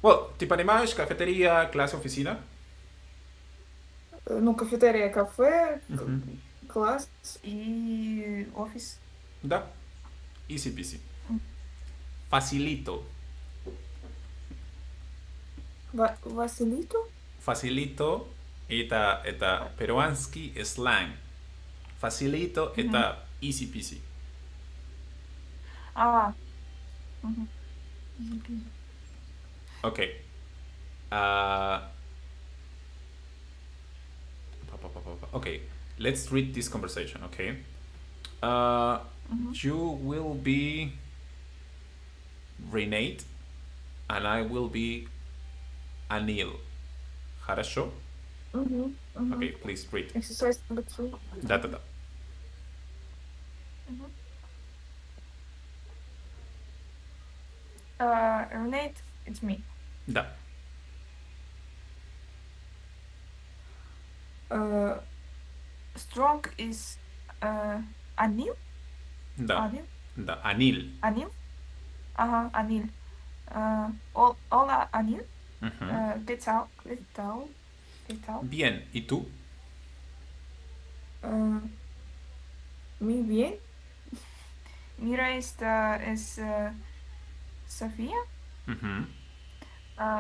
well, ¿te понимаешь cafetería, clase, oficina? Ну, кафетерия, кафе, класс и офис. Да. Easy peasy. Facilito. Василито? Facilito это перуанский slang. Facilito это easy peasy. Okay. Okay, let's read this conversation, okay? You will be Renate and I will be Anil. Хорошо? Okay, please read. Exercise number 2. Da. Renate, it's me. Da. Strong is Anil? Da. Anil? Da. Anil. Anil? Anil. Hola, Anil. ¿Qué tal? Bien, ¿y tú? Muy bien. Mira, esta es Sofía.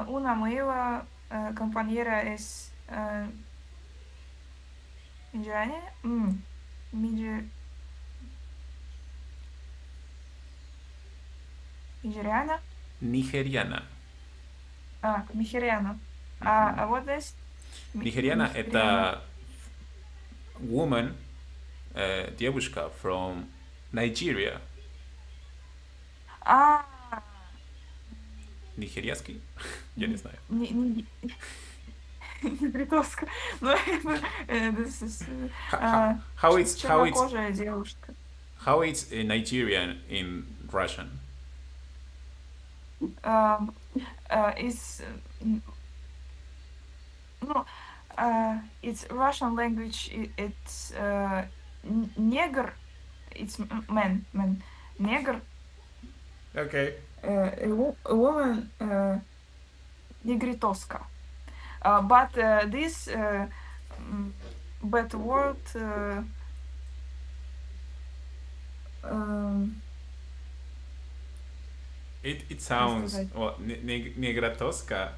Una nueva compañera es Midriana. Нигeriana. Нигериана. What is Nigeriana Nigeriana? это woman, девушка from Nigeria. А, Нигерийский? Я не знаю. не Бритовска. Ну, this is, How it's чернокожая девушка. how it's Nigerian in Russian? Is no, it's Russian language. It's негр. It's man. Негр. Okay. A woman. Negritoska. But this bad word. It sounds сказать? well, негратоска.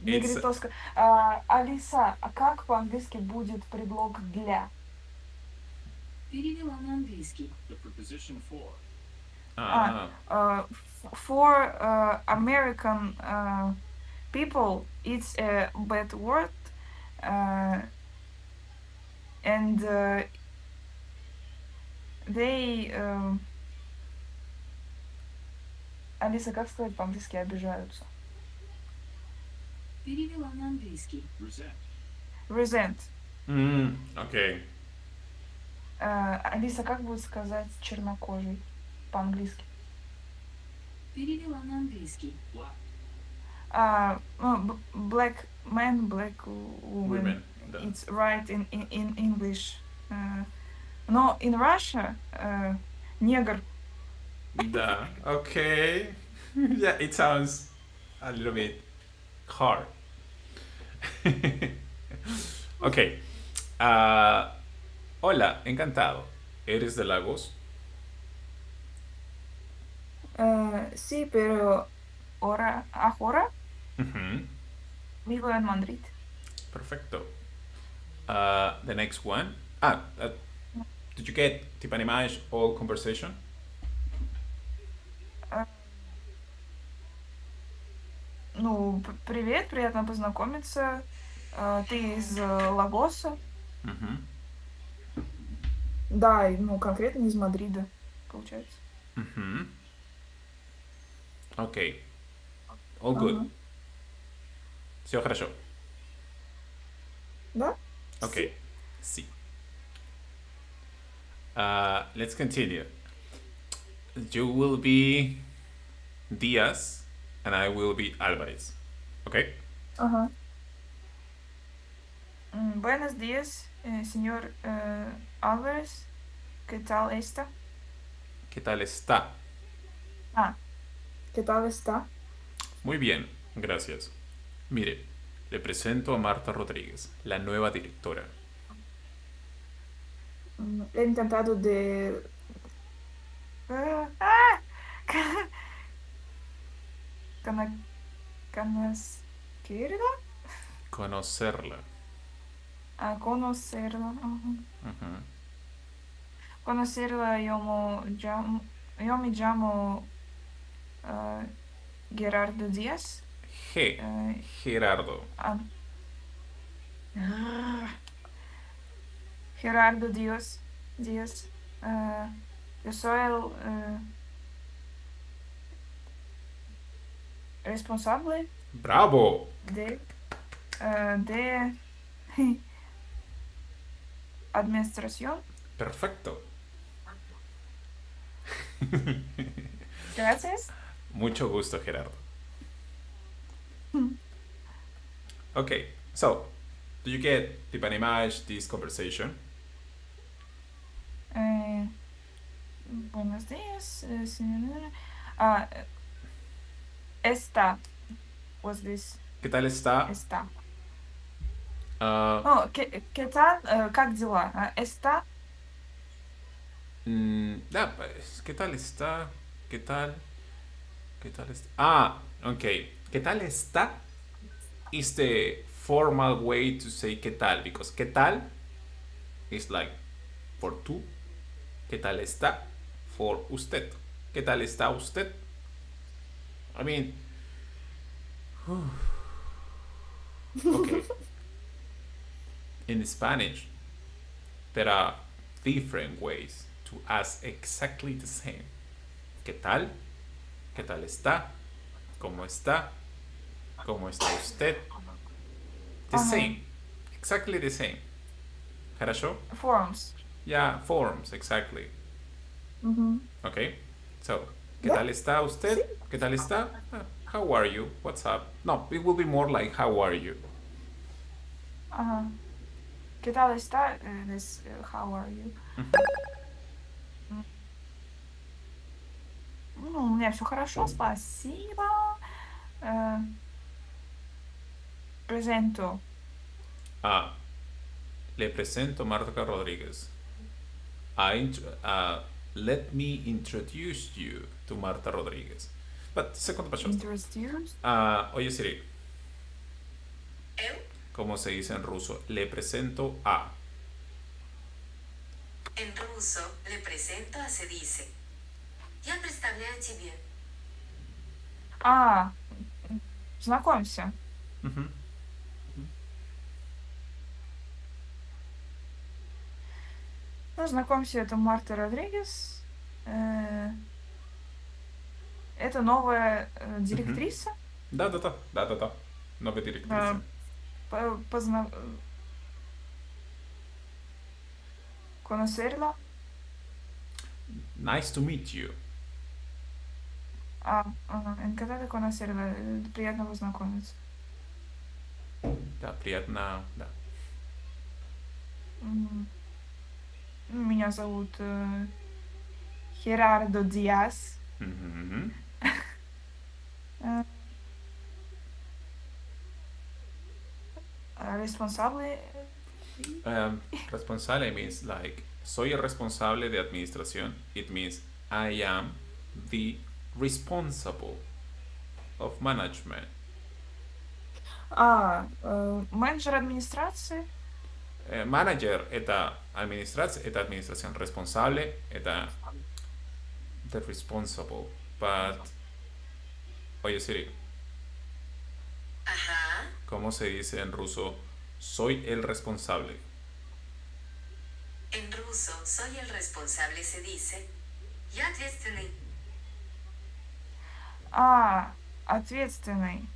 Негритоска. Алиса, а как по-английски будет предлог для? Перевела на английский. The preposition for. For American people, it's a bad word, and they. Алиса, как сказать по-английски обижаются? Перевела на английский. Resent. Resent. Okay. Алиса, как будет сказать чернокожий по-английски? Перевела на английский. Black. Black man, black woman. Women. Да. It's right in English. Но in Russia, негр. Да. Okay. Yeah, it sounds a little bit hard. Okay. Hola, encantado. ¿Eres de Lagos? Sí, pero ahora Ujú. vivo en Madrid. Perfecto. The next one. Did you get tip and image all conversation? Ну, привет, приятно познакомиться. Ты из Лагоса? Мгм. Да, ну, конкретно из Мадрида, получается. Ujú. Okay. All good. Ага. Все хорошо. Да? Okay. Sí. Let's continue. You will be Diaz and I will be Alvarez. Okay? Ага. Buenos días, señor Álvarez. ¿Qué tal está? ¿Qué tal está? ¿Qué tal está? Muy bien, gracias. Mire, le presento a Marta Rodríguez, la nueva directora. He encantado de... ¿Conocerla? Conocerla. Conocerla. Ujú. Conocerla, yo me llamo Gerardo Díaz. Gerardo. Gerardo Díaz. Yo soy el responsable ¡Bravo! de administración. Perfecto. Gracias. Mucho gusto, Gerardo. Okay, so, do you get tip and image this conversation? Buenos días, señora. Está. What's this? ¿Qué tal está? Está. Ah, ¿Qué tal? Как дела? Está. pues, ¿qué tal está? ¿Qué tal? ¿Qué tal está? Okay. ¿Qué tal está? Is the formal way to say ¿qué tal? Because ¿qué tal? is like for tú. ¿Qué tal está? For usted. ¿Qué tal está usted? I mean, okay. In Spanish, there are different ways to ask exactly the same. ¿Qué tal? ¿Qué tal está? ¿Cómo está? ¿Cómo está usted? The same. Exactly the same. ¿Хорошо? Forms. Yeah, forms, exactly. Okay. So, ¿qué Yeah. tal está usted? ¿Qué tal está? How are you? What's up? No, it will be more like how are you? ¿Qué tal está? This, how are you? Ну, у меня все хорошо, спасибо. Presento. Le presento Marta Rodríguez. Let me introduce you to Marta Rodríguez. But secondo pășoastă. Introduced. Oye Siri, Eu? ¿cómo se dice en ruso? Le presento a. En ruso, le presento a se dice. Я представляю тебе. Знакомься. Ну, знакомься, это Марта Родригес. Это новая директриса. Да. Новая директриса. Conocerla. Nice to meet you. Encantada de conocerla. Приятно познакомиться. Да, приятно, да. Меня зовут Херардо Диас. Responsable. Responsable means like soy el responsable de administración. It means I am the responsible of management. Менеджер администрации. Manager это administración. Responsable это the responsible. But oye Siri, Ajá. ¿cómo se dice en ruso? Soy el responsable. En ruso, soy el responsable se dice. Я ответственный. Ответственный.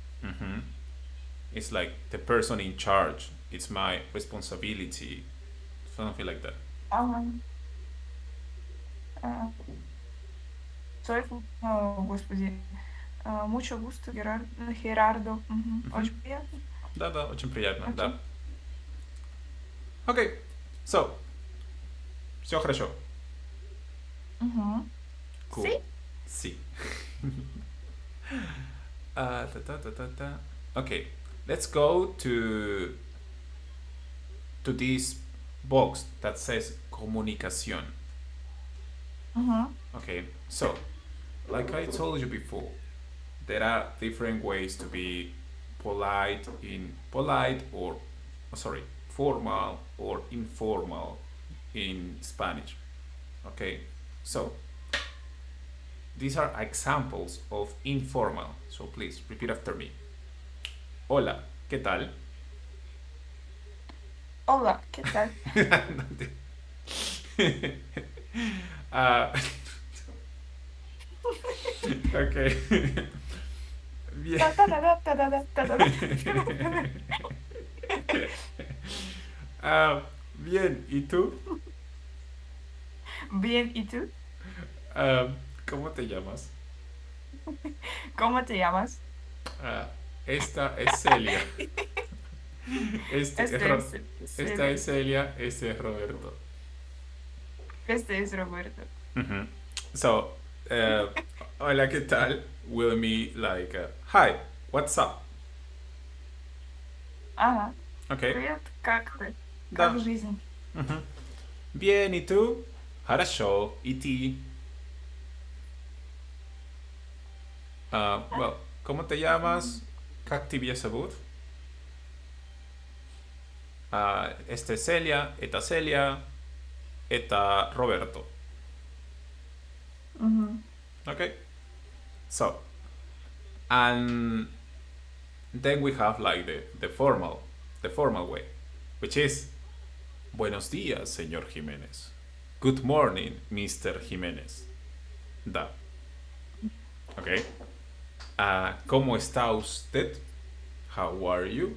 It's like the person in charge. It's my responsibility. Something like that. Soy, господи, mucho gusto, Gerardo. Очень приятно. Да, очень приятно, Okay. да. Okay, so, все хорошо. Cool. Sí. Okay, let's go to this box that says comunicación. Okay, so, like I told you before, there are different ways to be formal or informal in Spanish. Okay, so these are examples of informal. So please repeat after me. Hola, ¿qué tal? Hola, ¿qué tal? Okay. Bien. Bien, ¿y tú? Bien, ¿y tú? ¿Cómo te llamas? ¿Cómo te llamas? Esta es Celia. Esta es Celia. Celia, este es Roberto. Este es Roberto. So, hola, ¿qué tal? Will me like, hi, what's up? Okay. Привет, как ты? Да. Как жизнь? Bien, ¿y tú? Хорошо, ¿y ti? Well, ¿cómo te llamas? Как тебя зовут? Esta es Celia, esta Celia, esta Roberto. Okay? So, And then we have like the formal way, which is Buenos días, señor Jiménez. Good morning, Mr. Jiménez. Da. Okay. ¿Cómo está usted? How are you?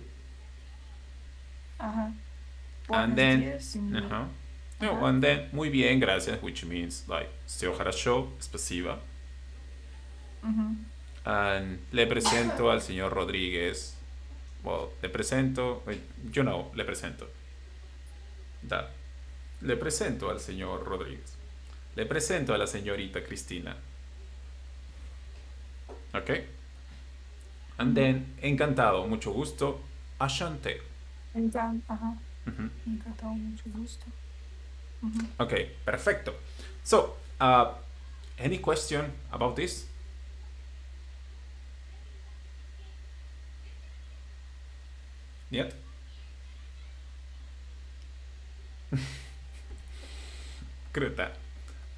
Ajá. And Buenos then, días, señor. no, and then, muy bien, gracias, which means like, все хорошо, спасибо. And le presento al señor Rodríguez. Well, le presento, le presento. Da. Le presento al señor Rodríguez. Le presento a la señorita Cristina. Ok. And then, encantado, mucho gusto, Ashante. Ajá. Encantado, mucho gusto. Okay, perfecto. So, any question about this? Yet? Creo that.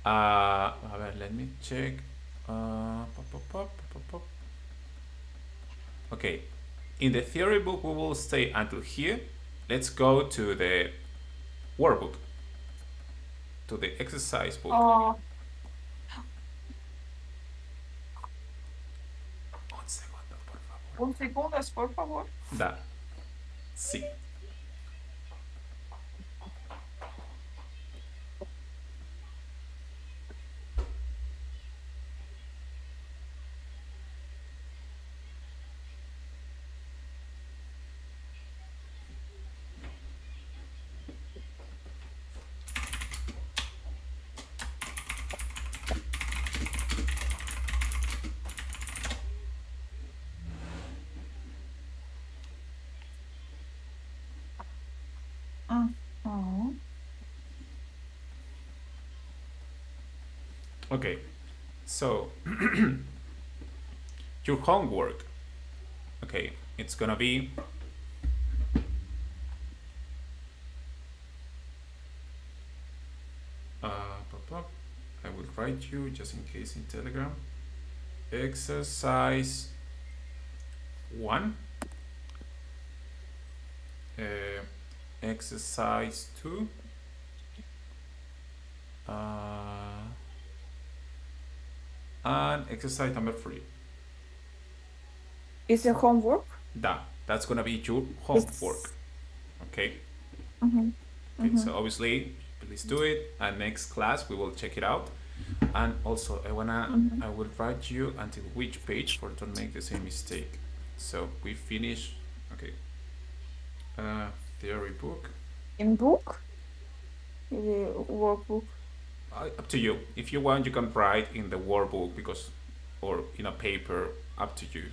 A ver, let me check. Okay, in the theory book we will stay until here. Let's go to the workbook, to the exercise book. Oh, Un segundo, por favor. un segundas, por favor. Da. Sí. Oh. Okay, so your homework, okay, it's gonna be I will write you just in case in Telegram. Exercise 1, exercise 2, and exercise number 3. Is it homework? That's gonna be your homework. Okay. Okay, so obviously please do it, and next class we will check it out. And also I will write you until which page for don't make the same mistake. So we finish. Okay, theory book. In book? In the workbook? Up to you. If you want, you can write in the workbook or in a paper. Up to you.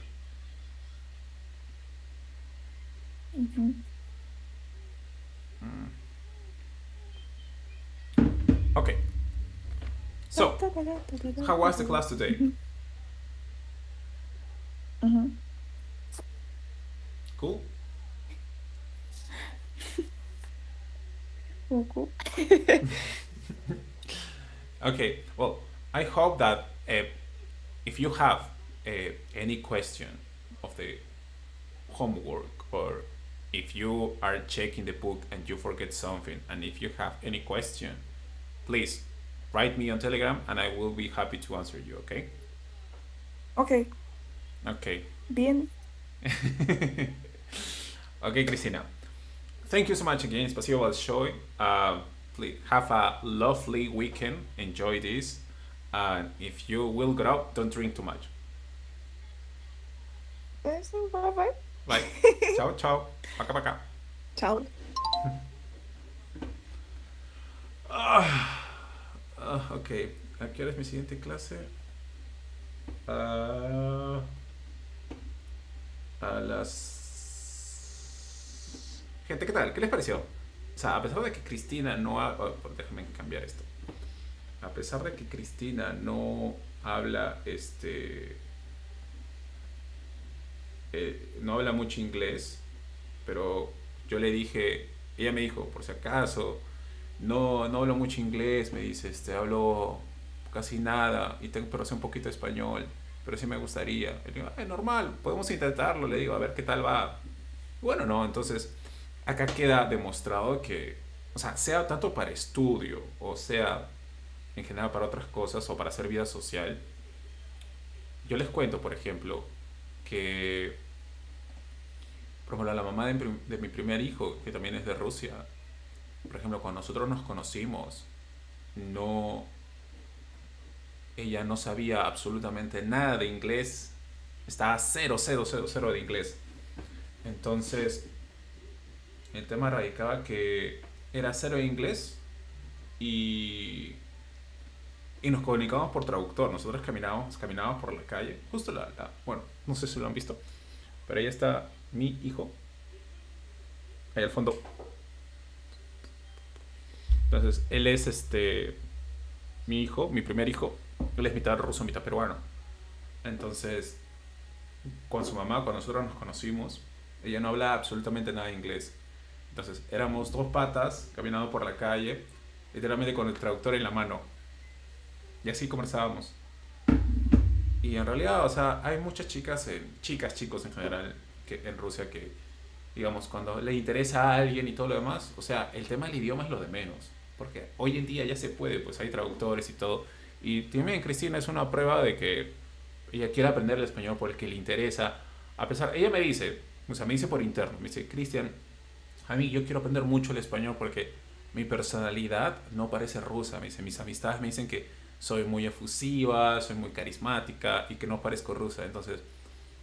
Okay. So, how was the class today? Cool. Okay. Well, I hope that if you have any question of the homework, or if you are checking the book and you forget something, and if you have any question, please write me on Telegram and I will be happy to answer you, okay? Okay. Okay. Bien. Okay, Cristina. Thank you so much again. Спасибо большое. Please have a lovely weekend. Enjoy this. And if you will go out, don't drink too much. Bye bye. Bye. Ciao, ciao. Пока-пока. Ciao. Ok. ¿A qué hora es mi siguiente clase? A las... Gente, ¿qué tal? ¿Qué les pareció? O sea, a pesar de que Cristina no ha... déjame cambiar esto. A pesar de que Cristina no habla no habla mucho inglés, pero yo le dije, ella me dijo, por si acaso, no hablo mucho inglés, me dice, hablo casi nada, pero sé un poquito español. pero sí me gustaría. Le digo, normal, podemos intentarlo, le digo, a ver qué tal va. Bueno, no, entonces acá queda demostrado que, o sea tanto para estudio, o sea en general para otras cosas, o para hacer vida social, yo les cuento, por ejemplo, que, por ejemplo, la mamá de mi primer hijo, que también es de Rusia, por ejemplo, cuando nosotros nos conocimos, no, ella no sabía absolutamente nada de inglés, estaba cero, cero, cero, cero de inglés. Entonces, el tema radicaba que era cero de inglés y, y nos comunicábamos por traductor. Nosotros caminábamos por la calle, justo bueno, no sé si lo han visto, pero ahí está mi hijo, ahí al fondo. Entonces, él es mi hijo, mi primer hijo, él es mitad ruso, mitad peruano. Entonces, con su mamá, cuando nosotros nos conocimos, ella no hablaba absolutamente nada de inglés. Entonces, éramos dos patas caminando por la calle, literalmente con el traductor en la mano. Y así conversábamos. Y en realidad, o sea, hay muchas chicos en general, en Rusia que, digamos, cuando le interesa a alguien y todo lo demás, o sea, el tema del idioma es lo de menos. Porque hoy en día ya se puede, pues hay traductores y todo. Y también Cristina es una prueba de que ella quiere aprender el español porque le interesa. A pesar, ella me dice, o sea, me dice por interno, me dice, Cristian, a mí yo quiero aprender mucho el español porque mi personalidad no parece rusa. Me dice, mis amistades me dicen que soy muy efusiva, soy muy carismática y que no parezco rusa. Entonces,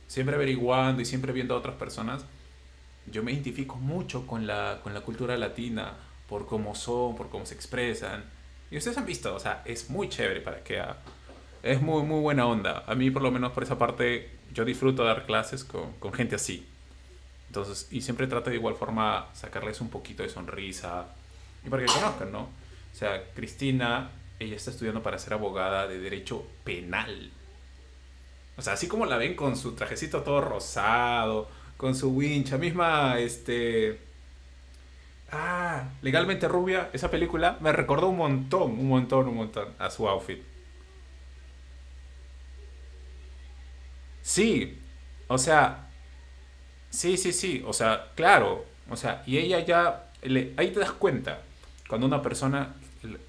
siempre averiguando y siempre viendo a otras personas, yo me identifico mucho con la cultura latina, por cómo son, por cómo se expresan. Y ustedes han visto, o sea, es muy chévere para que es muy, muy buena onda. A mí, por lo menos por esa parte, yo disfruto dar clases con gente así. Entonces, y siempre trato de igual forma sacarles un poquito de sonrisa y para que conozcan, ¿no? O sea, Cristina, ella está estudiando para ser abogada de derecho penal. O sea, así como la ven con su trajecito todo rosado, con su wincha, misma, Legalmente Rubia, esa película me recordó un montón, un montón, un montón a su outfit. Sí, o sea, sí, sí, sí, o sea, claro, o sea, y ella ya, ahí te das cuenta cuando una persona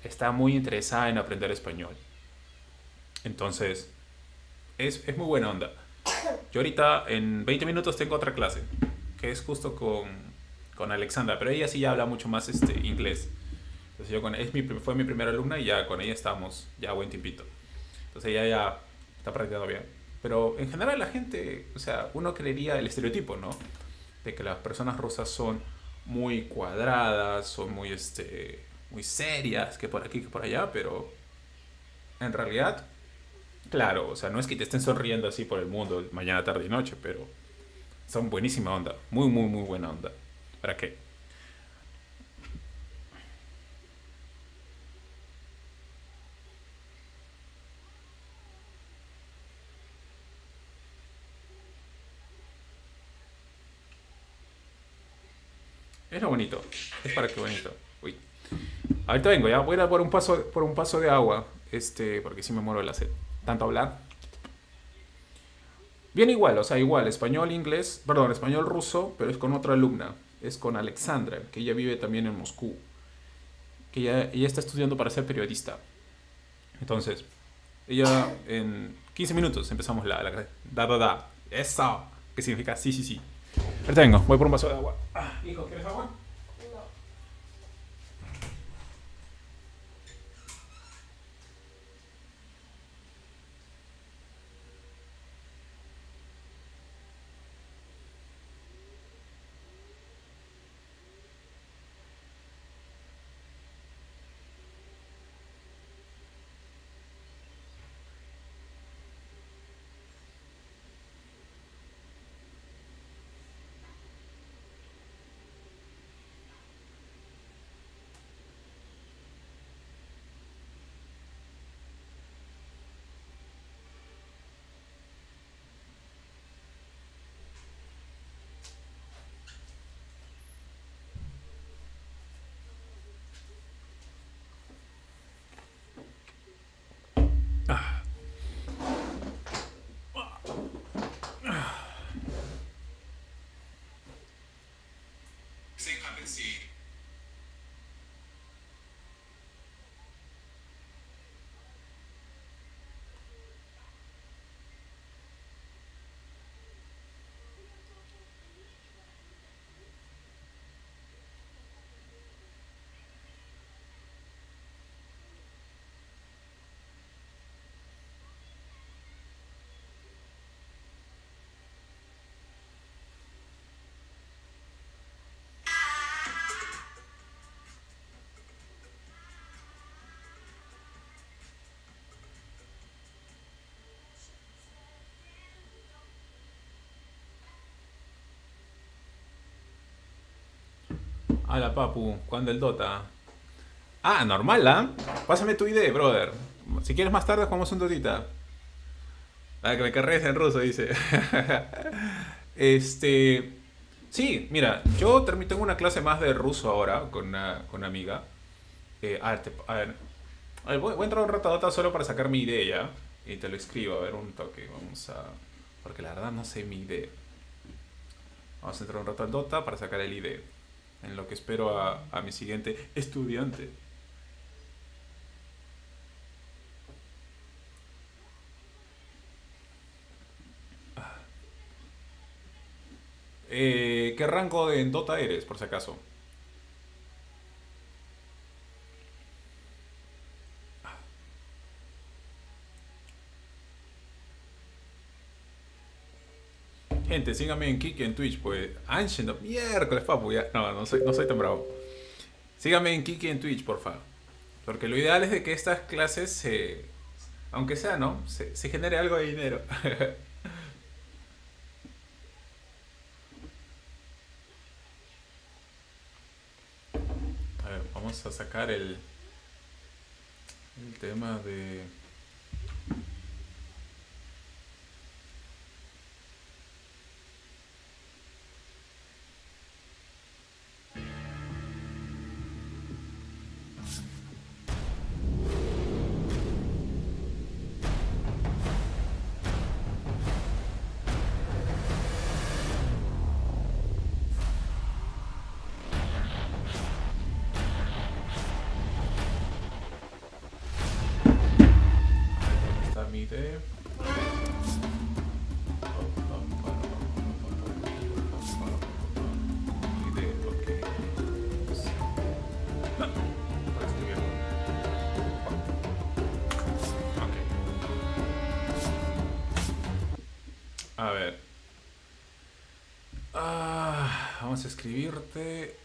está muy interesada en aprender español. Entonces, es muy buena onda. Yo ahorita en 20 minutos tengo otra clase, que es justo con Alexandra, pero ella sí ya habla mucho más inglés. Entonces fue mi primera alumna y ya con ella estamos ya buen tiempito. Entonces ella ya está practicando bien. Pero en general la gente, o sea, uno creería el estereotipo, ¿no? De que las personas rusas son muy cuadradas, son muy serias, que por aquí, que por allá, pero en realidad, claro, o sea, no es que te estén sonriendo así por el mundo mañana, tarde y noche, pero son buenísima onda, muy, muy, muy buena onda. ¿Para qué? Es lo bonito, es para qué bonito. Uy. Ahorita vengo, ya voy a ir por un paso de agua, porque si me muero de la sed. Tanto hablar. Bien igual, o sea, igual, español, inglés, perdón, español ruso, pero es con otra alumna, es con Alexandra, que ella vive también en Moscú, que ella está estudiando para ser periodista. Entonces, ella en 15 minutos empezamos la clase. Da, eso, que significa sí, sí, sí. Ahorita vengo, voy por un vaso de agua. Hijo, ¿quieres agua? Hola, papu. ¿Cuándo el Dota? Ah, normal, ¿ah? Pásame tu ID, brother. Si quieres más tarde jugamos un Dotita. Ah, que me carrees en ruso, dice. Este... Sí, mira, yo tengo una clase más de ruso ahora con una amiga. A ver, voy a entrar un rato a Dota solo para sacar mi idea. Y te lo escribo, a ver, un toque. Vamos a... Porque la verdad no sé mi idea. Vamos a entrar un rato al Dota para sacar el ID. En lo que espero a mi siguiente estudiante. ¿Qué rango de en Dota eres, por si acaso? Gente, síganme en Kiki en Twitch, pues. Ancient, miércoles, papu, ya. No, no soy tan bravo. Síganme en Kiki en Twitch, por favor. Porque lo ideal es de que estas clases aunque sea, ¿no? Se genere algo de dinero. A ver, vamos a sacar el tema de... ¿Dónde está mi idea? A ver. Vamos a escribirte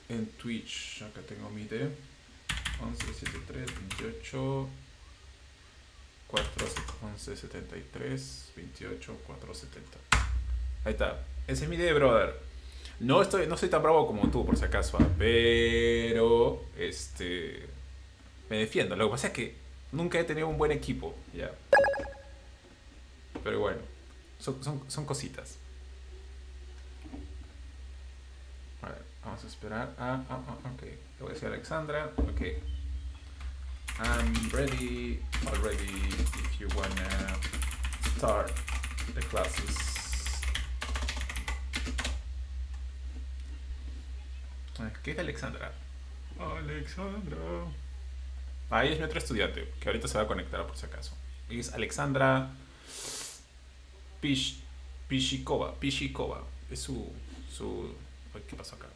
en Twitch. Acá tengo mi ID. 1173 28 1173 28 470. Ahí está. Ese es mi ID, brother. No soy tan bravo como tú, por si acaso, pero me defiendo. Lo que pasa es que nunca he tenido un buen equipo, ya. Pero bueno, son cositas. A ver, vamos a esperar. Ok. Le voy a decir a Alexandra. Ok. I'm ready already if you wanna start the classes. ¿Qué es Alexandra? Alexandra. Ahí es mi otro estudiante, que ahorita se va a conectar por si acaso. Es Alexandra Pishikova. Es su... Ay, ¿qué pasó acá?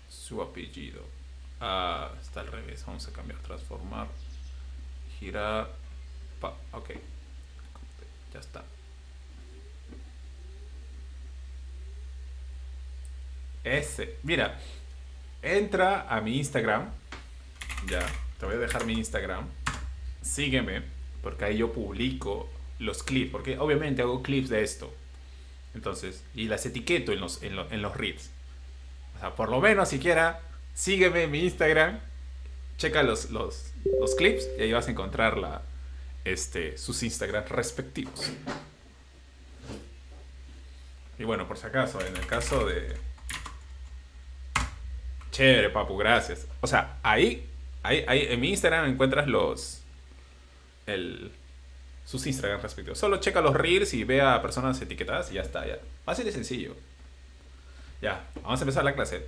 Su apellido. Está al revés. Vamos a cambiar. Transformar. Girar. Ok. Ya está. Mira. Entra a mi Instagram. Ya. Te voy a dejar mi Instagram. Sígueme. Porque ahí yo publico los clips. Porque obviamente hago clips de esto. Entonces. Y las etiqueto en los reels. O sea, por lo menos siquiera. Sígueme en mi Instagram. Checa los clips. Y ahí vas a encontrar sus Instagrams respectivos. Y bueno, por si acaso, en el caso de... Chévere, papu, gracias. O sea, ahí en mi Instagram encuentras sus Instagram respectivos. Solo checa los reels y ve a personas etiquetadas y ya está, ya. Fácil y sencillo. Ya, vamos a empezar la clase.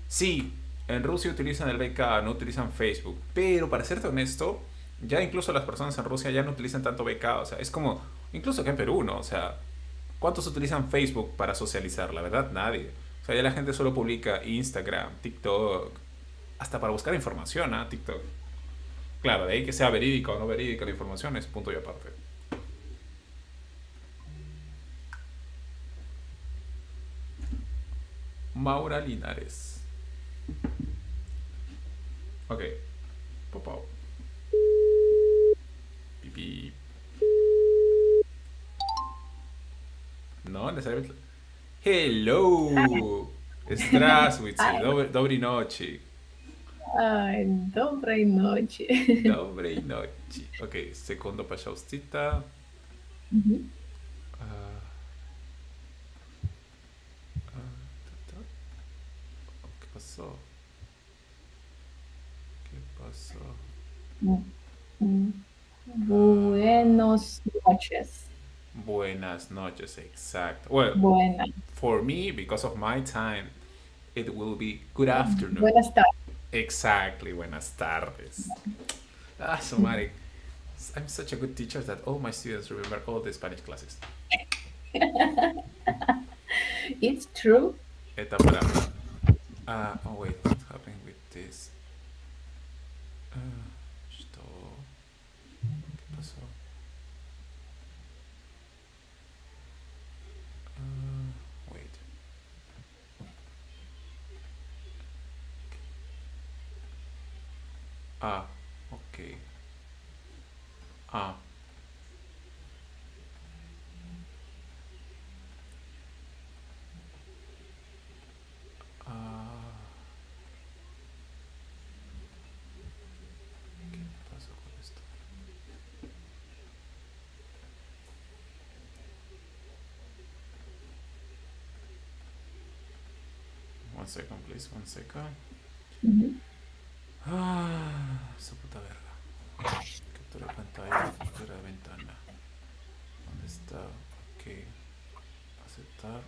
Sí, en Rusia utilizan el BK, no utilizan Facebook. Pero para serte honesto, ya incluso las personas en Rusia ya no utilizan tanto BK. O sea, es como, incluso acá en Perú, ¿no? O sea, ¿cuántos utilizan Facebook para socializar? La verdad, nadie. O sea, ya la gente solo publica Instagram, TikTok, hasta para buscar información, ¿ah? TikTok. Claro, de ahí que sea verídica o no verídica la información es punto y aparte. Maura Linares. Ok. Pop-out. Pipí. No, necesariamente. Hello. Здравствуйте. Hi. Доброй ночи. Доброй ночи. Доброй ночи. Ok, secondo пожалуйста. Мгм. Ah, ta-ta. ¿Qué pasó? ¿Qué pasó? Mm. Buenos noches. Buenas noches, exacto. Well, Buenas. for me, because of my time, it will be good afternoon. Buenas tardes. Exactly, buenas tardes. Ah, so Mari, I'm such a good teacher that all my students remember all the Spanish classes. It's true. Eta para. Oh wait, what's happening with this? Что? ¿Qué pasó? Wait. Okay. Ah. ¿Qué pasó con esto? One second, please. One second. Ujú. Esa puta verga. Captura de pantalla, captura de ventana. ¿Dónde está? Ok. Aceptar.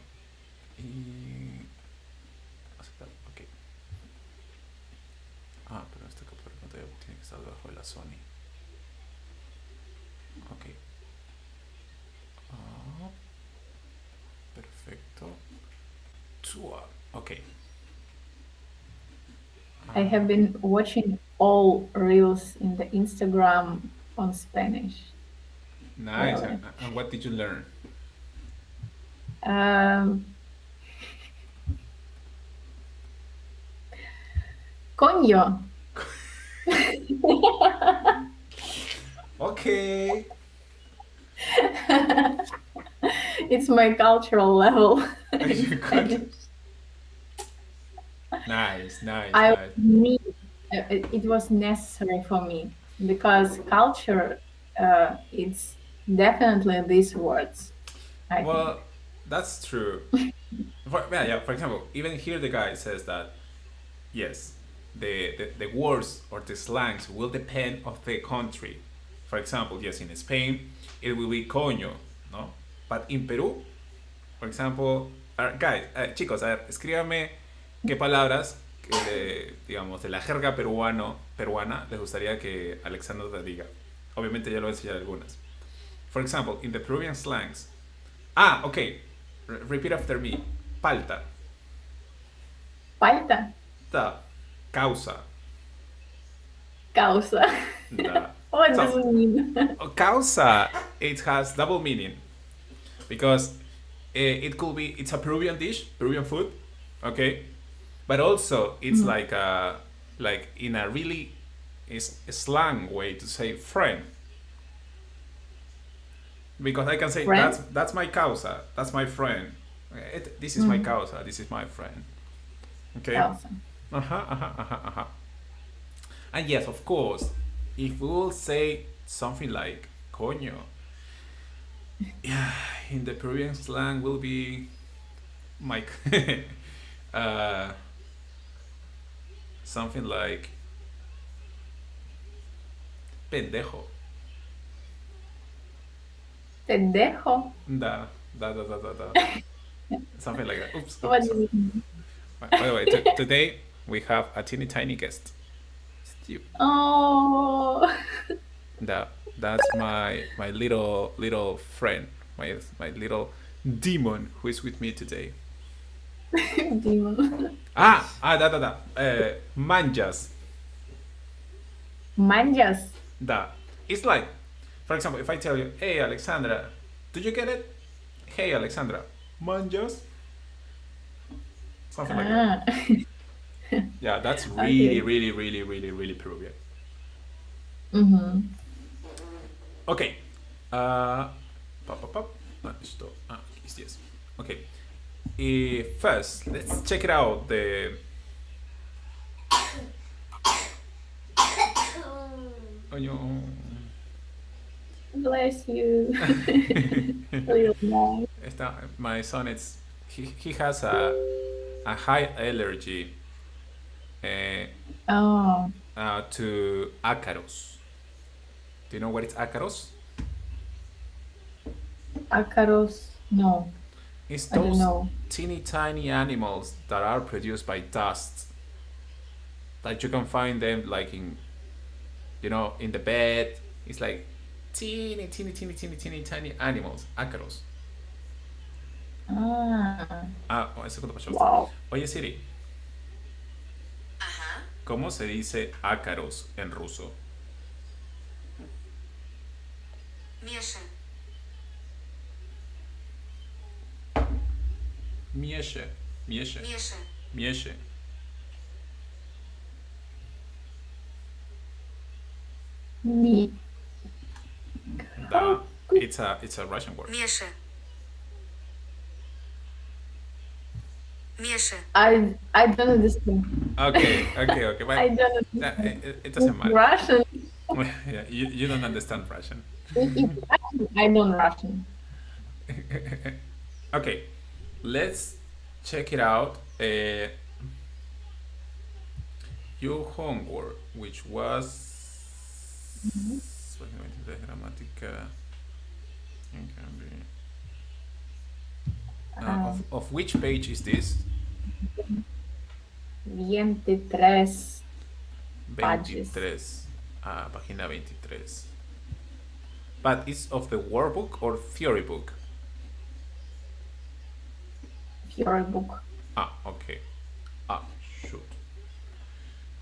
Y. Aceptar. Ok. Pero esta captura de pantalla tiene que estar debajo de la Sony. Ok. Perfecto. Ok. I have been watching all reels in the Instagram on Spanish. Nice. Really. And what did you learn? Coño. Okay. It's my cultural level. You in got Spanish. it. Nice, nice, I nice. need it was necessary for me because culture it's definitely these words. I think. Well, that's true. For example, even here the guy says that yes, the words or the slangs will depend of the country. For example, yes, in Spain it will be coño, no? But in Peru, for example, guys, chicos, a ver, escríbame qué palabras digamos, de la jerga peruana les gustaría que Alexandra te diga. Obviamente ya lo voy a enseñar algunas. For example, in the Peruvian slangs. Okay. Repeat after me. Palta. Falta. Da. Causa. Causa. Da. What So, does it mean? Causa, it has double meaning. Because it could be, it's a Peruvian dish, Peruvian food, okay? But also, it's like in a really slang way to say friend. Because I can say, Friend? that's my causa, that's my friend. This is my causa, this is my friend. Okay? Causa. And yes, of course, if we will say something like coño, yeah, in the Peruvian slang will be Mike. Something like pendejo. Pendejo. Da. Something like that. Oops. What does it mean? By the way, today we have a teeny tiny guest. Stu. Oh. That's my little friend, my little demon who is with me today. Demon. Manjas. Manjas. Da. It's like, for example, if I tell you, hey Alexandra, do you get it? Hey Alexandra, manjas? Something like that. Yeah, that's really, Okay. really, really, really, really Peruvian. Mm-hmm. Okay. Esto. Is this. Okay. First, let's check it out. The oh, no. Bless you. Little boy. My son, he has a high allergy uh, Oh, to ácaros. Do you know what is ácaros? ácaros. No, It's I don't those know. teeny tiny animals that are produced by dust. Like you can find them like in the bed. It's like teeny tiny animals. Ácaros. Ah, Un segundo, Pacho. wow. Oye Siri, Ajá. ¿cómo se dice ácaros en ruso? Миша. Mieshe. Mieshe. Миша. Mieshe. Me. Da, it's a Russian word. Миша. Миша. I don't understand. Okay. I But don't that, understand. it doesn't It's matter. Russian. Yeah, you don't understand Russian. It's Russian. I don't Russian. Okay, let's check it out. Your homework, which was gramática, of which page is this? 23 pages. 23. Página 23. But it's of the workbook or theory book? Your book. Okay. Shoot.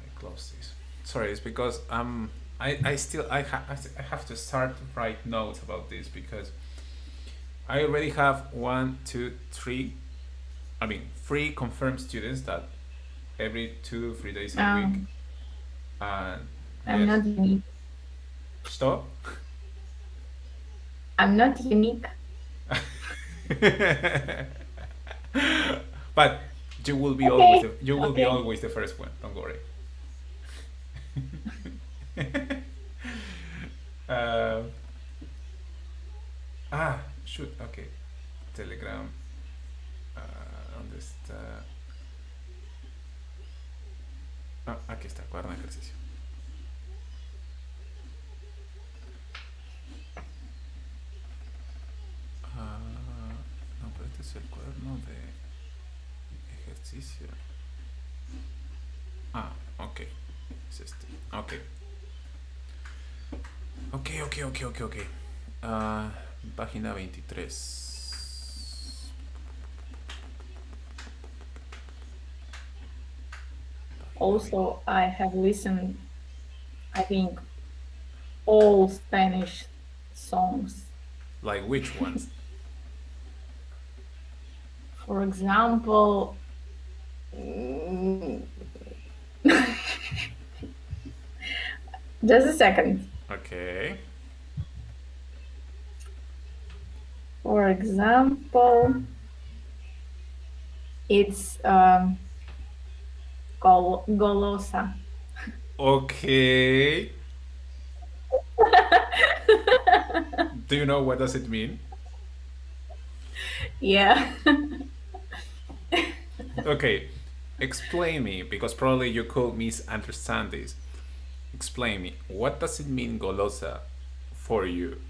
I close this. Sorry, it's because I have to start to write notes about this because I already have 3 confirmed students that every 2-3 days a week. And I'm not unique. Stop. I'm not unique. But you will be Okay. always the first one. Don't worry. Shoot. Okay. Telegram. ¿Dónde está? Aquí está. Cuaderno de ejercicio. No, pero este es el cuaderno de ejercicio. Ok. Es este. Ok. Ok. Página 23. Also, I have listened, I think, all Spanish songs. Like which ones? For example, just a second. Okay. For example, it's Golosa. Okay. Do you know what does it mean? Yeah. Okay. Explain me, because probably you could misunderstand this. Explain me. What does it mean, golosa, for you?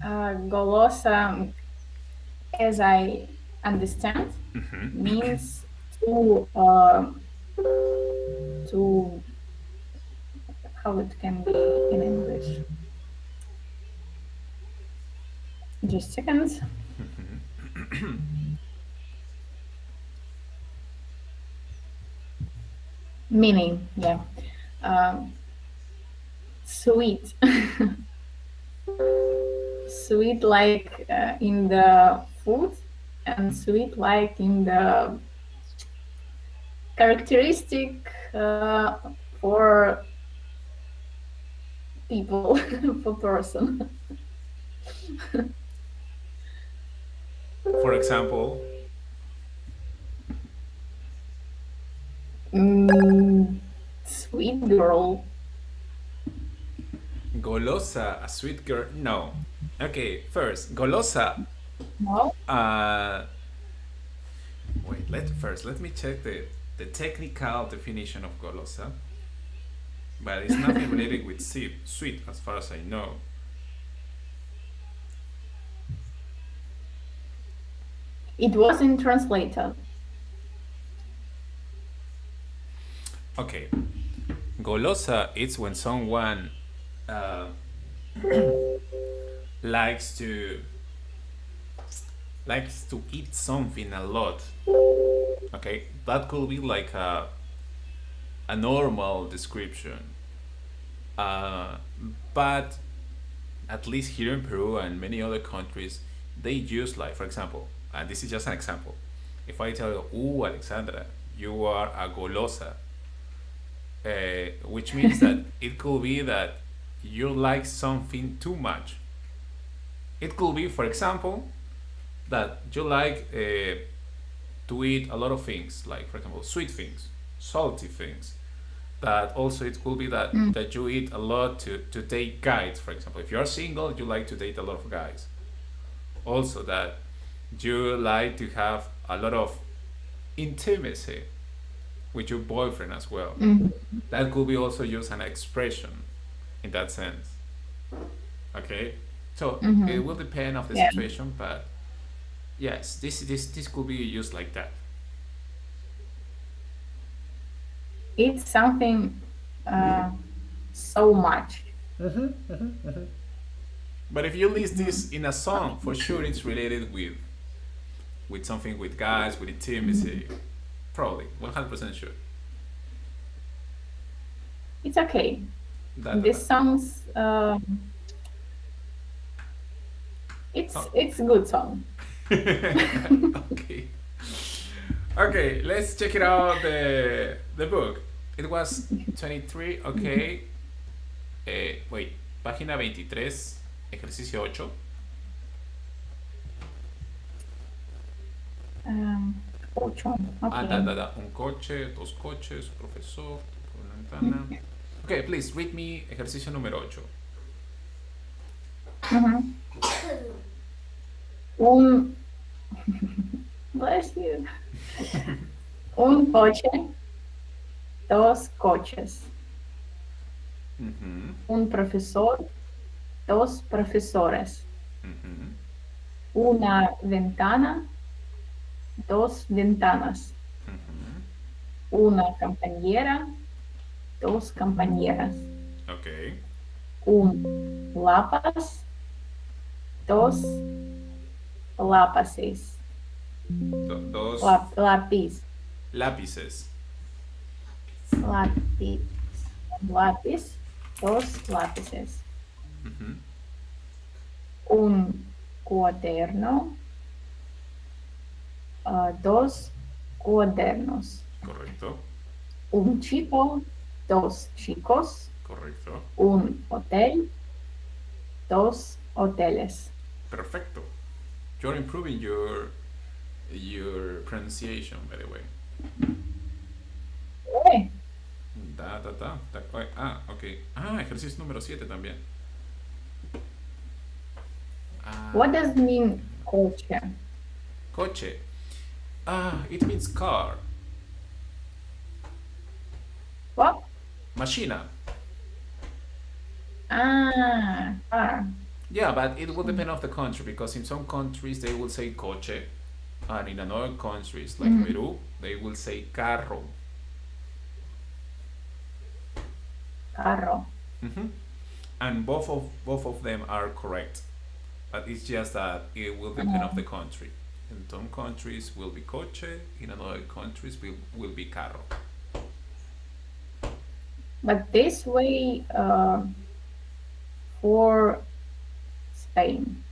Golosa, as I understand, means to how it can be in English. Just a second. Meaning, yeah. Sweet. Sweet like in the food, and sweet like in the characteristic for people, for person. For example, Sweet girl. golosa, a sweet girl. No. Okay, first, golosa. No? Wait, let me check the technical definition of golosa. But it's nothing related with sweet, as far as I know. It wasn't translated. Okay, golosa is when someone likes to eat something a lot. Okay, that could be like a normal description. But at least here in Peru and many other countries, they use, like, for example, and this is just an example. If I tell you, "Ooh, Alexandra, you are a golosa," which means that it could be that you like something too much. It could be, for example, that you like to eat a lot of things, like, for example, sweet things, salty things. That also it could be that you eat a lot to date guys, for example. If you're single, you like to date a lot of guys. Also, that you like to have a lot of intimacy with your boyfriend as well. That could be also used an expression in that sense. Okay, so it will depend of the situation, but yes, this could be used like that. It's something so much. But if you list this in a song, for sure it's related with something with guys, with intimacy. Probably, 100% sure. It's okay. That, This sounds it's a good song. Okay. Okay, let's check it out the book. It was 23, okay. Wait, página 23, ejercicio 8. Ocho. Okay. Un coche, dos coches, un profesor, una ventana. Okay, please read me ejercicio número 8. Un bless you. Un coche, dos coches. Un profesor, dos profesores. Una ventana, dos ventanas. Una compañera, dos compañeras. Okay. Un lápiz, dos lápices. Dos Lápiz. lápices. Lápiz. Lápiz, dos lápices. Un cuaderno, dos cuadernos. Correcto. Un chico, dos chicos. Correcto. Un hotel, dos hoteles. Perfecto. You're improving your pronunciation, by the way. Okay. Ok. Ejercicio número 7 también. What does it mean coche? Coche. It means car. What? Machina. Car. Yeah, but it will depend on the country, because in some countries they will say coche, and in other countries like Peru they will say carro. Carro. And both of them are correct, but it's just that it will depend on the country. In some countries will be coche, in other countries will be carro. But this way for Spain.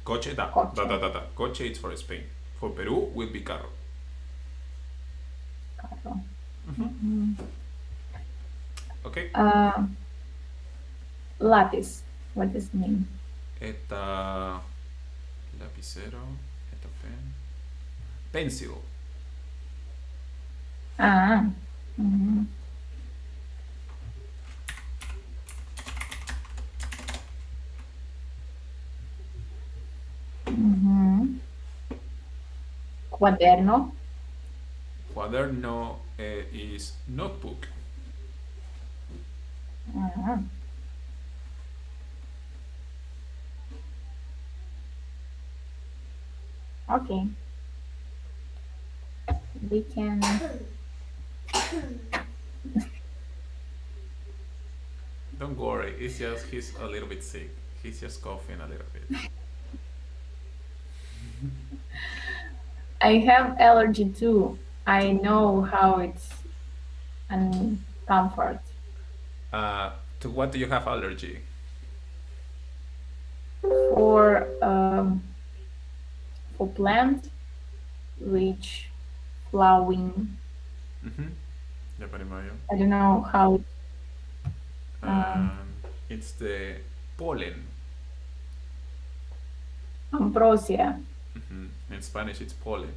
Coche, Coche. Coche is for Spain. For Peru will be carro. Carro. Okay. Lápiz. What does it mean? Eta lapicero, eta pen. pencil. Ah. Mhm. Mhm. Cuaderno. Cuaderno is notebook. Ah. Okay. We can. Don't worry, it's just he's a little bit sick. He's just coughing a little bit. I have allergy too. I know how it's uncomfort. To what do you have allergy? For plant which flowering. Mm-hmm. Ya понимаю. I don't know how. It's the pollen. Ambrosia. Mm-hmm. In Spanish, it's pollen.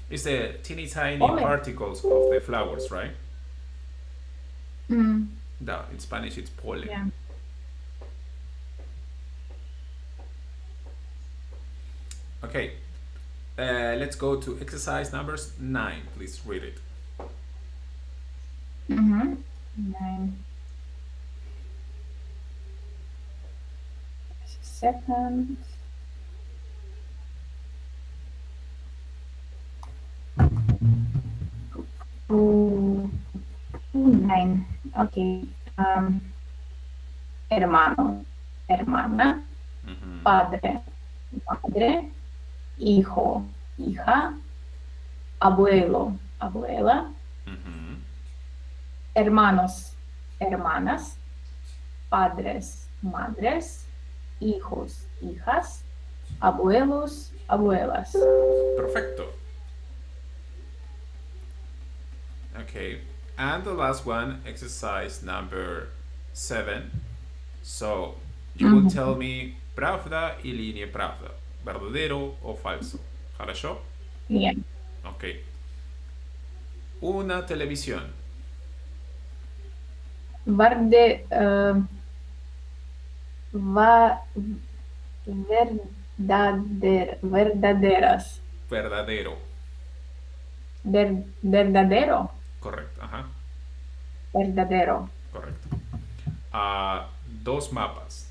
It's the teeny tiny Pollen. particles of the flowers, right? Mm. No, in Spanish, it's pollen. Yeah. Okay, let's go to exercise numbers 9. Please read it. Mm-hmm. 9. Second. Ooh, 9. Okay. Hermano, hermana, Mm-hmm. padre, madre, hijo, hija, abuelo, abuela, Mm-hmm. hermanos, hermanas, padres, madres, hijos, hijas, abuelos, abuelas. Perfecto. Okay, and the last one, exercise number 7. So you will tell me правда или неправда, verdadero o falso. Хорошо? Yeah. Ok. Una televisión. Verde, verdaderas. Verdadero. Verdadero. Correcto. Ajá. Verdadero. Correcto. 2 mapas.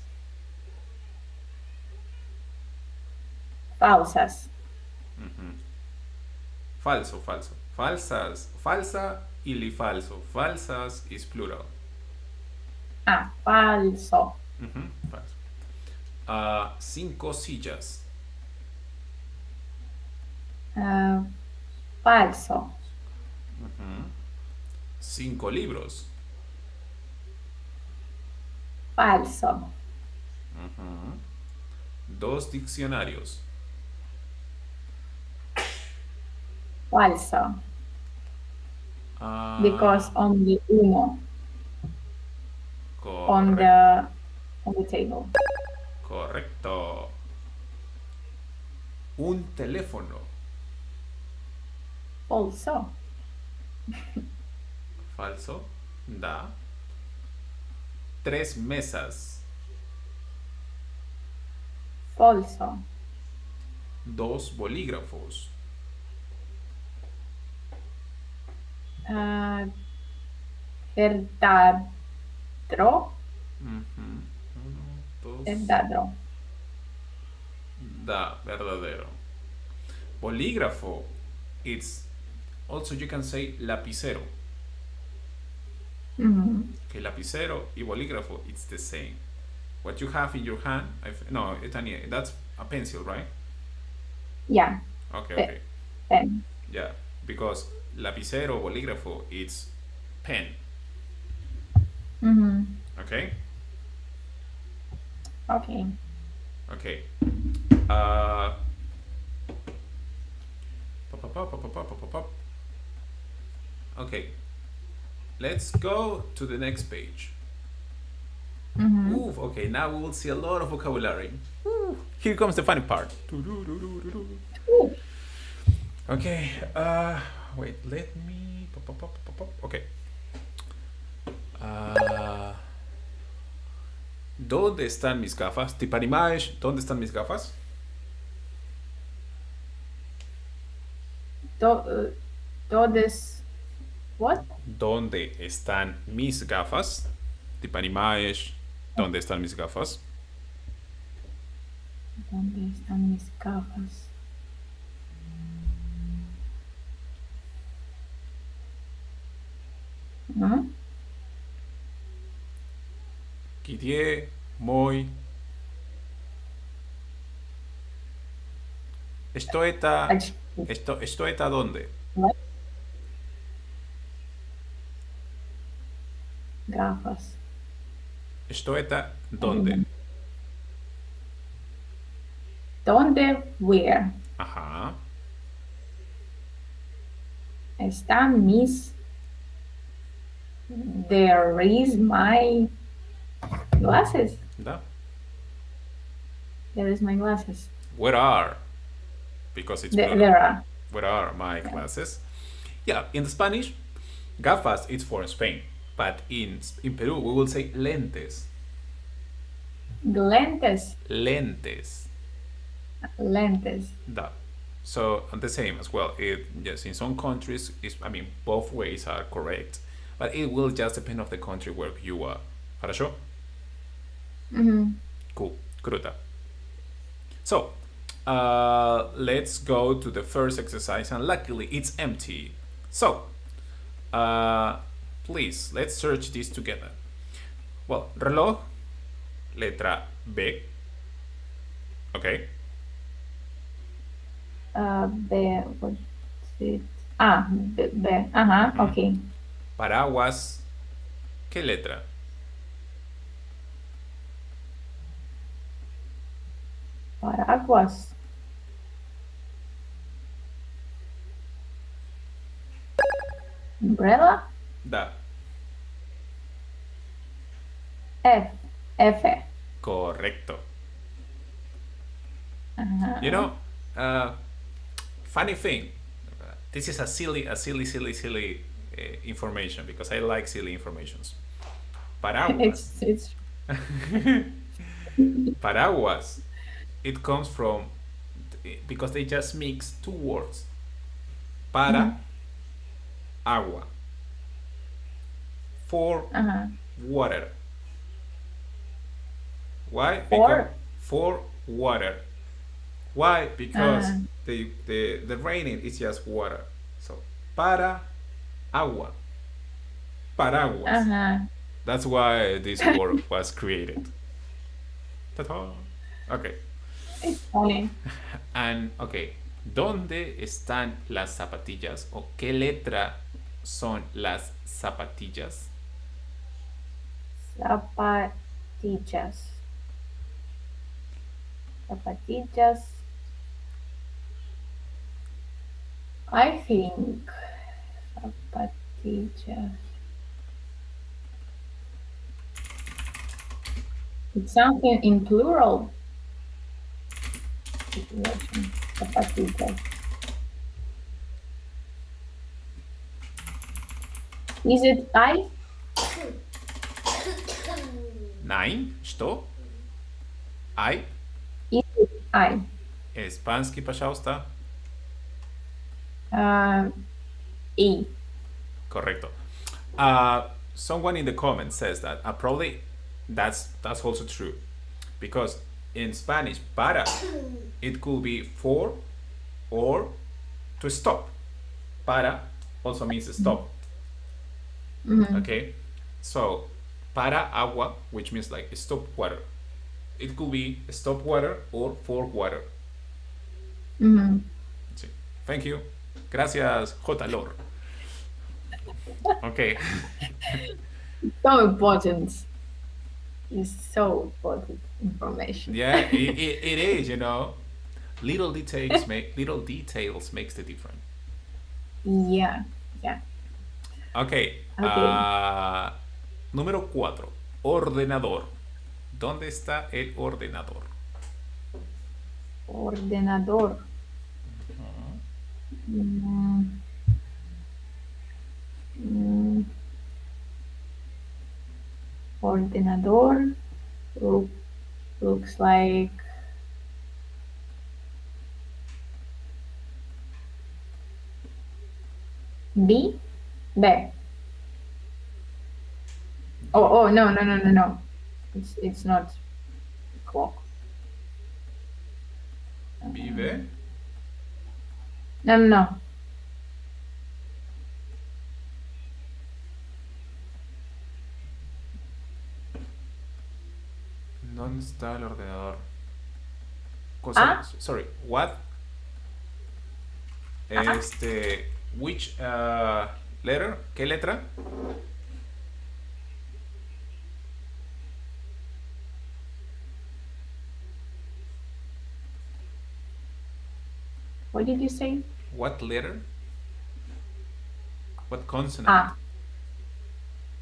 Falsas. Falso, falso. Falsas. Falsa ili falso. Falsas is plural. Ah, falso. Falso. 5 sillas. Falso. 5 libros. Falso. 2 diccionarios. Falso. Because only uno on the table. Correcto. Un teléfono. Falso. Falso. Da. 3 mesas. Falso. 2 bolígrafos. Verdadero. 1, 2. Verdadero. Da, verdadero. Bolígrafo, it's also you can say lapicero. Que lapicero y bolígrafo, it's the same. What you have in your hand, no, that's a pencil, right? Yeah. Okay. Pen. Yeah, because lapicero, bolígrafo, it's pen. Okay? Okay. Okay. Okay. Let's go to the next page. Ooh, okay, now we will see a lot of vocabulary. Ooh, here comes the funny part. Okay, wait, let me. Okay. ¿Dónde están mis gafas? Tipo animais, ¿dónde están mis gafas? Todes. What? ¿Dónde están mis gafas? Tipo animais, ¿dónde están mis gafas? ¿Dónde están mis gafas? ¿No? Kitie, moi. Esto está. Esto está dónde? What? Gafas. Esto está dónde? ¿Dónde? Where? Ajá. Están mis. There is my glasses. Da. There is my glasses. Where are? Because it's plural. There are. Where are my glasses? Yeah, in Spanish, gafas it's for Spain, but in Peru we will say lentes. Lentes. Lentes. Lentes. Da. So the same as well. Yes, in some countries, both ways are correct, but it will just depend on the country where you are. ¿Хорошо? Cool. Круто. So, let's go to the first exercise, and luckily it's empty. So, please, let's search this together. Well, reloj, letra B. Okay. B. What's it? B. Okay. Paraguas, ¿qué letra? Paraguas. Umbrella. Da. F. Correcto. You know, funny thing. This is a silly information because I like silly informations. Paraguas. It's Paraguas. It comes from because they just mix two words. Para agua. For water. Why? For water. Why? Because the raining is just water. So para agua. Paraguas. That's why this word was created. Ta-ta. Okay. It's funny. And okay, ¿dónde están las zapatillas? ¿O qué letra son las zapatillas? Zapatillas. Zapatillas. I think zapatillas. It's something in plural. Zapatillas. Is it I? Nine? Что? I? Is it I? Испанский, пожалуйста. E. Correcto. Someone in the comments says that probably that's also true because in Spanish para it could be for or to stop. Para also means stop. Okay, so para agua, which means like stop water, it could be stop water or for water. Sí. Thank you. Gracias, J. Lor. Okay. So important. It's so important information. Yeah, it is, you know. Little details makes the difference. Yeah. Okay. Número 4. Ordenador. ¿Dónde está el ordenador? Ordenador. Mm, mm, ordenador looks like B. B. Oh, no. It's not clock. Vive. No. ¿Dónde está el ordenador? Ah. Sorry, what? Ajá. Which letter? ¿Qué letra? What did you say? What letter? What consonant? Ah.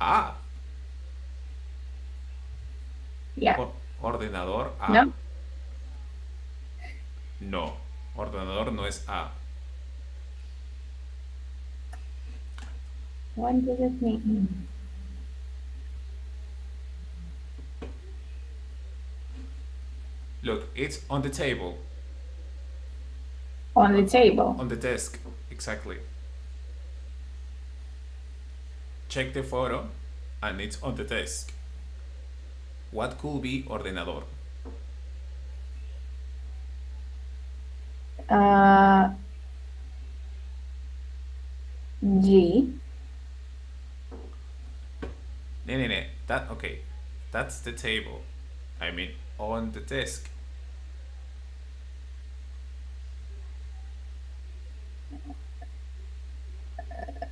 A. Yeah. Ordenador A. No. No, ordenador no es A. What does it mean? Look, it's on the table. On the table. On the desk, exactly. Check the photo and it's on the desk. What could be ordenador? G. No. Okay. That's the table. I mean, on the desk.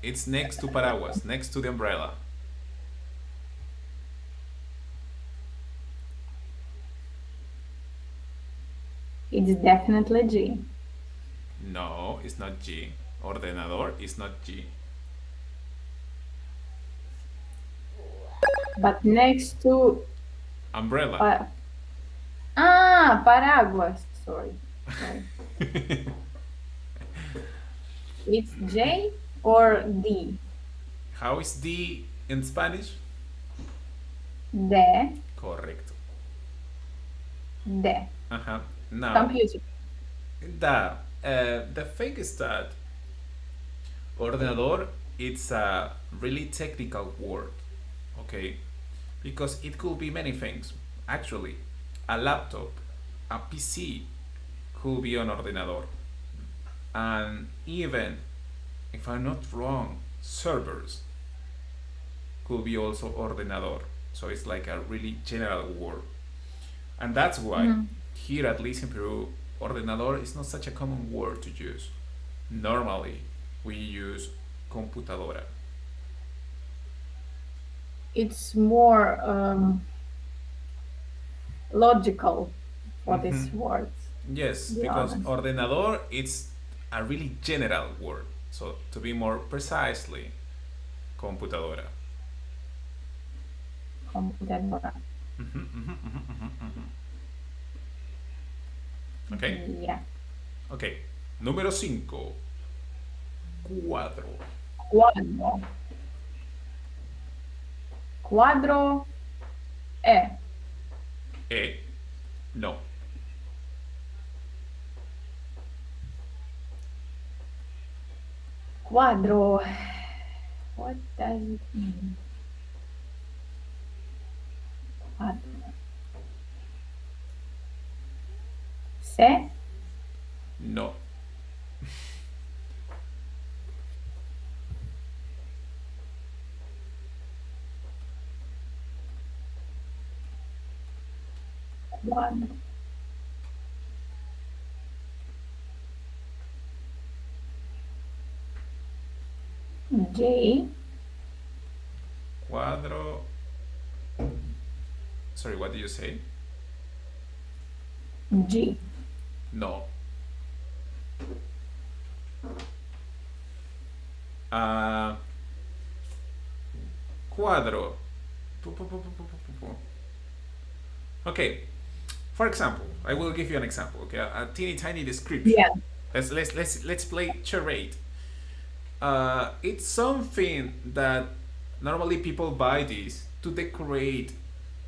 It's next to paraguas, next to the umbrella. It's definitely G. No, it's not G. Ordenador is not G. But next to Umbrella. paraguas. Sorry. It's J or D? How is D in Spanish? De. Correcto. De. Now, Computer. the thing is that ordenador, it's a really technical word, okay? Because it could be many things. Actually, a laptop, a PC could be an ordenador. And even, if I'm not wrong, servers could be also ordenador. So it's like a really general word. And that's why here, at least in Peru, ordenador is not such a common word to use. Normally, we use computadora. It's more logical for these words. Yes, to be because honest. ordenador it's a really general word. So to be more precisely, computadora. Computadora. Okay. Yeah. Okay. Número 5. Cuadro. Cuadro. Cuadro. No. Cuadro. What does it mean? Cuadro. Se. No. Cuadro. J. Cuadro. Sorry, what did you say? G. No. Cuadro. Okay. For example, I will give you an example. Okay, a teeny tiny description. Yeah. Let's play charade. It's something that normally people buy this to decorate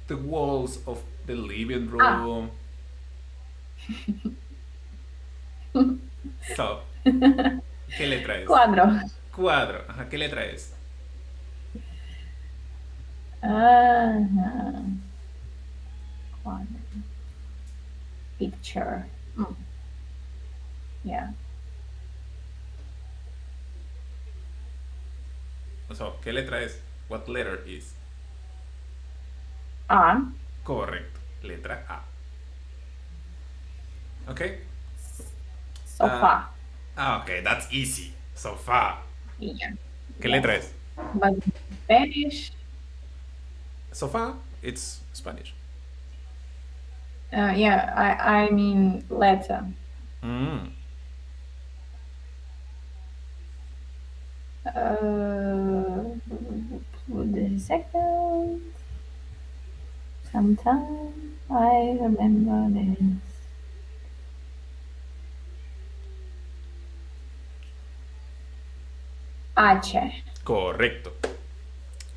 the walls of the living room. So, ¿qué letra es? Cuadro. Cuadro. Ajá, ¿qué letra es? Uh-huh. Quadro. Picture. Yeah. So, ¿qué letra es? What letter is? A. Correcto. Letra A. Okay? Sofa. Okay, that's easy. Sofá. Yeah. ¿Qué letra es? But in Spanish, Sofá, it's Spanish. yeah, I mean letter. The second. Sometime I remember this. H. Correcto.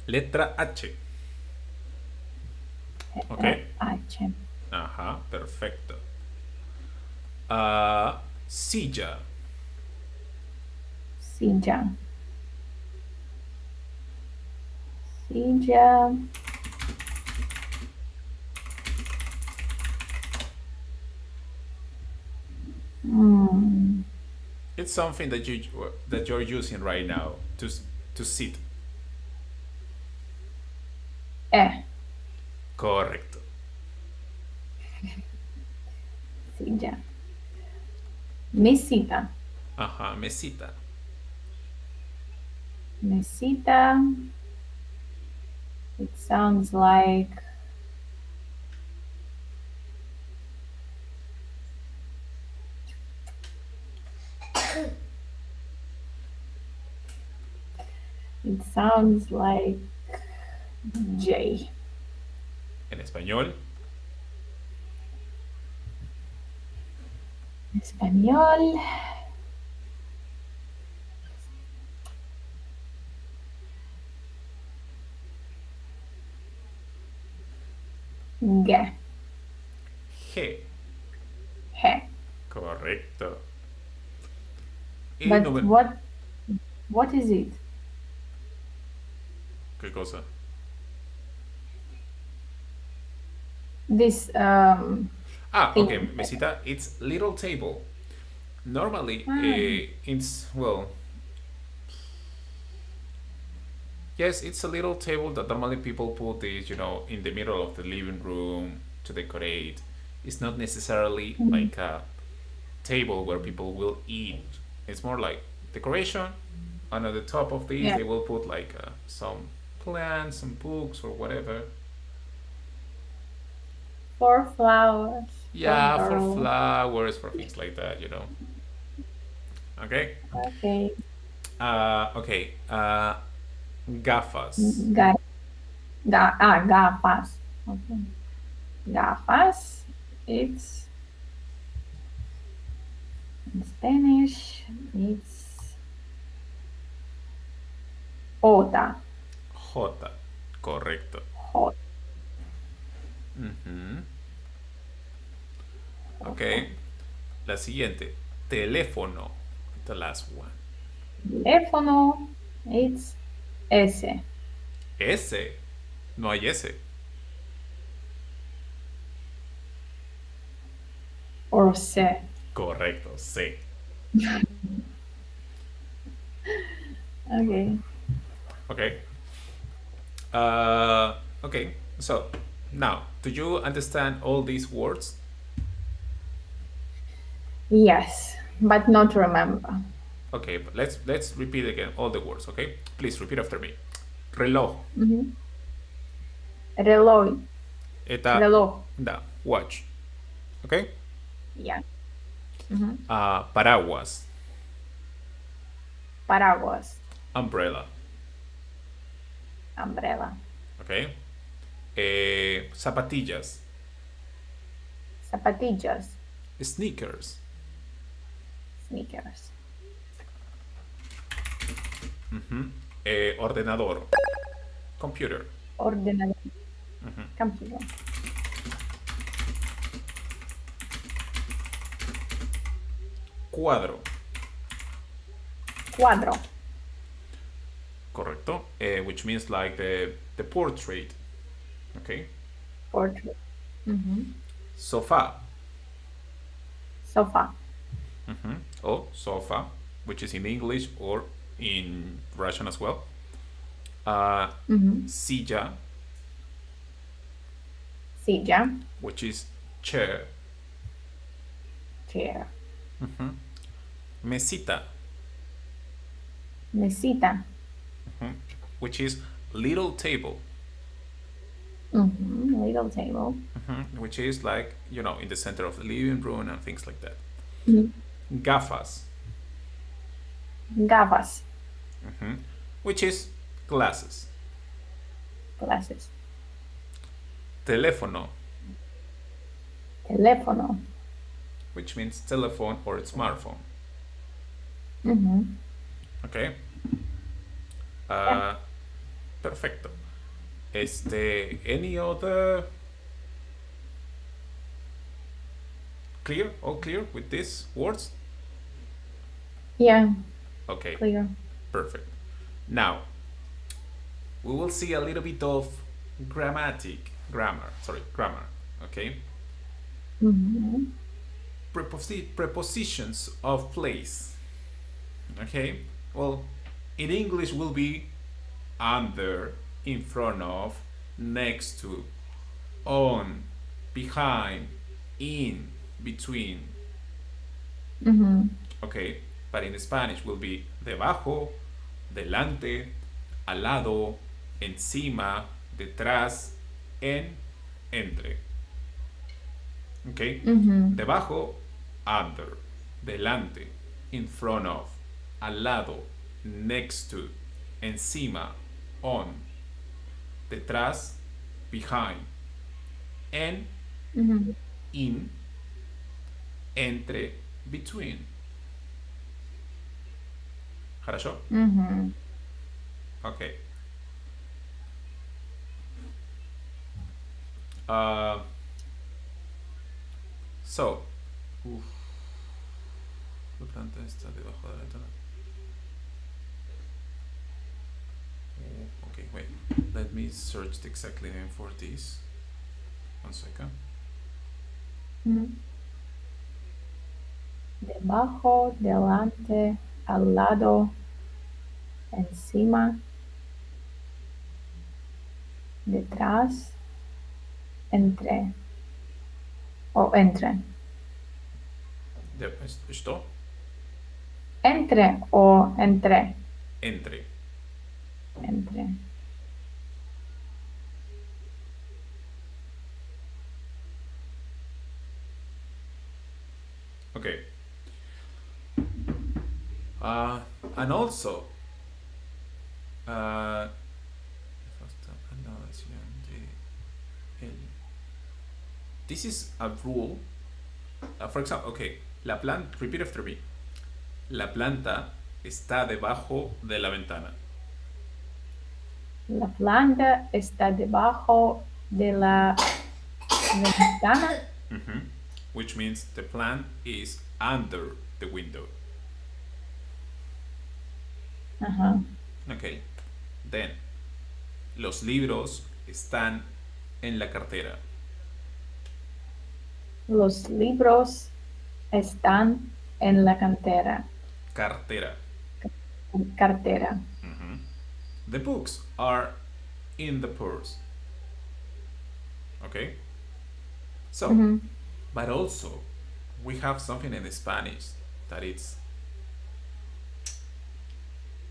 Letra H. Ok. H. Ajá, perfecto. Silla. Silla. Silla. It's something that you're using right now to sit. Correcto. Silla. Mesita. Ajá, mesita. Mesita. It sounds like J. En español. Español. G. G. G. Correcto. Y But what is it? ¿Qué cosa? This okay, mesita, it's little table. Normally, it's, well, yes, it's a little table that normally people put this, in the middle of the living room to decorate. It's not necessarily like a table where people will eat. It's more like decoration, and at the top of these they will put like some plants, some books, or whatever. For flowers. Yeah, for flowers, for things like that, Okay? Okay. Okay. Gafas. Gafas. Okay. Gafas. It's in Spanish. It's J. J. Correcto. J. Ok. La siguiente. Teléfono. The last one. Teléfono. It's S. S. No hay S. Or C. Correcto. C. Okay. Okay. Okay. So, now, do you understand all these words? Yes, but not remember. Okay, but let's repeat again all the words, okay? Please repeat after me. Reloj. Reloj. Reloj. Da, watch. Okay? Yeah. Paraguas. Paraguas. Umbrella. Umbrella. Okay? Zapatillas. Zapatillas. Sneakers. Sneakers. Ordenador. Computer. Ordenador. Computer. Cuadro. Cuadro. Correcto. Which means like the portrait. Okay. Portrait. Sofá. Sofa. O sofa, which is in English or in Russian as well. Silla, Silla. which is chair. Chair. Mesita, Mesita. which is little table. Little table. Which is like, in the center of the living room and things like that. Gafas, Gafas. which is glasses. Glasses. Teléfono, Teléfono. which means telephone or smartphone. Okay. Perfecto. Any other clear? All clear with these words? Yeah, Okay, clear. perfect. Now, we will see a little bit of grammar, okay? Prepositions of place, okay? Well, in English will be under, in front of, next to, on, behind, in, between. Okay, but in Spanish will be debajo, delante, al lado, encima, detrás, entre. Okay, debajo, under, delante, in front of, al lado, next to, encima, on, detrás, behind, in, entre, between. ¿Хорошо? Okay. So, la planta está debajo de la ventana. Okay, wait. Let me search the exact name for this. 1 second. Debajo, delante, al lado, encima, detrás, entre. O entre. Что? Entre o entre. Entre. Entre. Okay. And also, this is a rule. For example, okay, la planta, repeat after me. La planta está debajo de la ventana. La planta está debajo de la ventana. Which means the plant is under the window. Okay. Then, los libros están en la cartera. Los libros están en la cartera. Cartera. Cartera. The books are in the purse. Okay? So, but also, we have something in Spanish that it's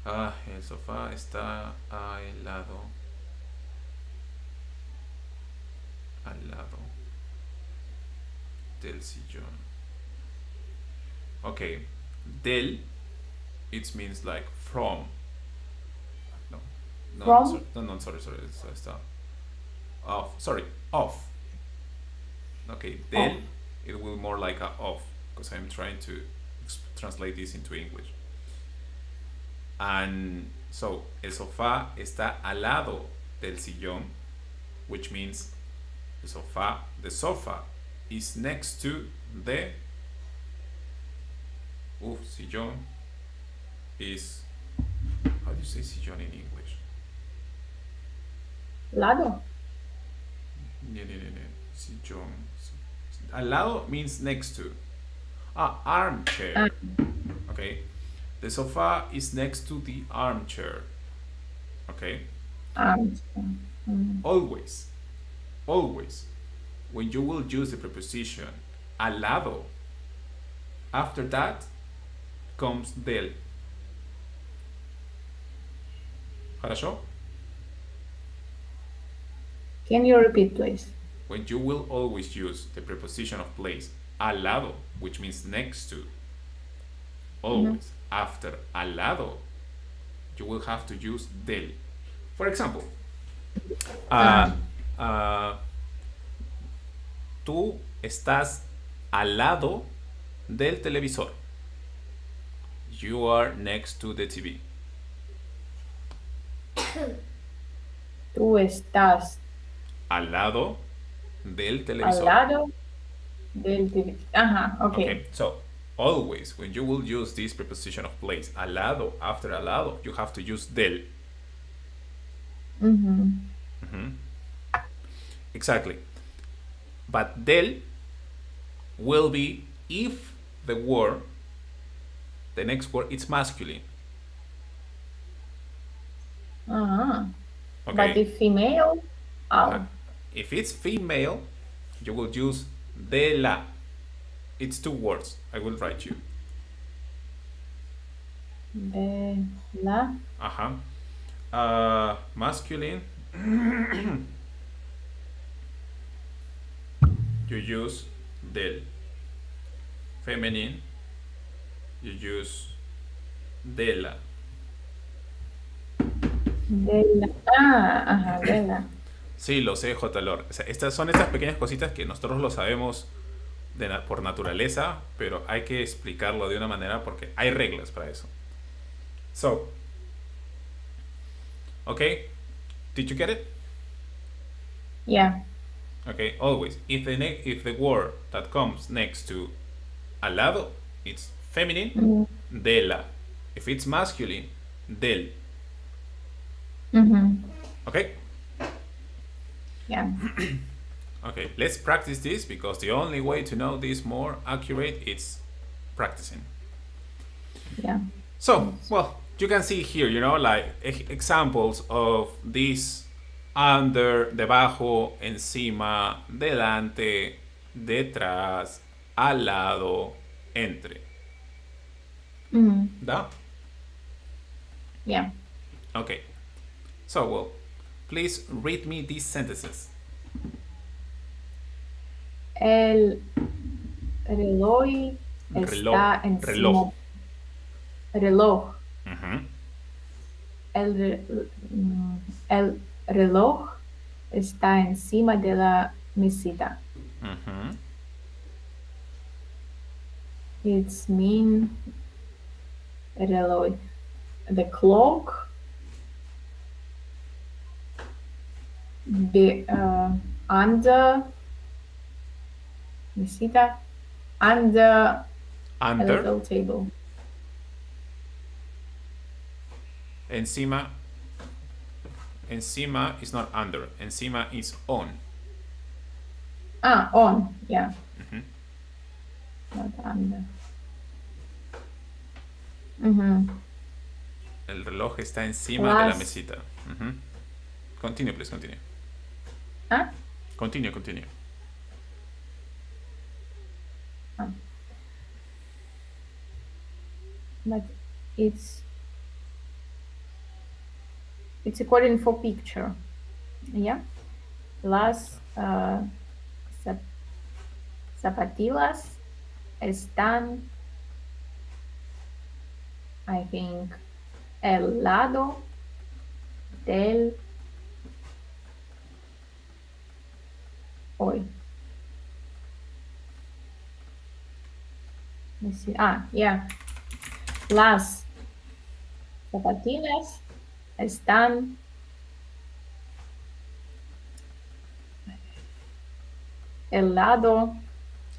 el sofá está al lado del sillón. Okay, del, it means like from. From? Sorry, it's off. Sorry, off. Okay, del, it will more like a off, because I'm trying to translate this into English. And so, el sofá está al lado del sillón, which means the sofa is next to the sillón is, how do you say sillón in English? Lado. Sillón. Al lado means next to. Armchair. Okay. The sofa is next to the armchair. Okay. Always, when you will use the preposition al lado, after that comes del. ¿Хорошо? Can you repeat, please? When you will always use the preposition of place, al lado, which means next to, always after al lado, you will have to use del. For example, tú estás al lado del televisor. You are next to the TV. Tú estás Al lado del televisor. al lado del televisor. Okay. So always when you will use this preposition of place, al lado, after al lado, you have to use del. Exactly. But del will be if the next word is masculine. Okay. But if female, If it's female, you will use de la. It's 2 words. I will write you. de la. Masculine. You use del. Feminine. You use de la. De la. De la. Sí, lo sé, J. Lor. O sea, estas pequeñas cositas que nosotros lo sabemos por naturaleza, pero hay que explicarlo de una manera porque hay reglas para eso. So, okay, did you get it? Yeah. Okay, always. If the word that comes next to al lado, it's feminine, de la. If it's masculine, del. Okay? Yeah. Okay, let's practice this because the only way to know this more accurate is practicing. Yeah. So, well, you can see here, like examples of this: under, debajo, encima, delante, detrás, al lado, entre. ¿Da? Yeah. Okay. So, well, please read me these sentences. El reloj está encima. Reloj. Reloj. El reloj está encima de la mesita. It's mean reloj. The clock under mesita, under a little table. Encima is not under. Encima is on. On, yeah. Not under. El reloj está encima de la mesita. Continue, please, continue. Continue. But it's according for picture. Yeah. Las zapatillas están, I think, al lado del hoy. Let's see. Yeah. Las zapatillas están al lado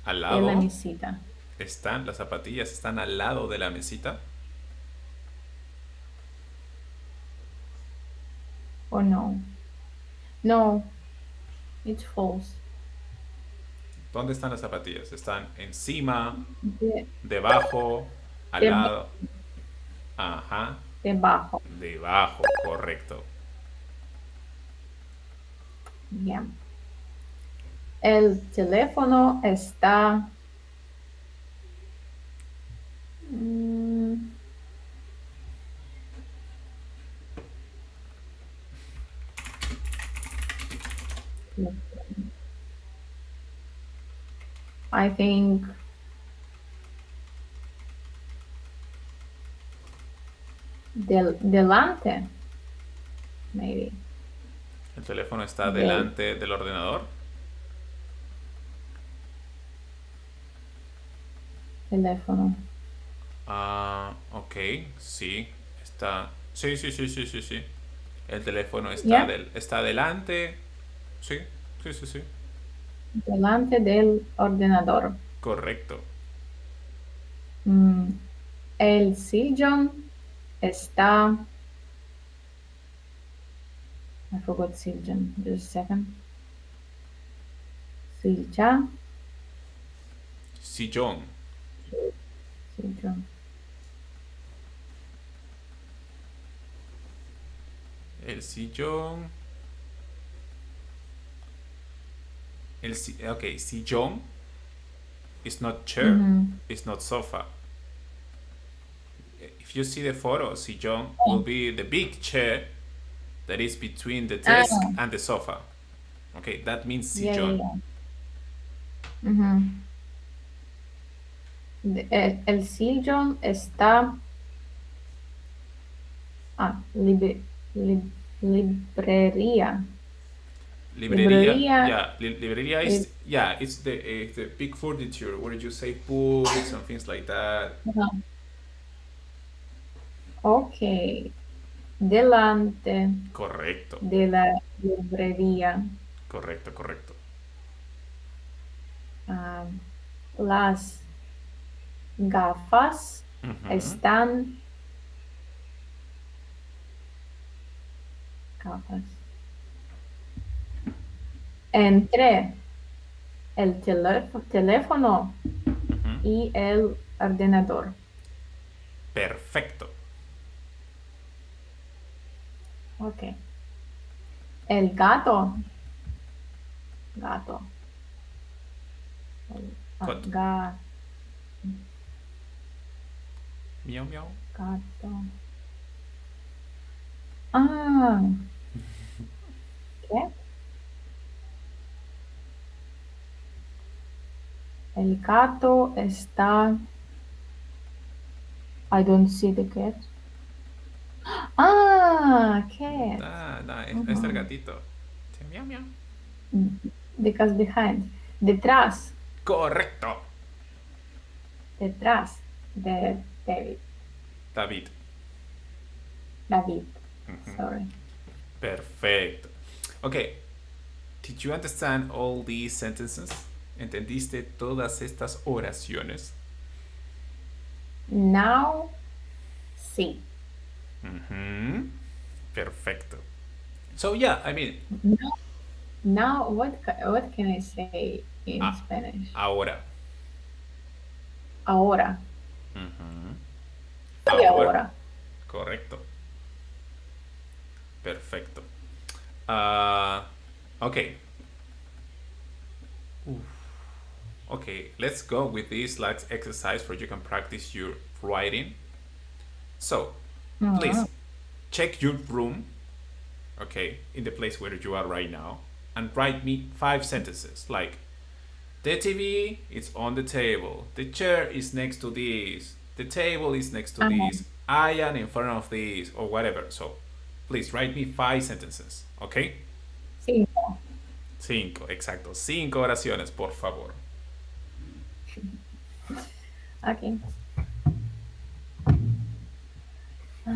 Al de la lado mesita. las zapatillas están al lado de la mesita. ¿O no? No, it's false. ¿Dónde están las zapatillas? ¿Están encima, De- debajo, al deba- lado? Ajá, debajo. debajo, correcto. Bien. El teléfono está I think delante, maybe. ¿El teléfono está Del delante del ordenador? teléfono. Ah, ok, sí, está. Sí, sí, sí, sí, sí, sí. El teléfono Yeah, está delante. Sí, sí, sí, sí. delante del ordenador. Correcto. Mm, el sillón está. I forgot sillón. Just a second. Silla. Sillón. Sillón. El sillón. Ok, sillón is not chair, it's not sofa. If you see the photo, sillón will be the big chair that is between the desk and the sofa. Okay, that means Yeah, sillón. yeah. Mhm. El sillón está. Librería. Librería, Librería. yeah, librería is, yeah, it's the big furniture where you say books and things like that. Ok. Delante Correcto, de la librería. correcto, correcto. Las gafas están. Gafas. Entre el teléfono y el ordenador. Perfecto. Ok. El gato. Gato. Got- Gato. Miau, miau. Gato. Ah. ¿Qué? El gato está. I don't see the cat. Ah, cat. Es el gatito. Miau, miau. Because behind. Detrás. Correcto. Detrás de David. David. David. Sorry. Perfecto. Okay. Did you understand all these sentences? ¿Entendiste todas estas oraciones? Now, sí. Perfecto. So yeah, I mean. Now, what can I say in Spanish? Ahora. Ahora. Ahora. Correcto. Perfecto. Okay. Okay, let's go with this last exercise where you can practice your writing. So, please check your room, okay, in the place where you are right now, and write me 5 sentences like, the TV is on the table, the chair is next to this, the table is next to this, I am in front of this, or whatever. So, please write me 5 sentences, okay? 5, exacto. 5 oraciones, por favor. Okay. Oh.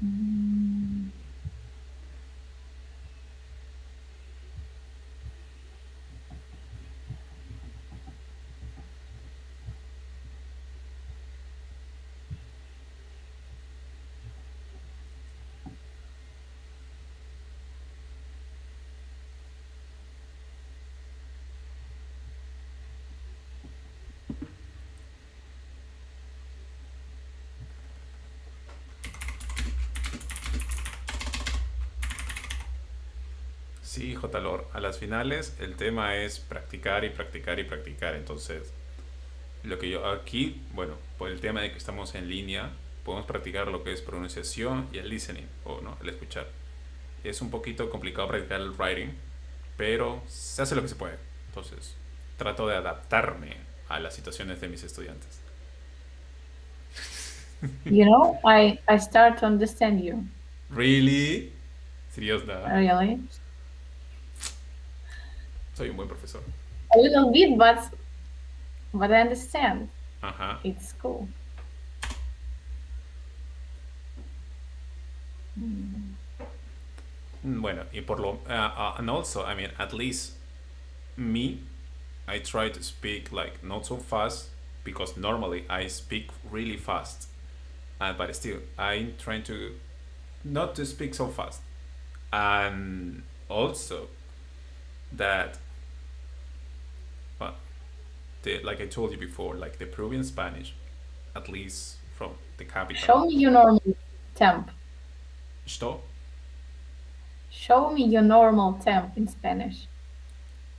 Mm. Sí, J. A las finales el tema es practicar y practicar y practicar. Entonces, lo que yo aquí, bueno, por el tema de que estamos en línea, podemos practicar lo que es pronunciación y el listening, o no, el escuchar. Es un poquito complicado practicar el writing, pero se hace lo que se puede. Entonces, trato de adaptarme a las situaciones de mis estudiantes. I start to understand you. Really? Seriousna. Really, Soy un buen profesor. a little bit, but I understand. Ajá. It's cool. Bueno, y por lo and also, I mean, at least me, I try to speak like not so fast because normally I speak really fast, but still I'm trying to not to speak so fast, and also that, well, like I told you before, like the Peruvian Spanish, at least from the capital. Show me your normal temp. Что? Show me your normal temp in Spanish.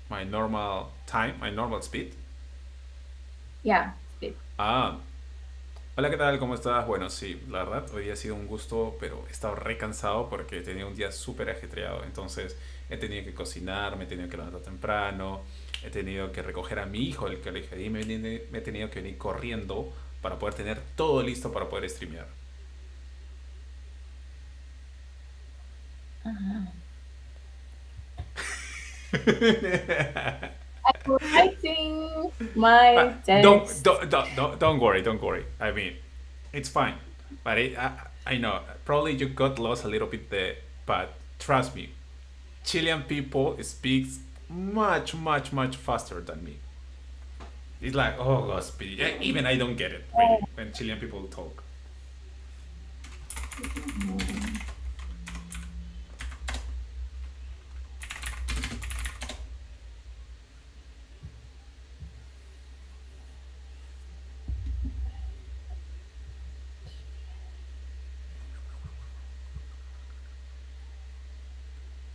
My normal time, my normal speed. Yeah, speed. Ah, hola, ¿qué tal? ¿Cómo estás? Bueno, sí, la verdad, hoy día ha sido un gusto, pero he estado re cansado porque he tenido un día súper ajetreado. Entonces, he tenido que cocinar, me he tenido que levantar temprano, he tenido que recoger a mi hijo del colegio y me he tenido que venir corriendo para poder tener todo listo para poder streamear. I'm writing my Don't, text. don't worry, don't worry. I mean, it's fine. But I know, probably you got lost a little bit there, but trust me, Chilean people speaks much, much, much faster than me. It's like, oh, God, speed. Even I don't get it, really, when Chilean people talk.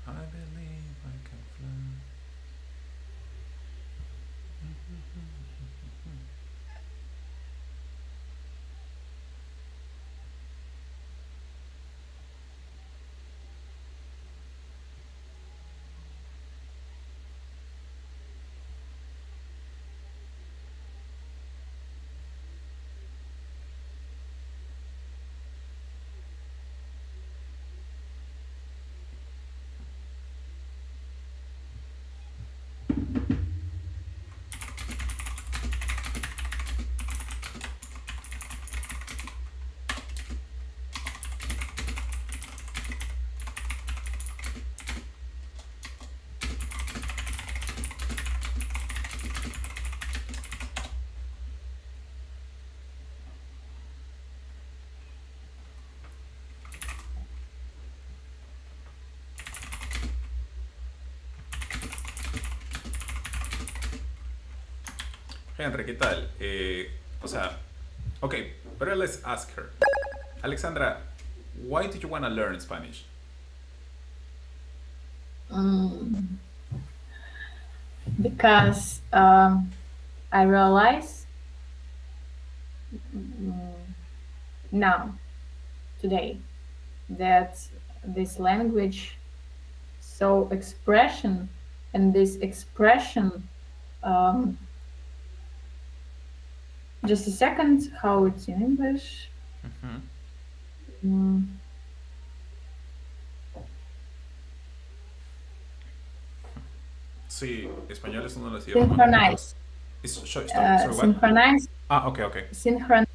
I believe I can fly. Henry, ¿qué tal? O sea, okay, but let's ask her. Alexandra, why did you want to learn Spanish? Because I realize now, today, that this language, so expression, and this expression, just a second, how it's in English. Sí, español es uno de los idiomas más complicados. Sorry, what? Synchronize, Ah, ok, ok. synchronize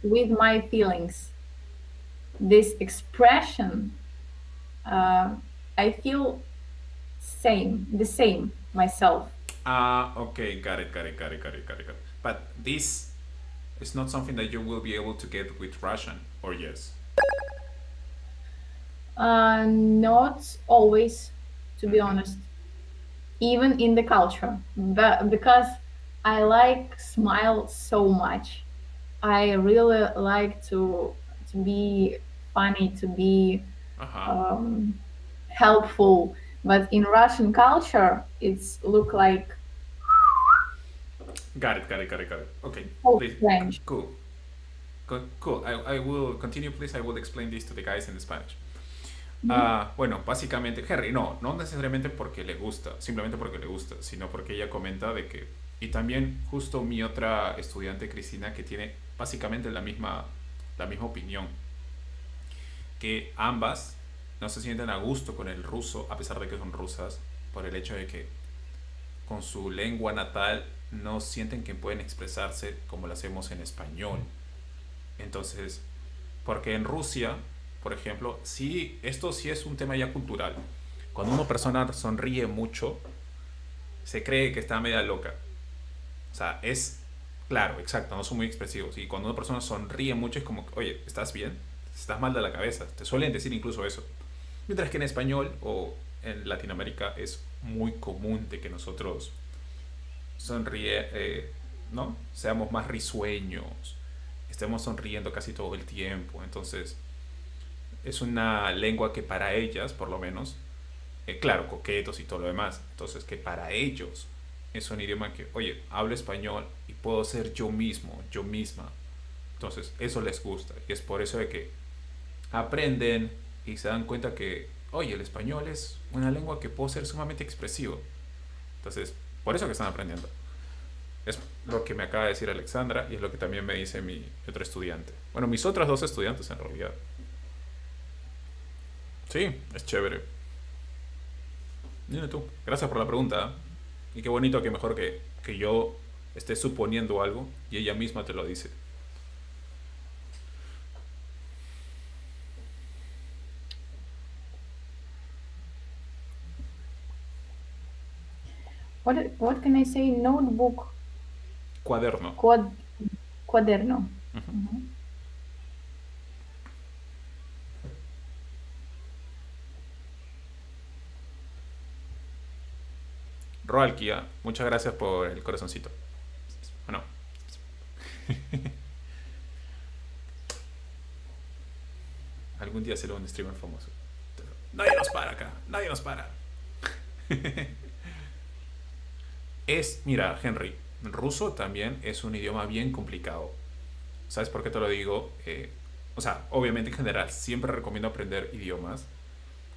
with my feelings. This expression, uh, I feel the same myself. Ah, okay, got it. But this is not something that you will be able to get with Russian, or yes? Not always, to be Mhm. honest, even in the culture, but because I like smile so much, I really like to be funny, to be Uh-huh. um, helpful. But in Russian culture, it's look like Got it. Okay, so please, strange. cool. Cool. I will continue, please. I will explain this to the guys in Spanish. Mhm. Bueno, básicamente, Henry, no necesariamente porque le gusta, simplemente porque le gusta, sino porque ella comenta de que, y también justo mi otra estudiante, Cristina, que tiene básicamente la misma opinión, que ambas no se sienten a gusto con el ruso, a pesar de que son rusas, por el hecho de que con su lengua natal no sienten que pueden expresarse como lo hacemos en español. Entonces, porque en Rusia, por ejemplo, sí, esto sí es un tema ya cultural. Cuando una persona sonríe mucho, se cree que está media loca. O sea, es claro, exacto, no son muy expresivos. Y cuando una persona sonríe mucho es como, oye, ¿estás bien? ¿Estás mal de la cabeza? Te suelen decir incluso eso. Mientras que en español o en Latinoamérica es muy común de que nosotros sonríe, ¿no? Seamos más risueños, estemos sonriendo casi todo el tiempo. Entonces, es una lengua que para ellas, por lo menos, claro, coquetos y todo lo demás. Entonces, que para ellos es un idioma que, oye, hablo español y puedo ser yo mismo, yo misma. Entonces, eso les gusta. Y es por eso de que aprenden y se dan cuenta que, oye, el español es una lengua que puedo ser sumamente expresivo. Entonces, por eso que están aprendiendo. Es lo que me acaba de decir Alexandra y es lo que también me dice mi otro estudiante. Bueno, mis otras dos estudiantes en realidad. Sí, es chévere. Dime tú. Gracias por la pregunta. Y qué bonito que mejor que yo esté suponiendo algo y ella misma te lo dice. What can I say? Notebook, Cuaderno. cuaderno. Ujú. Mhm. Roalkia, muchas gracias por el corazoncito. Bueno, algún día seré un streamer famoso. Nadie nos para acá, nadie nos para. Mira, Henry, ruso también es un idioma bien complicado. ¿Sabes por qué te lo digo? O sea, obviamente en general siempre recomiendo aprender idiomas.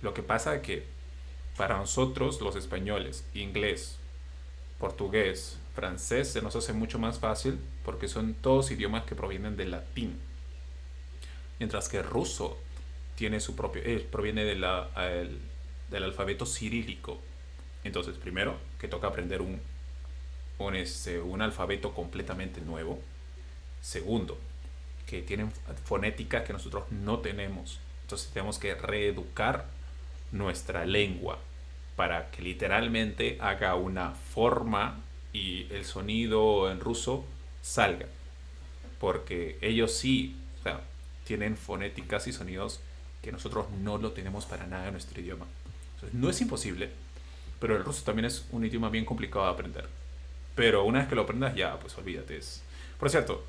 Lo que pasa es que para nosotros los españoles, inglés, portugués, francés se nos hace mucho más fácil porque son todos idiomas que provienen del latín. Mientras que ruso tiene su propio, proviene del alfabeto cirílico. Entonces, primero, que toca aprender un alfabeto completamente nuevo. Segundo, que tienen fonéticas que nosotros no tenemos. Entonces tenemos que reeducar nuestra lengua para que literalmente haga una forma y el sonido en ruso salga. Porque ellos sí, o sea, tienen fonéticas y sonidos que nosotros no lo tenemos para nada en nuestro idioma. Entonces, no es imposible, pero el ruso también es un idioma bien complicado de aprender. Pero una vez que lo aprendas, ya, pues olvídate. Por cierto,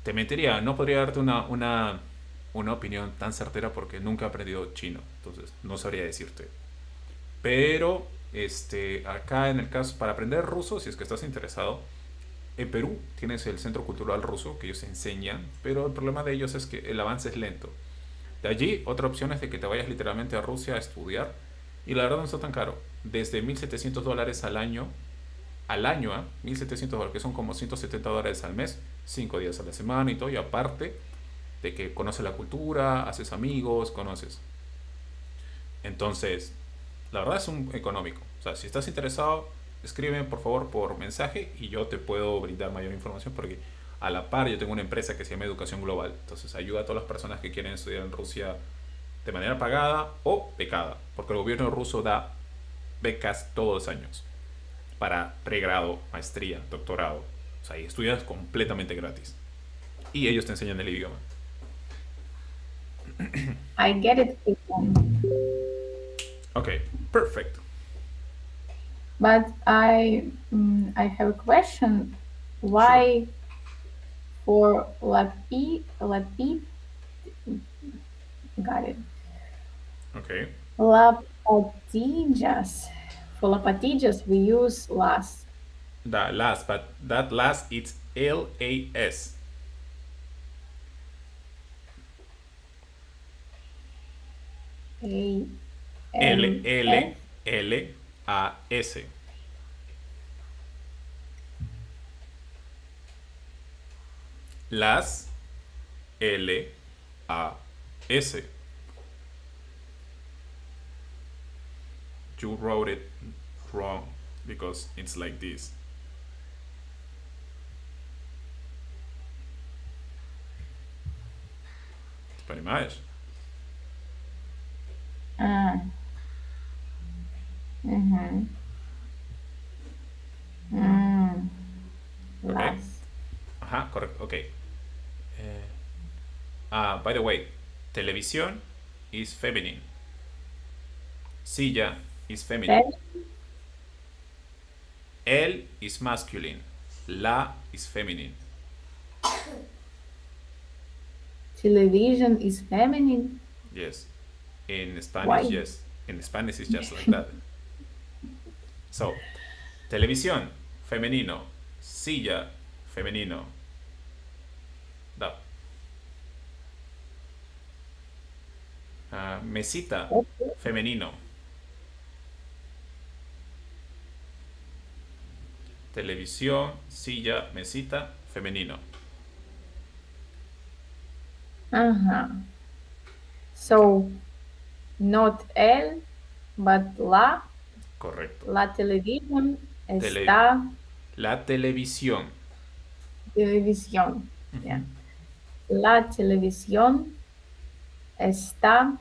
te mentiría, no podría darte una opinión tan certera porque nunca he aprendido chino. Entonces, no sabría decirte. Pero, acá en el caso, para aprender ruso, si es que estás interesado, en Perú tienes el Centro Cultural Ruso, que ellos enseñan, pero el problema de ellos es que el avance es lento. De allí, otra opción es de que te vayas literalmente a Rusia a estudiar, y la verdad no está tan caro. Desde $1,700 al año, 1,700 dólares, que son como $170 al mes, 5 días a la semana y todo, y aparte de que conoces la cultura, haces amigos, conoces. Entonces, la verdad es un económico. O sea, si estás interesado, escríbeme por favor por mensaje y yo te puedo brindar mayor información porque a la par yo tengo una empresa que se llama Educación Global. Entonces ayuda a todas las personas que quieren estudiar en Rusia de manera pagada o becada. Porque el gobierno ruso da becas todos los años para pregrado, maestría, doctorado. O sea, y estudias completamente gratis. Y ellos te enseñan el idioma. I get it. Okay, perfect. But I have a question. Why for lapi, got it. Okay. Lapatillas. For lapatillas, we use las. That last, but that last it's LAS. A L L L F. L A S. Las L A S. You wrote it wrong because it's like this. Pretty much. Mm-hmm. Okay. Las. Correct. Okay. By the way, televisión is feminine. Silla is feminine. El is masculine. La is feminine. Television is feminine. Yes. In Spanish, Why? yes. In Spanish, it's just like that. So, televisión, femenino. Silla, femenino. Da. Mesita, femenino. Televisión, silla, mesita, femenino. So, not el, but la. Correcto. La televisión está. La televisión. Televisión. Yeah. La televisión está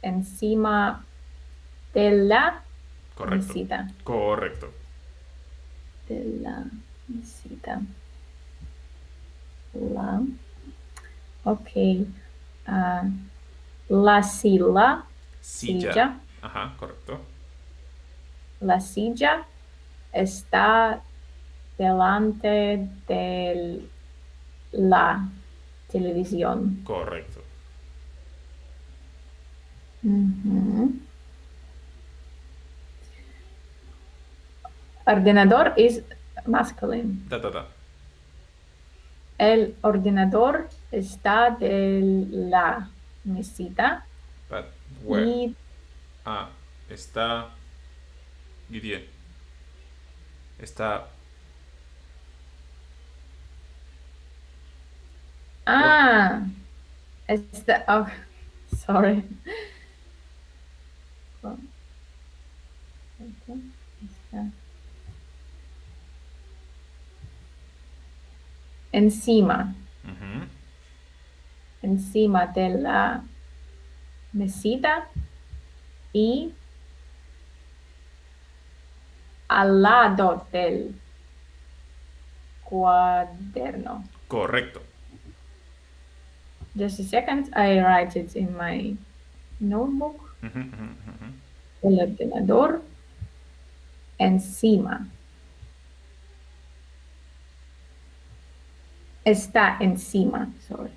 encima de la Correcto. mesita. Correcto. De la mesita. La. Ok. La silla. Silla. Ajá, correcto. La silla está delante de la televisión. Correcto. Ordenador is masculine. Da. El ordenador está de la mesita. But where? Y Está. Diría. Está. Está. Oh, sorry. Está. Encima. Encima de la mesita y al lado del cuaderno. Correcto. Just a second, I write it in my notebook. El ordenador encima. Está encima, sorry.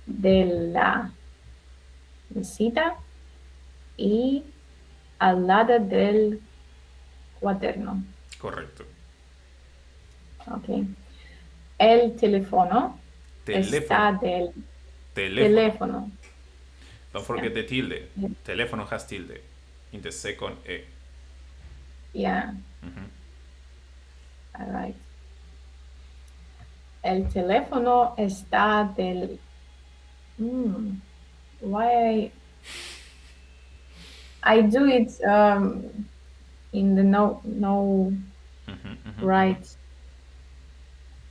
De la mesita y al lado del cuaderno. Correcto. Ok. El teléfono. Está del teléfono. Don't forget the tilde. Teléfono has tilde in the second E. Yeah. All right. El teléfono está del. Why I do it in the no right,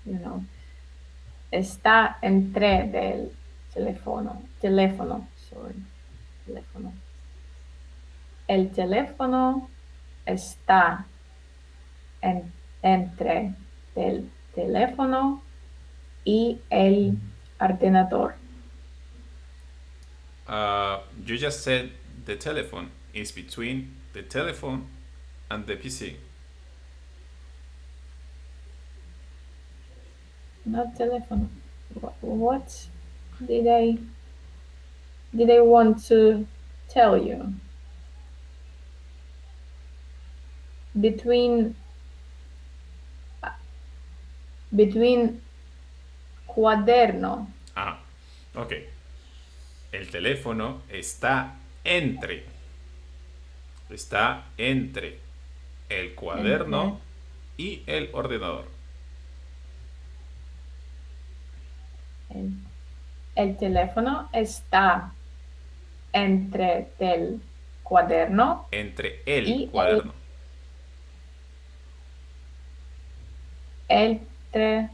you know. Está entre del teléfono, sorry, teléfono. El teléfono está entre del teléfono y el ordenador. You just said the telephone is between the telephone and the PC. Not teléfono. What did I want to tell you? Between cuaderno. Ah, ok. El teléfono está entre el cuaderno y el ordenador. El teléfono está entre el cuaderno. Entre el y cuaderno. Entre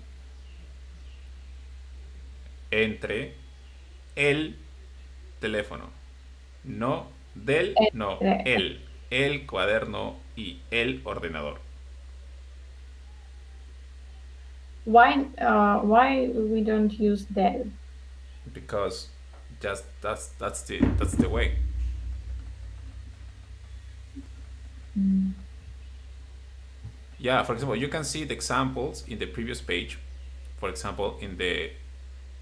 el teléfono. No del, no, el cuaderno y el ordenador. Why we don't use del? Because just that's the way. Yeah, for example, you can see the examples in the previous page. For example, in the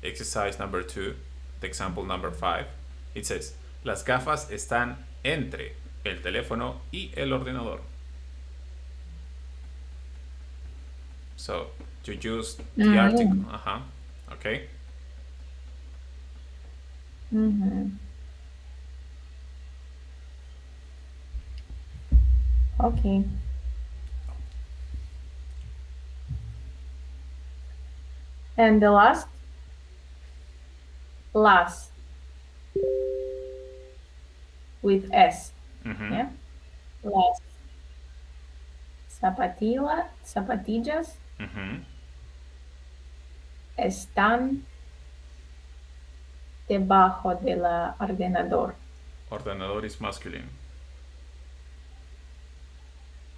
exercise number 2, the example number 5, it says, las gafas están entre el teléfono y el ordenador. So, you use the article. Okay. Okay. And the last with S. Yeah. Las zapatillas están debajo del ordenador. Ordenador is masculine.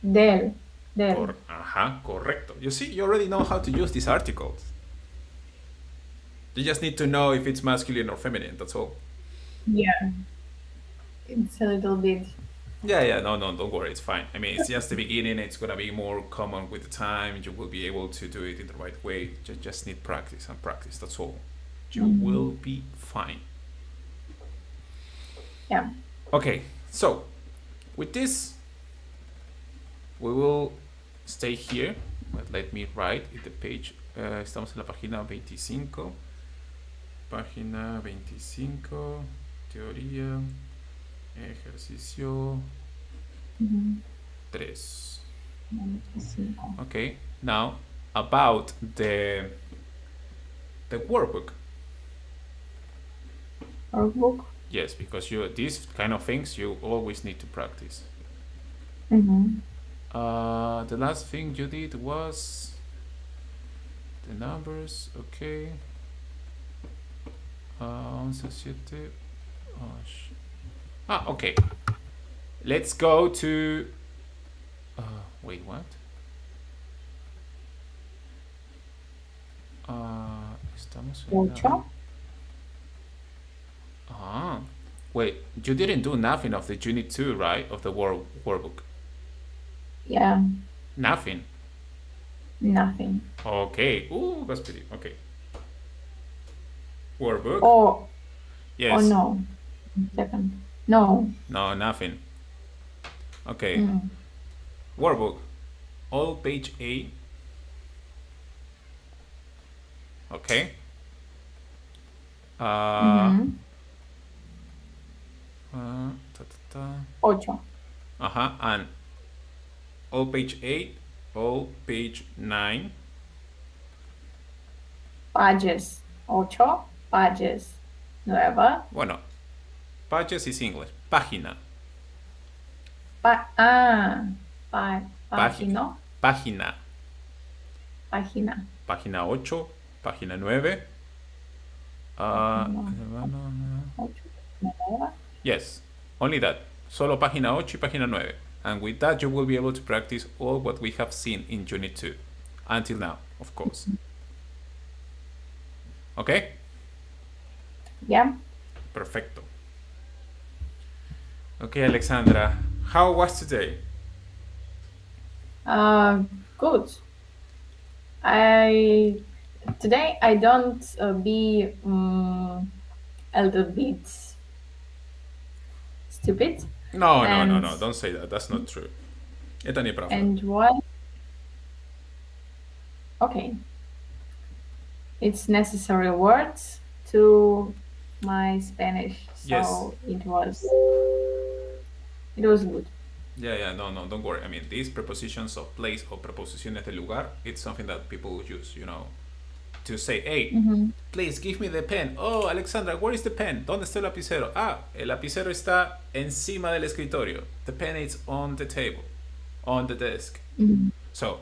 Del. Correcto. You see, you already know how to use these articles. You just need to know if it's masculine or feminine, that's all. Yeah. It's a little bit. Yeah, no, don't worry, it's fine. I mean, it's just the beginning, it's gonna be more common with the time, you will be able to do it in the right way. You just need practice, that's all. You will be fine. Yeah. Okay, so with this, we will stay here, but let me write in the page. Estamos en la página 25. Página 25, teoría, ejercicio 3. Okay, now about the workbook. Workbook? Yes, because these kind of things you always need to practice. The last thing you did was the numbers, okay. 11, 7. Okay. Let's go to. Wait, what? Estamos en wait, you didn't do nothing of the unit 2, right? Of the workbook. Yeah. Nothing. Okay. Ooh, that's pretty. Okay. Workbook. Oh. Yes. Oh no. Second. No. No, nothing. Okay. Workbook. All page A. Okay. Ocho. And all page 8, all page 9. Pages. 8. Pages. 9. Bueno, pages is English. Página. Página. Página. Página. Página 8, página 9. Yes, only that. Solo página 8 y página 9. And with that you will be able to practice all what we have seen in Unit 2. Until now, of course. Okay? Yeah. Perfecto. Okay, Alexandra, how was today? Good. Today I don't be a little bit stupid. No, And- don't say that. That's not true. Это неправда. And why? Okay. It's necessary words to my Spanish, so Yes. it was good. Yeah, no, don't worry. I mean, these prepositions of place or preposiciones de lugar, it's something that people use, to say, hey, please give me the pen. Oh, Alexandra, where is the pen? ¿Dónde está el lapicero? Ah, el lapicero está encima del escritorio. The pen is on the table, on the desk. So,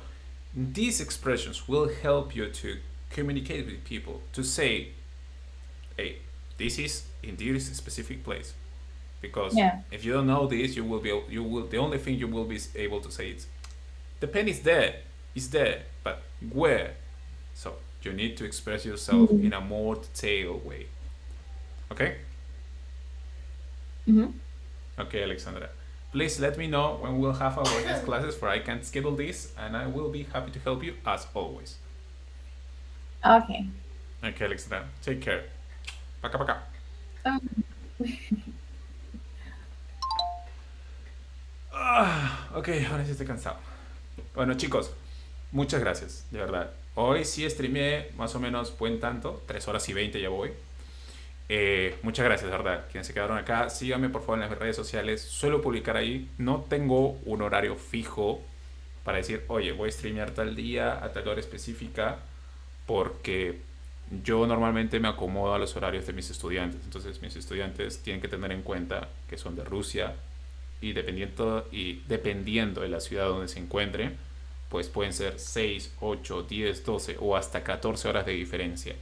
these expressions will help you to communicate with people, to say, hey, this is in this specific place. Because if you don't know this, the only thing you will be able to say is, the pen is there, but where? So you need to express yourself in a more detailed way. Okay? Okay, Alexandra. Please let me know when we'll have our next classes, for I can schedule this, and I will be happy to help you as always. Okay. Okay, Alexandra. Take care. Пока. Ok, ahora sí estoy cansado. Bueno, chicos, muchas gracias, de verdad. Hoy sí streameé más o menos buen tanto, 3 horas y 20 ya voy. Muchas gracias, de verdad. Quienes se quedaron acá, síganme por favor en las redes sociales. Suelo publicar ahí. No tengo un horario fijo para decir, oye, voy a streamear tal día a tal hora específica, porque yo normalmente me acomodo a los horarios de mis estudiantes. Entonces mis estudiantes tienen que tener en cuenta que son de Rusia, y dependiendo de la ciudad donde se encuentren, pues pueden ser 6, 8, 10, 12 o hasta 14 horas de diferencia.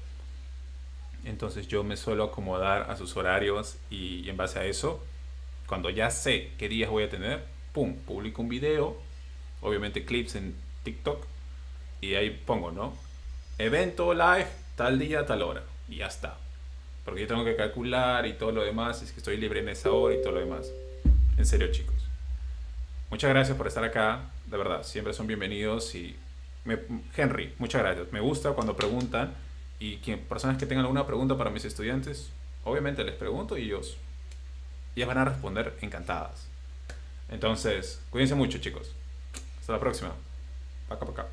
Entonces yo me suelo acomodar a sus horarios, y en base a eso, cuando ya sé qué días voy a tener, pum, publico un video, obviamente clips en TikTok, y ahí pongo, ¿no? Evento live, tal día, tal hora, y ya está. Porque yo tengo que calcular y todo lo demás, es que estoy libre en esa hora y todo lo demás. En serio, chicos. Muchas gracias por estar acá. De verdad, siempre son bienvenidos. Henry, muchas gracias. Me gusta cuando preguntan. Y personas que tengan alguna pregunta para mis estudiantes, obviamente les pregunto y ellas van a responder encantadas. Entonces, cuídense mucho, chicos. Hasta la próxima. Paca.